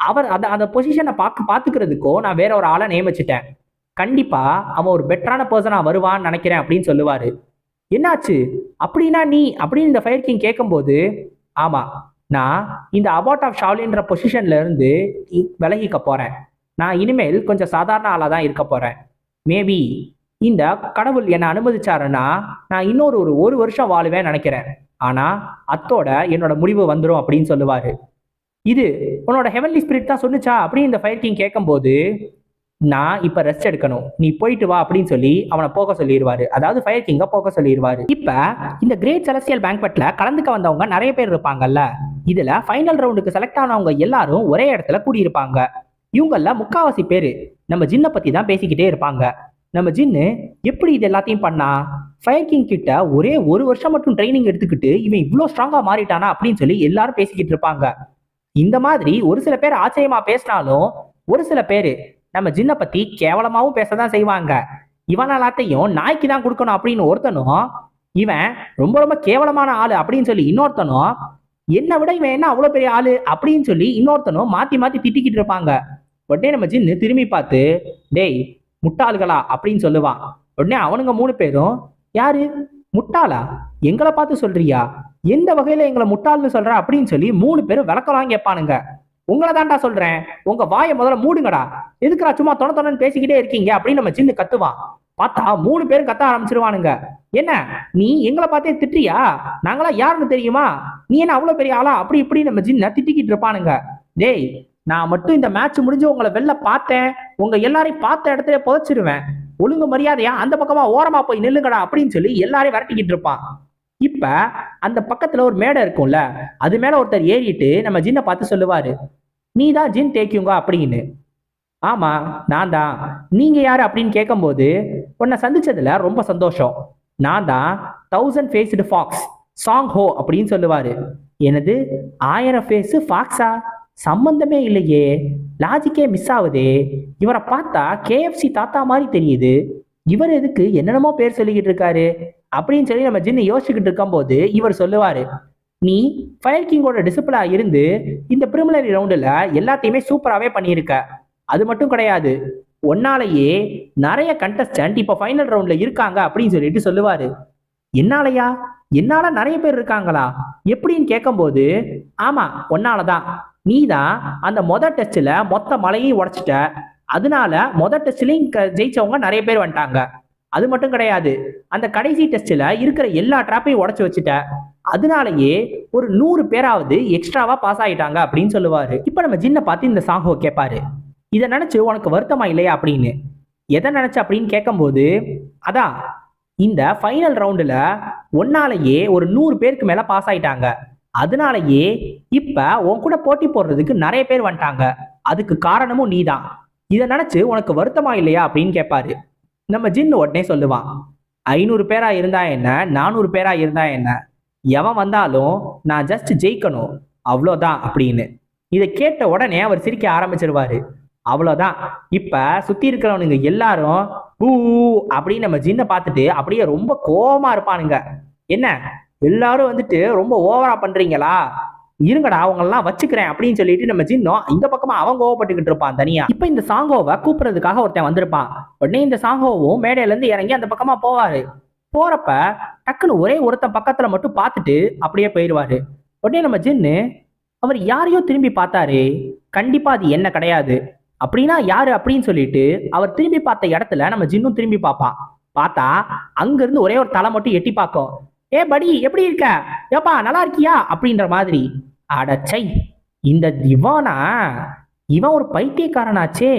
அவர் அந்த பொசிஷனை பாத்துக்கிறதுக்கோ நான் வேற ஒரு ஆளை நியமிச்சிட்டேன், கண்டிப்பா அவன் ஒரு பெட்டரான பர்சனா வருவான்னு நினைக்கிறேன் அப்படின்னு சொல்லுவாரு. என்னாச்சு அப்படின்னா நீ அப்படின்னு இந்த ஃபயர் கிங் கேட்கும்போது, ஆமா நான் இந்த அபாட் ஆஃப் ஷாவ்லின்ற பொசிஷன்ல இருந்து விலகிக்க போறேன், நான் இனிமேல் கொஞ்சம் சாதாரண ஆளா தான் இருக்க போறேன், மேபி இந்த கடவுள் என்னை அனுமதிச்சாருன்னா நான் இன்னொரு ஒரு வருஷம் வாழுவேன் நினைக்கிறேன், ஆனா அத்தோட என்னோட முடிவு வந்துடும் அப்படின்னு சொல்லுவாரு. இது உன்னோட ஹெவன்லி ஸ்பிரிட் தான் சொன்னுச்சா அப்படின்னு இந்த ஃபயர் கிங் கேட்கும்போது, நான் இப்ப ரெஸ்ட் எடுக்கணும், நீ போயிட்டு வா அப்படின்னு சொல்லி அவனை போக சொல்லிடுவாரு, அதாவது ஃபயர் கிங்க போக சொல்லிடுவாரு. இப்ப இந்த கிரேட் செலஸ்டியல் பேங்க்வெட்ல கலந்துக்க வந்தவங்க நிறைய பேர் இருப்பாங்கல்ல, இதுல ஃபைனல் ரவுண்டுக்கு செலக்ட் ஆனவங்க எல்லாரும் ஒரே இடத்துல கூடியிருப்பாங்க. இவங்கள முக்காவாசி பேரு நம்ம ஜின்னை பத்தி தான் பேசிக்கிட்டே இருப்பாங்க. நம்ம ஜின்னு எப்படி இது எல்லாத்தையும் பண்ணா, ஃபயர் கிங் கிட்ட ஒரே ஒரு வருஷம் மட்டும் ட்ரைனிங் எடுத்துக்கிட்டு இவன் இவ்வளவு ஸ்ட்ராங்கா மாறிட்டானா அப்படின்னு சொல்லி எல்லாரும் பேசிக்கிட்டு இருப்பாங்க. இந்த மாதிரி ஒரு சில பேர் ஆச்சரியமா பேசினாலும் ஒரு சில பேரு நம்ம ஜின்னை பத்தி கேவலமாவும் பேசதான் செய்வாங்க. இவன் எல்லாத்தையும் நாய்க்கு தான் கொடுக்கணும் அப்படின்னு ஒருத்தனும், இவன் ரொம்ப ரொம்ப கேவலமான ஆளு அப்படின்னு சொல்லி இன்னொருத்தனும், என்னை விட இவன் என்ன அவ்வளவு பெரிய ஆளு அப்படின்னு சொல்லி இன்னொருத்தனும் மாத்தி மாத்தி திட்டிக்கிட்டு இருப்பாங்க. உடனே நம்ம ஜின்னு திரும்பி பார்த்து, டேய் முட்டாள்களா அப்படின்னு சொல்லுவான். உடனே அவனுங்க 3 பேரும், யாரு முட்டாளா, எங்களை பார்த்து சொல்றியா, எந்த வகையில எங்களை முட்டாள்னு சொல்ற அப்படின்னு சொல்லி 3 பேரும் விளக்கலாம் கேட்பானுங்க. உங்களை தான்டா சொல்றேன், உங்க வாயை முதல்ல மூடுங்கடா, எதுக்குடா சும்மா தொணன்னு பேசிக்கிட்டே இருக்கீங்க அப்படின்னு நம்ம ஜின்னு கத்துவான். பார்த்தா 3 பேரும் கத்த ஆரம்பிச்சிருவானுங்க. என்ன நீ எங்களை பார்த்தே திட்டுறியா, நாங்களா யாருன்னு தெரியுமா, நீ என்ன அவ்வளவு பெரிய ஆளா அப்படி இப்படி நம்ம ஜின்ன திட்டிக்கிட்டு இருப்பானுங்க. டேய் நான் மட்டும் இந்த மேட்ச் முடிஞ்சு உங்களை வெளில பார்த்தேன், உங்க எல்லாரையும் பார்த்த இடத்துல புதைச்சிருவேன், ஒழுங்கு மரியாதையா அந்த பக்கமா ஓரமா போய் நில்லுங்கடா அப்படின்னு சொல்லி எல்லாரையும் விரட்டிக்கிட்டு இருப்பான். இப்ப அந்த பக்கத்துல ஒரு மேடை இருக்கும்ல, அது மேல ஒருத்தர் ஏறிட்டு நம்ம ஜின்னை பார்த்து சொல்லுவாரு, நீ தான் ஜின் தேக்கியுங்க அப்படின்னு. ஆமா நான் தான், நீங்க யாரு அப்படின்னு கேட்கும்போது, உன்னை சந்திச்சதுல ரொம்ப சந்தோஷம், நான் தான் 1000 ஃபேஸ்டு ஃபாக்ஸ் சாங் ஹோ அப்படின்னு சொல்லுவாரு. எனது 1000 ஃபேஸ் ஃபாக்ஸா, சம்பந்தமே இல்லையே, லாஜிக்கே மிஸ் ஆகுதே, இவரை பார்த்தா கேஎஃப்சி தாத்தா மாதிரி தெரியுது, இவர் எதுக்கு என்னென்னமோ பேர் சொல்லிக்கிட்டு இருக்காரு அப்படின்னு சொல்லி நம்ம ஜின்னு யோசிச்சுக்கிட்டு இருக்கும்போது இவர் சொல்லுவாரு, நீ ஃபயர் கிங்கோட டிசிப்ளா இருந்து இந்த பிரிமினரி ரவுண்டுல எல்லாத்தையுமே சூப்பராகவே பண்ணியிருக்க, அது மட்டும் கிடையாது, ஒன்னாலேயே நிறைய கண்டஸ்டன்ட் இப்ப ஃபைனல் ரவுண்ட்ல இருக்காங்க அப்படின்னு சொல்லிட்டு சொல்லுவாரு. என்னாலயா, என்னால நிறைய பேர் இருக்காங்களா எப்படின்னு கேட்கும்போது, ஆமா ஒன்னாலதான், நீ தான் அந்த டெஸ்ட்ல மொத்த மலையையும் உடைச்சிட்ட, அதனால டெஸ்ட்லயும் ஜெயிச்சவங்க நிறைய பேர் வந்துட்டாங்க, அது மட்டும் கிடையாது, அந்த கடைசி டெஸ்ட்ல இருக்கிற எல்லா டிராப்பையும் உடைச்சு வச்சுட்ட, அதனாலயே ஒரு 100 பேராவது எக்ஸ்ட்ராவா பாஸ் ஆயிட்டாங்க அப்படின்னு சொல்லுவாரு. இப்ப நம்ம ஜின்னை பார்த்து இந்த சாங்கோ கேட்பாரு, இதை நினைச்சு உனக்கு வருத்தமா இல்லையா அப்படின்னு. எதை நினைச்ச அப்படின்னு கேட்கும்போது, அதான் இந்த ஃபைனல் ரவுண்டுல ஒன்னாலேயே ஒரு 100 பேருக்கு மேல பாஸ் ஆயிட்டாங்க, அதனாலயே இப்ப உன் கூட போட்டி போடுறதுக்கு நிறைய பேர் வந்துட்டாங்க, அதுக்கு காரணமும் நீதான், இதை நினைச்சு உனக்கு வருத்தமா இல்லையா அப்படின்னு கேட்பாரு. நம்ம ஜின்னு உடனே சொல்லுவான், 500 பேரா இருந்தா என்ன, 400 பேரா இருந்தா என்ன, எவன் வந்தாலும் நான் ஜஸ்ட் ஜெயிக்கணும் அவ்வளோதான் அப்படின்னு. இதை கேட்ட உடனே அவர் சிரிக்க ஆரம்பிச்சிருவாரு. அவ்வளோதான், இப்ப சுத்தி இருக்கிறவனுங்க எல்லாரும் பூ அப்படின்னு நம்ம ஜின்னை பார்த்துட்டு அப்படியே ரொம்ப கோபமா இருப்பானுங்க. என்ன எல்லாரும் வந்துட்டு ரொம்ப ஓவரா பண்றீங்களா, இருங்கடா அவங்கெல்லாம் வச்சுக்கிறேன் அப்படின்னு சொல்லிட்டு நம்ம ஜின்னும் இந்த பக்கமா அவன் கோவப்பட்டுக்கிட்டு இருப்பான் தனியா. இப்ப இந்த சாங்கோவை கூப்பிடுறதுக்காக ஒருத்தன் வந்திருப்பான். உடனே இந்த சாங்கோவும் மேடையில இருந்து இறங்கி அந்த பக்கமா போவாரு. போறப்ப டக்குன்னு ஒரே ஒருத்தன் பக்கத்துல மட்டும் பார்த்துட்டு அப்படியே போயிடுவாரு. உடனே நம்ம ஜின்னு, அவர் யாரையோ திரும்பி பார்த்தாரு, கண்டிப்பா அது என்ன கிடையாது, அப்படின்னா யாரு அப்படின்னு சொல்லிட்டு அவர் திரும்பி பார்த்த இடத்துல நம்ம ஜின்னும் திரும்பி பார்ப்பான். பார்த்தா அங்க இருந்து ஒரே ஒரு தலை மட்டும் எட்டி பார்க்கும். ஏ படி எப்படி இருக்க, ஏப்பா நல்லா இருக்கியா அப்படின்ற மாதிரி. அடச்சை, இந்த இவன் ஒரு பைத்தியக்காரனாச்சே,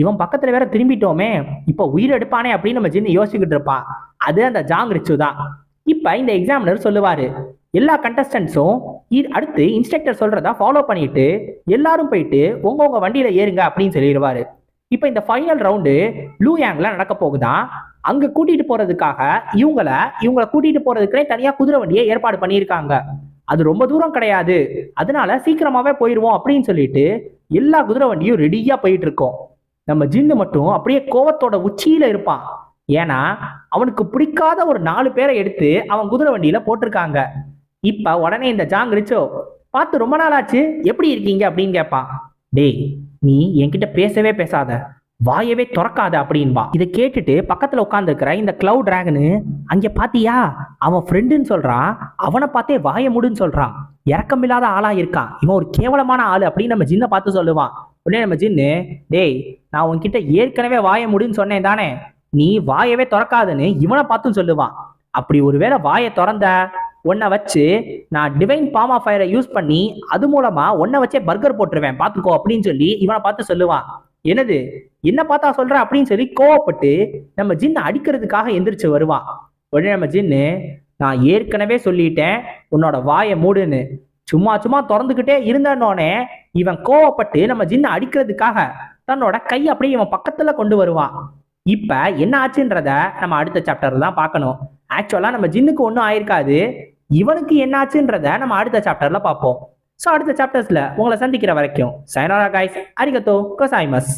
இவன் பக்கத்துல வேற திரும்பிட்டோமே, இப்ப உயிர் எடுப்பானே அப்படின்னு நம்ம ஜின்னு யோசிச்சுக்கிட்டு இருப்பான். அது அந்த ஜாங் ரிச்சு தான். இப்ப இந்த எக்ஸாமினர் சொல்லுவாரு, எல்லா கண்டஸ்டன்ஸும் அடுத்து இன்ஸ்ட்ரக்டர் சொல்றதா ஃபாலோ பண்ணிட்டு எல்லாரும் போயிட்டு உங்க வண்டியில ஏறுங்க அப்படின்னு சொல்லிடுவாரு. இப்ப இந்த ஃபைனல் ரவுண்டு லூயாங்ல நடக்க போகுதான். அங்க கூட்டிட்டு போறதுக்காக இவங்களை கூட்டிட்டு போறதுக்குனே தனியா குதிரை வண்டியை ஏற்பாடு பண்ணியிருக்காங்க. அது ரொம்ப தூரம் கிடையாது, அதனால சீக்கிரமாவே போயிடுவோம் அப்படின்னு சொல்லிட்டு எல்லா குதிரை வண்டியும் ரெடியா போயிட்டு இருக்கோம். நம்ம ஜின்னு மட்டும் அப்படியே கோவத்தோட உச்சியில இருப்பான். ஏன்னா அவனுக்கு பிடிக்காத ஒரு 4 பேரை எடுத்து அவன் குதிரை வண்டியில போட்டிருக்காங்க. இப்ப உடனே இந்த ஜாங் ரிச்சோ பார்த்து ரொம்ப நாள் ஆச்சு, எப்படி இருக்கீங்க அப்படின்னு கேட்பான். டேய் நீ என்கிட்ட பேசவே பேசாத, வாயவே திறக்காத அப்படின்பா. இதை கேட்டுட்டு பக்கத்துல உட்கார்ந்து இருக்கிற இந்த கிளவுட் டிராகனு, அங்க பாத்தியா அவன் ஃப்ரெண்டுன்னு சொல்றான், அவனை பார்த்தே வாய முடுன்னு சொல்றான், இறக்கமில்லாத ஆளா இருக்கான், இவன் ஒரு கேவலமான ஆளு அப்படின்னு நம்ம ஜின்னை பார்த்து சொல்லுவான். உடனே நம்ம ஜின்னு, டேய் நான் உன்கிட்ட ஏற்கனவே வாய முடுன்னு சொன்னேன் தானே, நீ வாயவே திறக்காதுன்னு இவனை பார்த்தும் சொல்லுவான். அப்படி ஒருவேளை வாயை திறந்த உன்னை வச்சு நான் டிவைன் பாம் ஆஃப் ஃபயரை யூஸ் பண்ணி அது மூலமா உன்னை வச்சே பர்கர் போட்டுருவேன் பாத்துக்கோ அப்படின்னு சொல்லி இவனை பார்த்து சொல்லுவான். என்னது என்ன பார்த்தா சொல்ற அப்படின்னு சொல்லி கோவப்பட்டு நம்ம ஜின்னை அடிக்கிறதுக்காக எந்திரிச்சு வருவான். உடனே நம்ம ஜின்னு, நான் ஏற்கனவே சொல்லிட்டேன் உன்னோட வாயை மூடுன்னு, சும்மா சும்மா திறந்துக்கிட்டே இருந்தோடனே இவன் கோவப்பட்டு நம்ம ஜின்னை அடிக்கிறதுக்காக தன்னோட கை அப்படியே இவன் பக்கத்துல கொண்டு வருவான். இப்ப என்ன ஆச்சுன்றத நம்ம அடுத்த சாப்டர்ல தான் பார்க்கணும். ஆக்சுவலா நம்ம ஜின்னுக்கு ஒன்றும் ஆயிருக்காது, இவனுக்கு என்ன ஆச்சுன்றத நம்ம அடுத்த சாப்டர்ல பார்ப்போம். ஸோ அடுத்த சாப்டர்ஸ்ல உங்களை சந்திக்கிற வரைக்கும் சைனாரா கைஸ், அரிகத்தோ கோசாய்மஸ்.